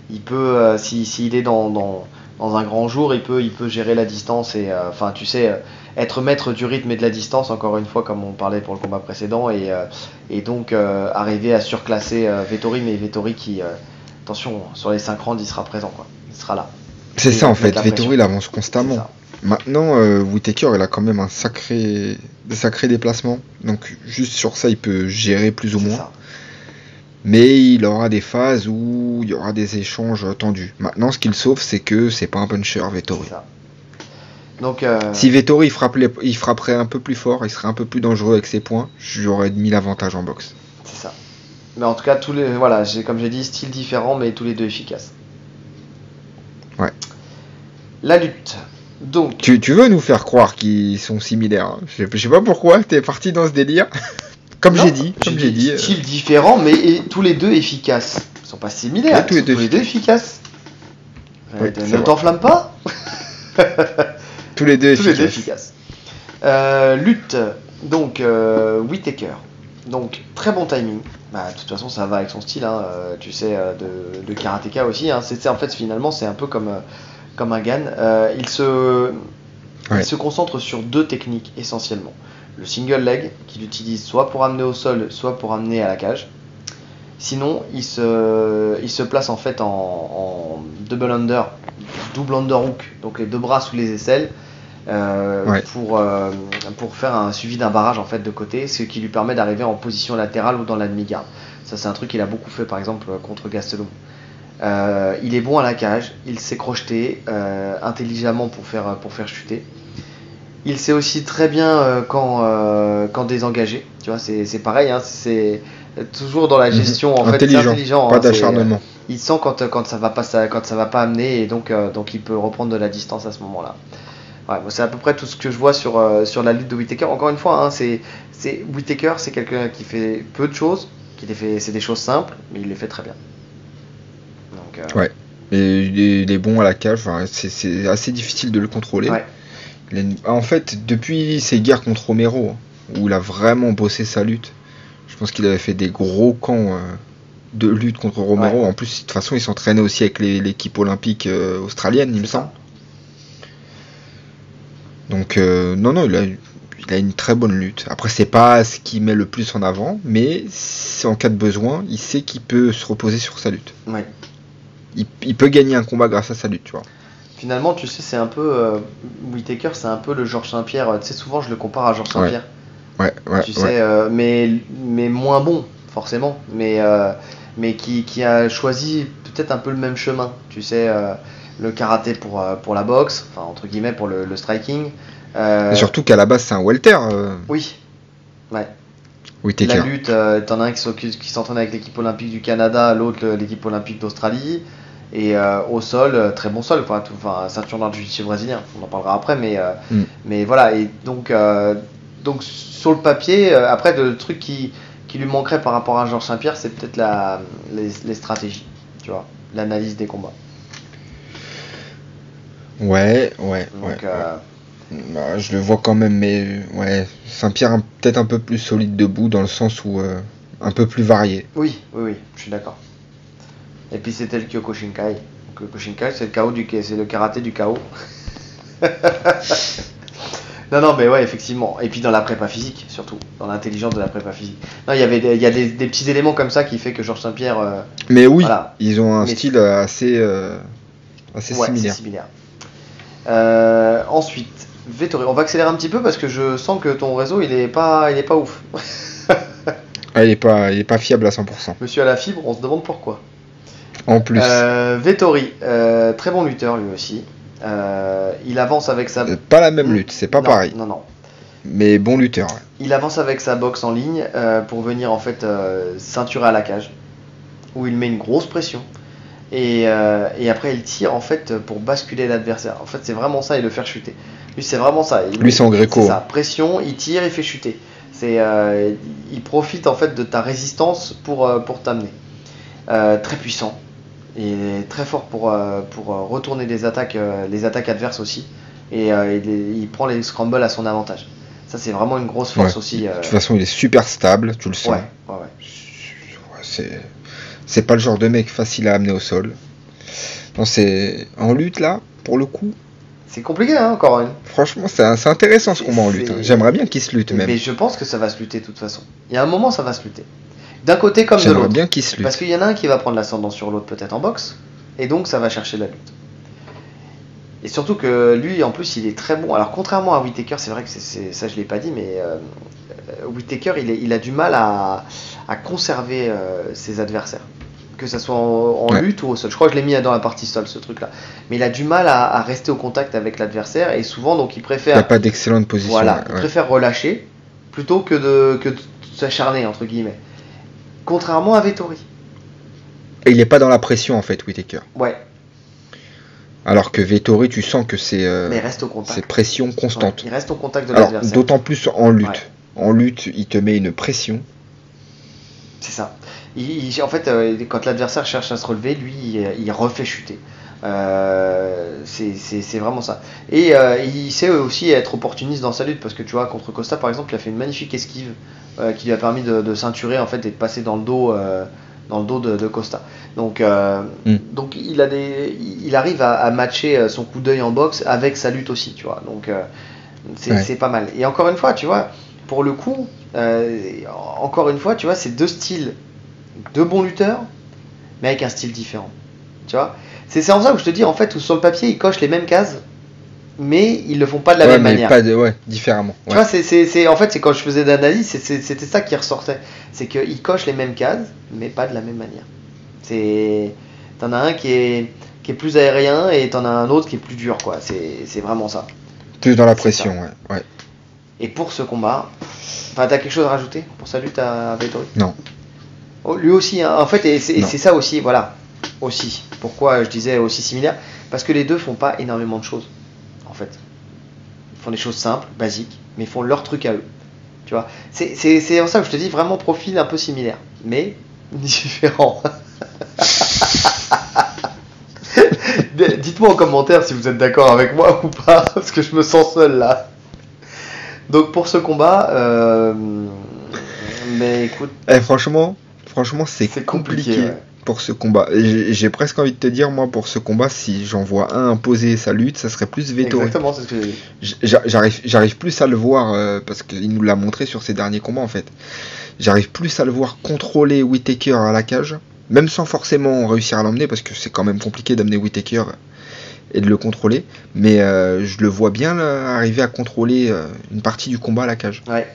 il peut, s'il est dans un grand jour, il peut gérer la distance et tu sais, être maître du rythme et de la distance, encore une fois comme on parlait pour le combat précédent, et donc arriver à surclasser Vettori, mais Vettori qui, attention, sur les 5 rounds il sera présent, quoi. Il sera là. C'est ça en fait, Vettori il avance constamment. Maintenant, Whittaker il a quand même des sacrés déplacements, donc juste sur ça il peut gérer plus ou moins. Ça. Mais il aura des phases où il y aura des échanges tendus. Maintenant, ce qu'il sauve, c'est que c'est pas un puncher, Vettori. Donc, si Vettori il frapperait un peu plus fort, il serait un peu plus dangereux avec ses points, j'aurais mis l'avantage en boxe. C'est ça. Mais en tout cas, comme j'ai dit, style différent, mais tous les deux efficaces. Ouais. La lutte. Donc. Tu veux nous faire croire qu'ils sont similaires, hein. Je sais pas pourquoi, t'es parti dans ce délire. Comme j'ai dit. Style différent, mais tous les deux efficaces. Ils sont pas similaires, ouais, tous les deux efficaces. Ouais, ne t'enflamme pas. Tous les deux efficaces. Lutte, donc Whittaker. Donc très bon timing. De toute façon, ça va avec son style, hein, tu sais, de karatéka aussi. Hein. En fait, finalement, c'est un peu comme un Gan. Il se concentre sur 2 techniques essentiellement. Le single leg, qu'il utilise soit pour amener au sol, soit pour amener à la cage. Sinon, il se place en fait en double underhook, donc les 2 bras sous les aisselles, pour faire un suivi d'un barrage en fait de côté, ce qui lui permet d'arriver en position latérale ou dans la demi-garde. Ça, c'est un truc qu'il a beaucoup fait par exemple contre Gastelum. Il est bon à la cage, il sait crocheter intelligemment pour faire chuter. Il sait aussi très bien quand désengager, tu vois, c'est pareil, hein, c'est toujours dans la gestion, en fait, c'est intelligent. Pas d'acharnement. Il sent quand ça va pas amener, et donc il peut reprendre de la distance à ce moment-là. Ouais, c'est à peu près tout ce que je vois sur la lutte de Whittaker. Encore une fois, hein, Whittaker, c'est quelqu'un qui fait peu de choses, c'est des choses simples, mais il les fait très bien. Donc, ouais, et il est bon à la cage, c'est assez difficile de le contrôler. Ouais. En fait, depuis ses guerres contre Romero, où il a vraiment bossé sa lutte, je pense qu'il avait fait des gros camps de lutte contre Romero. Ouais. En plus, de toute façon, il s'entraînait aussi avec l'équipe olympique australienne, il me semble. Donc, non, il a une très bonne lutte. Après, c'est pas ce qui met le plus en avant, mais en cas de besoin, il sait qu'il peut se reposer sur sa lutte. Ouais. il peut gagner un combat grâce à sa lutte, tu vois. Finalement, tu sais, c'est un peu. Whittaker, c'est un peu le Georges Saint-Pierre. Tu sais, souvent, je le compare à Georges Saint-Pierre. Ouais, Tu sais, mais moins bon, forcément. Mais qui a choisi peut-être un peu le même chemin. Tu sais, le karaté pour la boxe, enfin, entre guillemets, pour le striking. Et surtout qu'à la base, c'est un welter. Oui, ouais. Whittaker. La lutte, t'en as un qui s'entraîne avec l'équipe olympique du Canada, l'autre l'équipe olympique d'Australie. Et au sol, très bon sol, enfin, ceinture noire du jiu-jitsu brésilien, on en parlera après, mais voilà. Et donc sur le papier, après, le truc qui lui manquerait par rapport à Georges Saint-Pierre, c'est peut-être les stratégies, tu vois, l'analyse des combats. Ouais. Donc, Bah, je le vois quand même, mais ouais, Saint-Pierre peut-être un peu plus solide debout, dans le sens où un peu plus varié. Oui, je suis d'accord. Et puis c'était le Kyokushinkai. Donc, le Kyokushinkai, c'est le karaté du chaos. Non, mais ouais, effectivement. Et puis dans la prépa physique, surtout. Dans l'intelligence de la prépa physique. Non, il y a des petits éléments comme ça qui fait que Georges Saint-Pierre. Mais oui, voilà. ils ont un style assez ouais, similaire. C'est similaire. Ensuite, Vettori. On va accélérer un petit peu parce que je sens que ton réseau, il est pas ouf. Ah, il est pas fiable à 100%. Monsieur à la fibre, on se demande pourquoi. En plus. Vettori, très bon lutteur lui aussi. Il avance avec sa. Pas la même lutte, c'est pas pareil. Non. Mais bon lutteur. Ouais. Il avance avec sa boxe en ligne pour venir en fait ceinturer à la cage, où il met une grosse pression. Et après il tire en fait pour basculer l'adversaire. En fait c'est vraiment ça et le faire chuter. Lui c'est vraiment ça. Lui c'est en gréco. C'est ça, pression, il tire, il fait chuter. Il profite en fait de ta résistance pour t'amener. Très puissant. Et très fort pour retourner les attaques adverses aussi. Et il prend les scrambles à son avantage. Ça c'est vraiment une grosse force aussi. De toute façon il est super stable, tu le sens. Ouais. C'est pas le genre de mec facile à amener au sol. Non, c'est en lutte là, pour le coup. C'est compliqué encore une. Franchement c'est intéressant ce combat en lutte. J'aimerais bien qu'il se lutte même. Mais je pense que ça va se lutter de toute façon. Il y a un moment ça va se lutter. D'un côté comme de l'autre. Bien qu'il se lutte. Parce qu'il y en a un qui va prendre l'ascendant sur l'autre peut-être en boxe. Et donc ça va chercher la lutte. Et surtout que lui en plus il est très bon. Alors contrairement à Whittaker, c'est vrai que ça je l'ai pas dit, mais Whittaker il a du mal à conserver ses adversaires. Que ça soit en lutte ou au sol. Je crois que je l'ai mis dans la partie sol ce truc là. Mais il a du mal à rester au contact avec l'adversaire. Et souvent donc il préfère. Il n'a pas d'excellente position. Voilà, il préfère relâcher plutôt que de s'acharner entre guillemets. Contrairement à Vettori. Et il n'est pas dans la pression en fait, Whittaker. Ouais. Alors que Vettori, tu sens que c'est pression constante. Ouais, il reste au contact de l'adversaire. D'autant plus en lutte. Ouais. En lutte, il te met une pression. C'est ça. En fait, quand l'adversaire cherche à se relever, lui, il refait chuter. C'est vraiment ça. Et il sait aussi être opportuniste dans sa lutte, parce que tu vois, contre Costa, par exemple, il a fait une magnifique esquive qui lui a permis de ceinturer en fait et de passer dans le dos de Costa. Donc il arrive à matcher son coup d'œil en boxe avec sa lutte aussi, tu vois. Donc c'est pas mal. Et encore une fois, tu vois, pour le coup, tu vois, c'est deux styles, deux bons lutteurs, mais avec un style différent. Tu vois, c'est en ça que je te dis, en fait, où sur le papier ils cochent les mêmes cases, mais ils le font pas de la même manière. Différemment. Tu vois, c'est quand je faisais d'analyse, c'était ça qui ressortait. C'est qu'ils cochent les mêmes cases, mais pas de la même manière. T'en as un qui est plus aérien et t'en as un autre qui est plus dur, quoi. C'est vraiment ça. Plus dans la pression, ouais. Et pour ce combat, t'as quelque chose à rajouter pour sa lutte à Vettori ? Non. Oh, lui aussi, hein, en fait, et c'est ça aussi, voilà. Aussi. Pourquoi je disais aussi similaire ? Parce que les deux font pas énormément de choses. En fait, ils font des choses simples, basiques, mais ils font leur truc à eux. Tu vois, c'est en ça que je te dis vraiment profil un peu similaire, mais différent. Dites-moi en commentaire si vous êtes d'accord avec moi ou pas, parce que je me sens seul là. Donc pour ce combat, mais écoute, franchement, c'est compliqué. Ouais. Pour ce combat, j'ai presque envie de te dire, moi, pour ce combat, si j'en vois un imposer sa lutte, ça serait plus Vettori. Exactement, c'est ce que j'ai dit. J'arrive plus à le voir, parce qu'il nous l'a montré sur ses derniers combats, en fait. J'arrive plus à le voir contrôler Whittaker à la cage, même sans forcément réussir à l'emmener, parce que c'est quand même compliqué d'amener Whittaker et de le contrôler, mais je le vois bien là, arriver à contrôler une partie du combat à la cage. Ouais.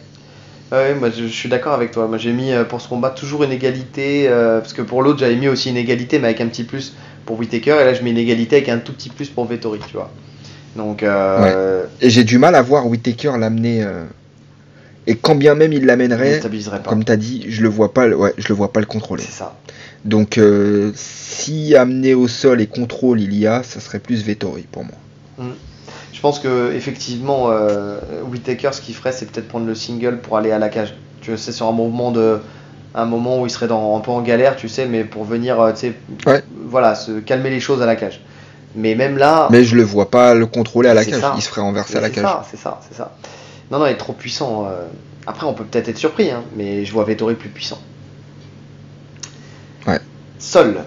Ouais, moi je suis d'accord avec toi. Moi j'ai mis pour ce combat toujours une égalité, parce que pour l'autre j'avais mis aussi une égalité, mais avec un petit plus pour Whittaker, et là je mets une égalité avec un tout petit plus pour Vettori, tu vois. Donc, Ouais. Et j'ai du mal à voir Whittaker l'amener. Et quand bien même il il ne l'amènerait, stabiliserait pas. comme tu as dit, je le vois pas, je le vois pas le contrôler. C'est ça. Donc si amener au sol et contrôle il y a, ça serait plus Vettori pour moi. Mm. Je pense que effectivement, Whittaker, ce qu'il ferait, c'est peut-être prendre le single pour aller à la cage. Tu sais, sur un moment où il serait un peu en galère, tu sais, mais pour venir, tu sais, Ouais. voilà, se calmer les choses à la cage. Mais même là, Mais je le vois pas le contrôler à la c'est cage, ça. il se ferait renverser Mais à la c'est cage. ça, c'est ça, c'est ça. Non, non, il est trop puissant. Après, on peut peut-être être surpris, hein, mais je vois Vettori plus puissant. Ouais. Sol.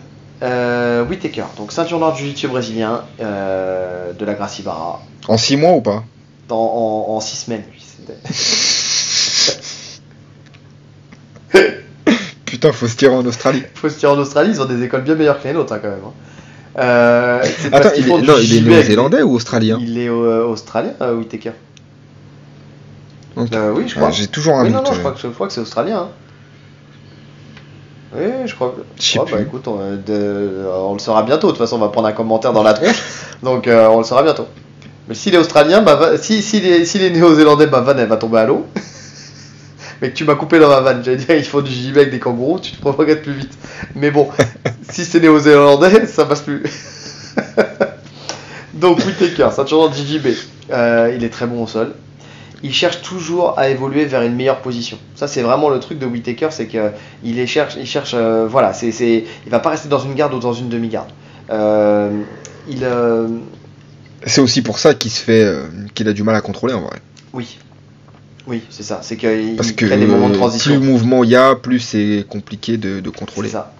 Whittaker, donc ceinture noire de jiu-jitsu brésilien, de la Gracie Barra, En 6 mois ou pas? en 6 semaines. Lui, Putain, faut se tirer en Australie. faut se tirer en Australie, ils ont des écoles bien meilleures que les nôtres, hein, quand même. C'est parce Attends, qu'ils font du non, il est JJB. néo-zélandais ou australien? Il est australien, Whittaker. Ok. Oui, je crois. J'ai toujours un Oui, doute. non, non, je crois que c'est australien. Hein. Oui, je crois que. Je sais Bah plus. écoute, on le saura bientôt. De toute façon, on va prendre un commentaire dans la tronche. Donc, on le saura bientôt. Mais s'il est australien, bah, s'il est néo-zélandais, bah, Van, elle va tomber à l'eau. Mais que tu m'as coupé dans ma vanne. J'allais dire, il faut du JB avec des kangourous, tu te progresses plus vite. Mais bon, si c'est néo-zélandais, ça passe plus. Donc, Whittaker, ceinture de JJB. Il est très bon au sol. Il cherche toujours à évoluer vers une meilleure position. Ça, c'est vraiment le truc de Whittaker, c'est qu'il cherche, voilà, il va pas rester dans une garde ou dans une demi-garde. C'est aussi pour ça qu'il a du mal à contrôler en vrai. Oui, oui, c'est ça. C'est qu'il Parce que crée des moments de transition. plus mouvement il y a, plus c'est compliqué de contrôler. C'est ça.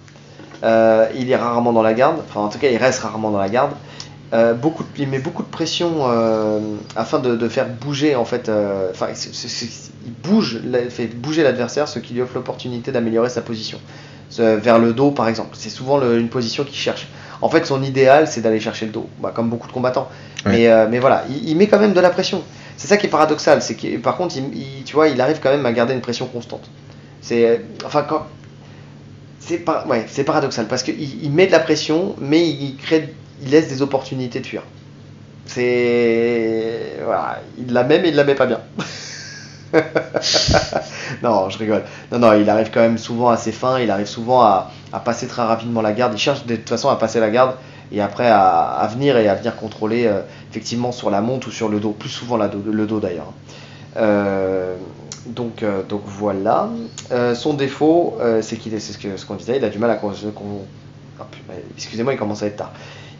Il est rarement dans la garde. Enfin, en tout cas, il reste rarement dans la garde. Il met beaucoup de pression afin de faire bouger en fait. Il fait bouger l'adversaire, ce qui lui offre l'opportunité d'améliorer sa position. Vers le dos, par exemple. C'est souvent une position qu'il cherche. En fait, son idéal, c'est d'aller chercher le dos, comme beaucoup de combattants. Ouais. Mais voilà, il met quand même de la pression. C'est ça qui est paradoxal. C'est que, par contre, tu vois, il arrive quand même à garder une pression constante. C'est paradoxal parce qu'il met de la pression, mais il laisse des opportunités de fuir. Voilà, il la met, mais il la met pas bien. Non, je rigole. Non, il arrive quand même souvent assez fin. Il arrive souvent à passer très rapidement la garde. Il cherche de toute façon à passer la garde et après à venir contrôler effectivement sur la monte ou sur le dos. Plus souvent le dos d'ailleurs. Donc voilà. Son défaut, c'est ce qu'on disait, il a du mal à excusez-moi, il commence à être tard.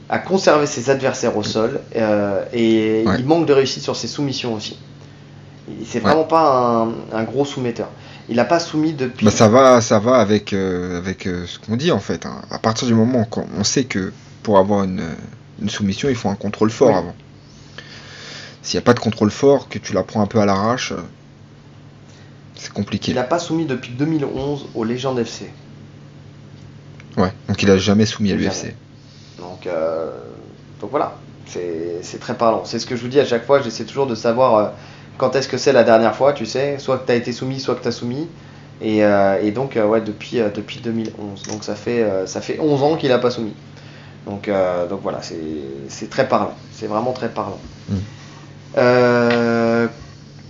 À conserver ses adversaires au sol et il manque de réussite sur ses soumissions aussi. C'est vraiment pas un gros soumetteur. Il n'a pas soumis depuis. Bah ça va avec ce qu'on dit en fait. Hein. À partir du moment où on sait que pour avoir une soumission, il faut un contrôle fort avant. S'il n'y a pas de contrôle fort, que tu la prends un peu à l'arrache, c'est compliqué. Il n'a pas soumis depuis 2011 au Legend FC. Ouais, donc il a jamais soumis à l'UFC. Donc voilà, c'est très parlant. C'est ce que je vous dis à chaque fois, j'essaie toujours de savoir quand est-ce que c'est la dernière fois, tu sais, soit que tu as été soumis, soit que tu as soumis. Et donc, depuis 2011. Donc ça fait 11 ans qu'il n'a pas soumis. Donc voilà, c'est très parlant. C'est vraiment très parlant. T'as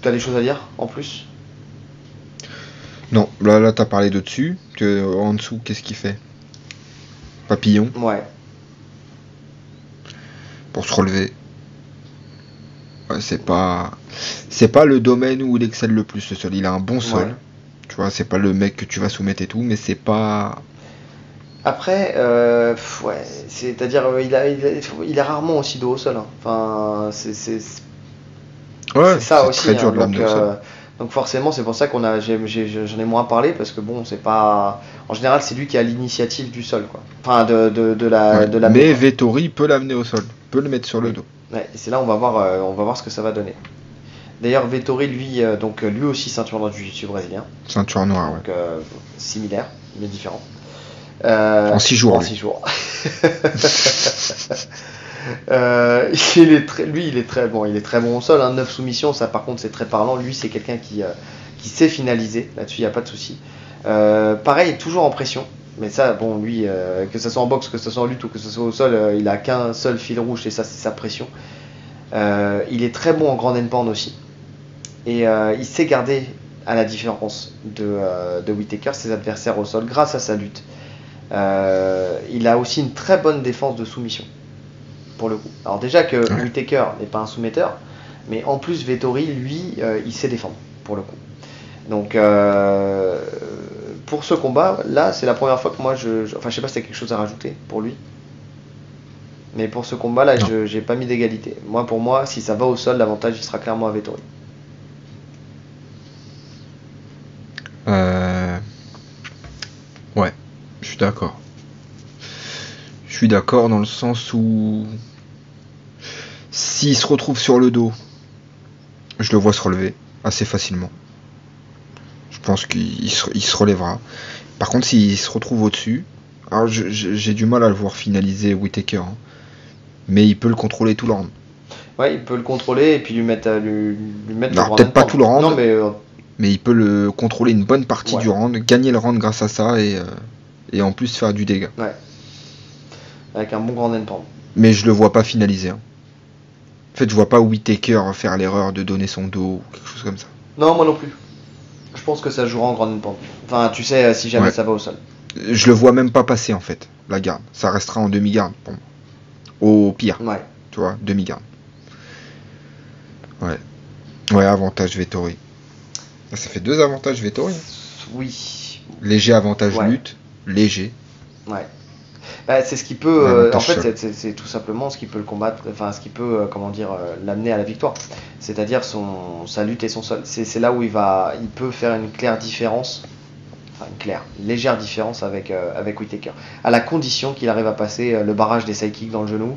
des choses à dire en plus? Non, là t'as parlé de dessus. En dessous, qu'est-ce qu'il fait? Papillon. Ouais. Pour se relever. Ouais, c'est pas le domaine où il excelle le plus le sol. Il a un bon sol. Ouais. Tu vois, c'est pas le mec que tu vas soumettre et tout, mais c'est pas. Après, c'est-à-dire il a rarement aussi dos au sol. Hein. Enfin, c'est ça aussi. Très dur de l'amener au sol. Donc forcément, c'est pour ça j'en ai moins parlé parce que bon, c'est pas. En général, c'est lui qui a l'initiative du sol, quoi. Enfin, de la. Mais Vettori peut l'amener au sol, peut le mettre sur le dos. Ouais, et c'est là on va voir ce que ça va donner. D'ailleurs, Vettori, lui aussi ceinture noire du jiu-jitsu brésilien. Ceinture noire, donc, similaire, mais différent. En 6 jours. En 6 jours. Il est très bon au sol, hein, 9 soumissions, ça par contre c'est très parlant. Lui c'est quelqu'un qui sait finaliser, là-dessus il n'y a pas de souci. Pareil, toujours en pression, mais ça bon lui, que ce soit en boxe, que ce soit en lutte ou que ce soit au sol, il a qu'un seul fil rouge et ça c'est sa pression. Il est très bon en grand handpan aussi, et il sait garder, à la différence de Whittaker, ses adversaires au sol grâce à sa lutte. Il a aussi une très bonne défense de soumission, pour le coup. Alors déjà que Whittaker n'est pas un soumetteur, mais en plus Vettori, lui, il sait défendre, pour le coup. Donc pour ce combat, là, c'est la première fois que moi, enfin je sais pas si t'as quelque chose à rajouter pour lui. Mais pour ce combat là, j'ai pas mis d'égalité. Pour moi, si ça va au sol, l'avantage il sera clairement à Vettori. Ouais, je suis d'accord. Je suis d'accord dans le sens où s'il se retrouve sur le dos, je le vois se relever assez facilement. Je pense qu'il se relèvera. Par contre, s'il se retrouve au-dessus, alors j'ai du mal à le voir finaliser Whittaker, hein. Mais il peut le contrôler tout le round. Ouais, il peut le contrôler et puis lui mettre non, peut-être pas tout le round. Non, mais il peut le contrôler une bonne partie du round, gagner le round grâce à ça et en plus faire du dégât. Ouais. Avec un bon grand handpan. Mais je le vois pas finaliser, hein. En fait, je vois pas Whittaker faire l'erreur de donner son dos ou quelque chose comme ça. Non, moi non plus. Je pense que ça jouera en grand handpan. Enfin, tu sais, si jamais ça va au sol. Je le vois même pas passer en fait, la garde. Ça restera en demi-garde pour moi. Au pire. Ouais. Tu vois, demi-garde. Ouais. Ouais, avantage Vettori. Ça fait 2 avantages Vettori. Oui. Léger avantage lutte. Léger. Ouais. Bah, c'est ce qui peut. En fait, c'est tout simplement ce qui peut le combattre. Enfin, ce qui peut, l'amener à la victoire. C'est-à-dire sa lutte et son sol. C'est là où il peut faire une claire différence. Enfin, une légère différence avec Whittaker. À la condition qu'il arrive à passer le barrage des side kicks dans le genou,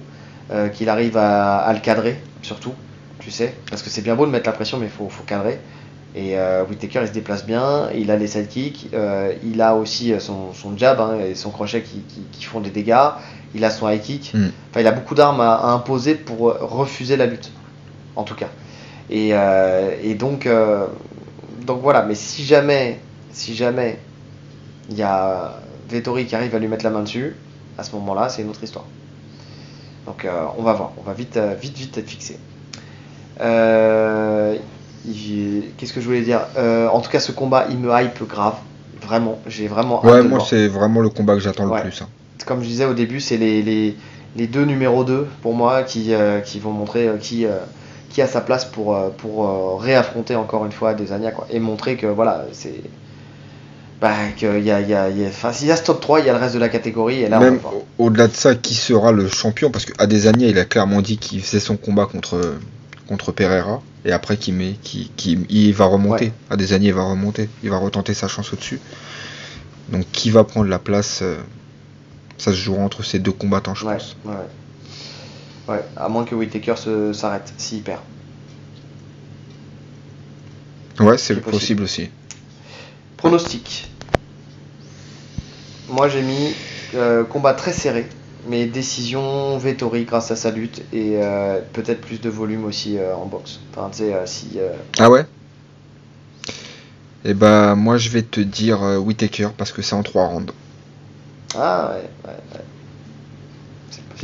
qu'il arrive à le cadrer, surtout. Tu sais, parce que c'est bien beau de mettre la pression, mais il faut cadrer. Et Whittaker il se déplace bien, il a les sidekicks, il a aussi son jab, hein, et son crochet qui font des dégâts, il a son high kick, enfin il a beaucoup d'armes à imposer pour refuser la lutte, en tout cas. Et donc voilà, mais si jamais il y a Vettori qui arrive à lui mettre la main dessus, à ce moment-là c'est une autre histoire. Donc on va voir, on va vite être fixé. Qu'est-ce que je voulais dire, en tout cas ce combat il me hype grave, vraiment, j'ai vraiment hâte de moi voir. c'est vraiment le combat que j'attends le plus, hein. Comme je disais au début, c'est les deux numéros 2 pour moi qui vont montrer qui a sa place pour réaffronter encore une fois Adesanya, quoi, et montrer que voilà, c'est qu'il y a s'il y a ce top 3, il y a le reste de la catégorie, et là même au-delà de ça, qui sera le champion, parce que Adesanya il a clairement dit qu'il faisait son combat contre Pereira, et après il va remonter. Adesanya va remonter, il va retenter sa chance au-dessus. Donc qui va prendre la place, ça se jouera entre ces deux combattants, je pense. Ouais, à moins que Whittaker s'arrête s'il perd. Ouais, c'est possible aussi. Pronostic. Moi j'ai mis combat très serré, mais décision Vettori grâce à sa lutte et peut-être plus de volume aussi en boxe. Enfin, tu sais, Ah ouais. Et bah moi je vais te dire Whittaker parce que c'est en 3 rounds. Ah ouais.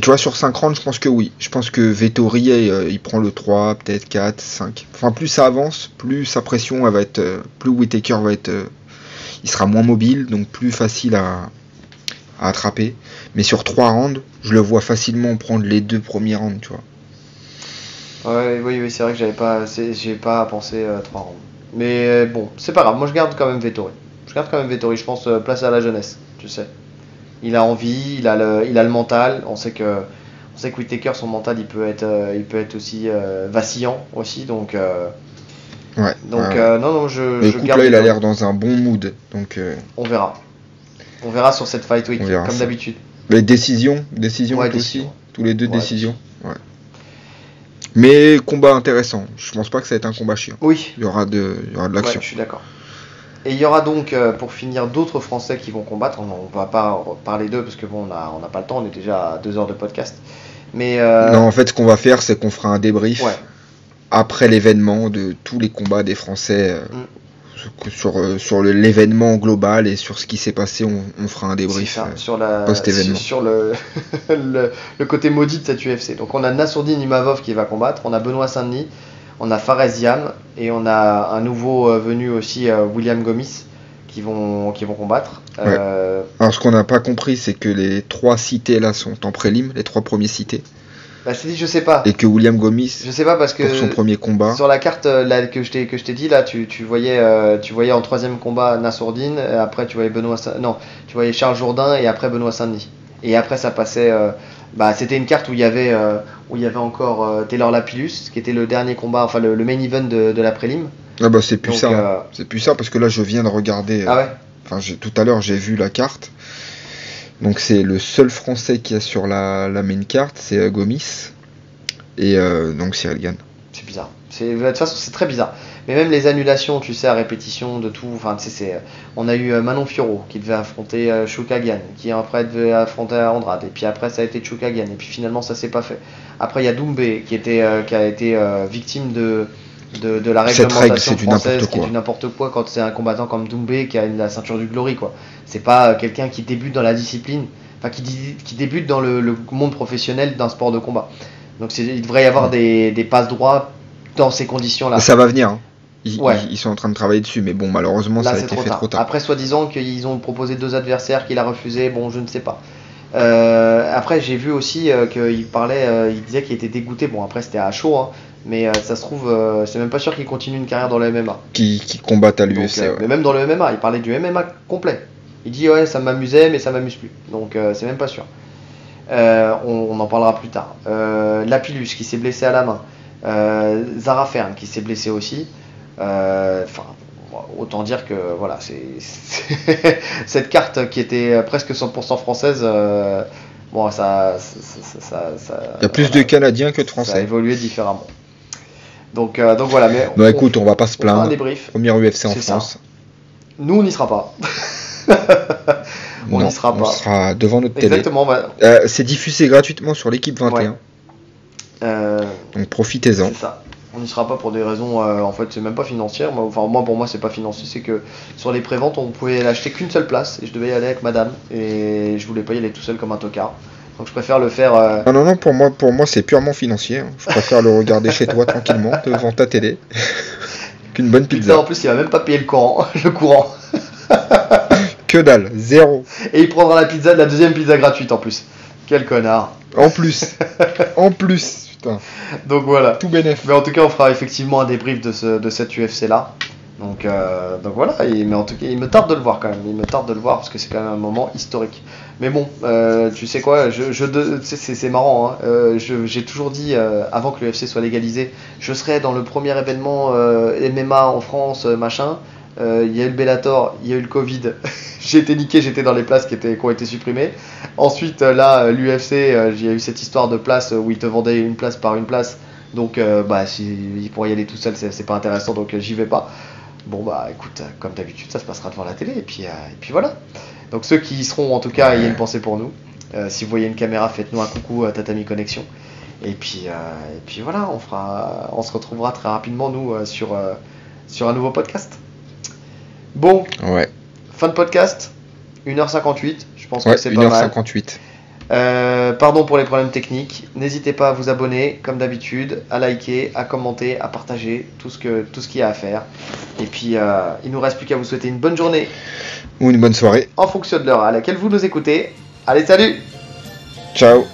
Tu vois, sur 5 rounds, je pense que oui. Je pense que Vettori, il prend le 3, peut-être 4, 5. Enfin, plus ça avance, plus sa pression elle va être. Plus Whittaker va être. Il sera moins mobile, donc plus facile à attraper. Mais sur 3 rounds, je le vois facilement prendre les 2 premiers rounds, tu vois. Oui, c'est vrai que j'ai pas pensé 3 rounds. Mais bon, c'est pas grave. Moi, je garde quand même Vettori. Je pense place à la jeunesse, tu sais. Il a envie, il a le mental. On sait que Whittaker, son mental, il peut être aussi vacillant aussi. Donc, non, je garde. Là, il a l'air dans un bon mood. Donc, on verra. On verra sur cette Fight Week, comme d'habitude. Les décisions aussi. Tous les deux décisions. Ouais. Mais combat intéressant. Je pense pas que ça va être un combat chiant. Oui. Il y aura de l'action. Ouais, je suis d'accord. Et il y aura donc, pour finir, d'autres Français qui vont combattre. On va pas parler d'eux parce que bon, on n'a pas le temps, on est déjà à 2 heures de podcast. Mais Non, en fait, ce qu'on va faire, c'est qu'on fera un débrief ouais. après l'événement de tous les combats des Français sur l'événement global et sur ce qui s'est passé. On fera un débrief post-événement. Sur le côté maudit de cette UFC. Donc on a Nassourdine Imavov qui va combattre, on a Benoît Saint-Denis, on a Fares Ziam et on a un nouveau venu aussi, William Gomis, qui vont combattre. Ouais. Alors ce qu'on n'a pas compris, c'est que les 3 cités là sont en prélim, les 3 premiers cités. Bah, je sais pas. Et que William Gomis, je sais pas parce que pour son premier combat. Sur la carte là, que je t'ai dit là, tu voyais en 3e combat Nassourdine, après tu voyais tu voyais Charles Jourdain et après Benoît Saint-Denis. Et après ça passait. C'était une carte où il y avait encore Taylor Lapillus, qui était le dernier combat, enfin le main event de la prélim. Ah bah c'est plus ça. C'est plus ça parce que là je viens de regarder. Ah ouais. Enfin tout à l'heure j'ai vu la carte. Donc c'est le seul Français qu'il y a sur la main carte, c'est Gomis et donc Cyril Gane. C'est bizarre. De toute façon c'est très bizarre. Mais même les annulations, tu sais, à répétition de tout. Enfin, tu sais, on a eu Manon Fiorot qui devait affronter Choukagian, qui après devait affronter Andrade, et puis après ça a été Choukagian, et puis finalement ça s'est pas fait. Après il y a Doumbé qui a été victime de la réglementation française, qui est du n'importe quoi quand c'est un combattant comme Doumbé qui a la ceinture du Glory, quoi. C'est pas quelqu'un qui débute dans la discipline, enfin qui débute dans le monde professionnel d'un sport de combat. Donc il devrait y avoir des passes droits dans ces conditions-là. Ça va venir. Hein. Ils sont en train de travailler dessus, mais bon, malheureusement, là, ça a été fait trop tard. Après, soi-disant qu'ils ont proposé 2 adversaires qu'il a refusé, bon, je ne sais pas. Après, j'ai vu aussi qu'il il disait qu'il était dégoûté. Bon, après, c'était à chaud, hein, mais ça se trouve, c'est même pas sûr qu'il continue une carrière dans le MMA. Qui combattent à l'UFC. Ouais. Mais même dans le MMA, il parlait du MMA complet. Il dit, ouais, ça m'amusait, mais ça m'amuse plus. Donc, c'est même pas sûr. On en parlera plus tard. Lapillus qui s'est blessé à la main. Zara Fern qui s'est blessé aussi. Autant dire que voilà, c'est cette carte qui était presque 100% française. Bon, ça. Il y a plus de Canadiens que de Français. Ça a évolué différemment. Donc voilà. Mais bah écoute, on va pas se plaindre. Première UFC en France. Ça. Nous, on n'y sera pas. On sera devant notre télé. Exactement. C'est diffusé gratuitement sur l'équipe 21. Ouais. Donc profitez-en. C'est ça. On n'y sera pas pour des raisons, en fait, c'est même pas financière. Pour moi, c'est pas financier. C'est que sur les préventes, on pouvait l'acheter qu'une seule place et je devais y aller avec madame. Et je voulais pas y aller tout seul comme un tocard. Donc je préfère le faire. Non, pour moi, c'est purement financier. Hein. Je préfère le regarder chez toi tranquillement, devant ta télé, qu'une bonne pizza. Putain, en plus, il va même pas payer le courant. Que dalle, 0. Et il prendra la 2e pizza gratuite en plus. Quel connard. En plus. Putain. Donc voilà. Tout bénef. Mais en tout cas, on fera effectivement un débrief de cette UFC là. Donc voilà. Mais en tout cas, il me tarde de le voir quand même. Il me tarde de le voir parce que c'est quand même un moment historique. Mais bon, tu sais quoi, c'est marrant. Hein. J'ai toujours dit avant que l'UFC soit légalisé, je serai dans le premier événement MMA en France, machin. Il y a eu le Bellator, il y a eu le Covid. J'ai été niqué, j'étais dans les places qui ont été supprimées. Ensuite, là, l'UFC, il y a eu cette histoire de place où ils te vendaient une place par une place. Donc, pour y aller tout seul, c'est pas intéressant, donc j'y vais pas. Bon, bah écoute, comme d'habitude, ça se passera devant la télé, et puis voilà. Donc, ceux qui y seront, en tout cas, il y a une pensée pour nous. Si vous voyez une caméra, faites-nous un coucou à Tatami Connexion. Et puis voilà, on se retrouvera très rapidement, nous, sur un nouveau podcast. Bon, ouais. Fin de podcast, 1h58, je pense que c'est pas mal. 1h58. Pardon pour les problèmes techniques, n'hésitez pas à vous abonner comme d'habitude, à liker, à commenter, à partager tout ce qu'il y a à faire. Et puis il nous reste plus qu'à vous souhaiter une bonne journée ou une bonne soirée en fonction de l'heure à laquelle vous nous écoutez. Allez, salut. Ciao.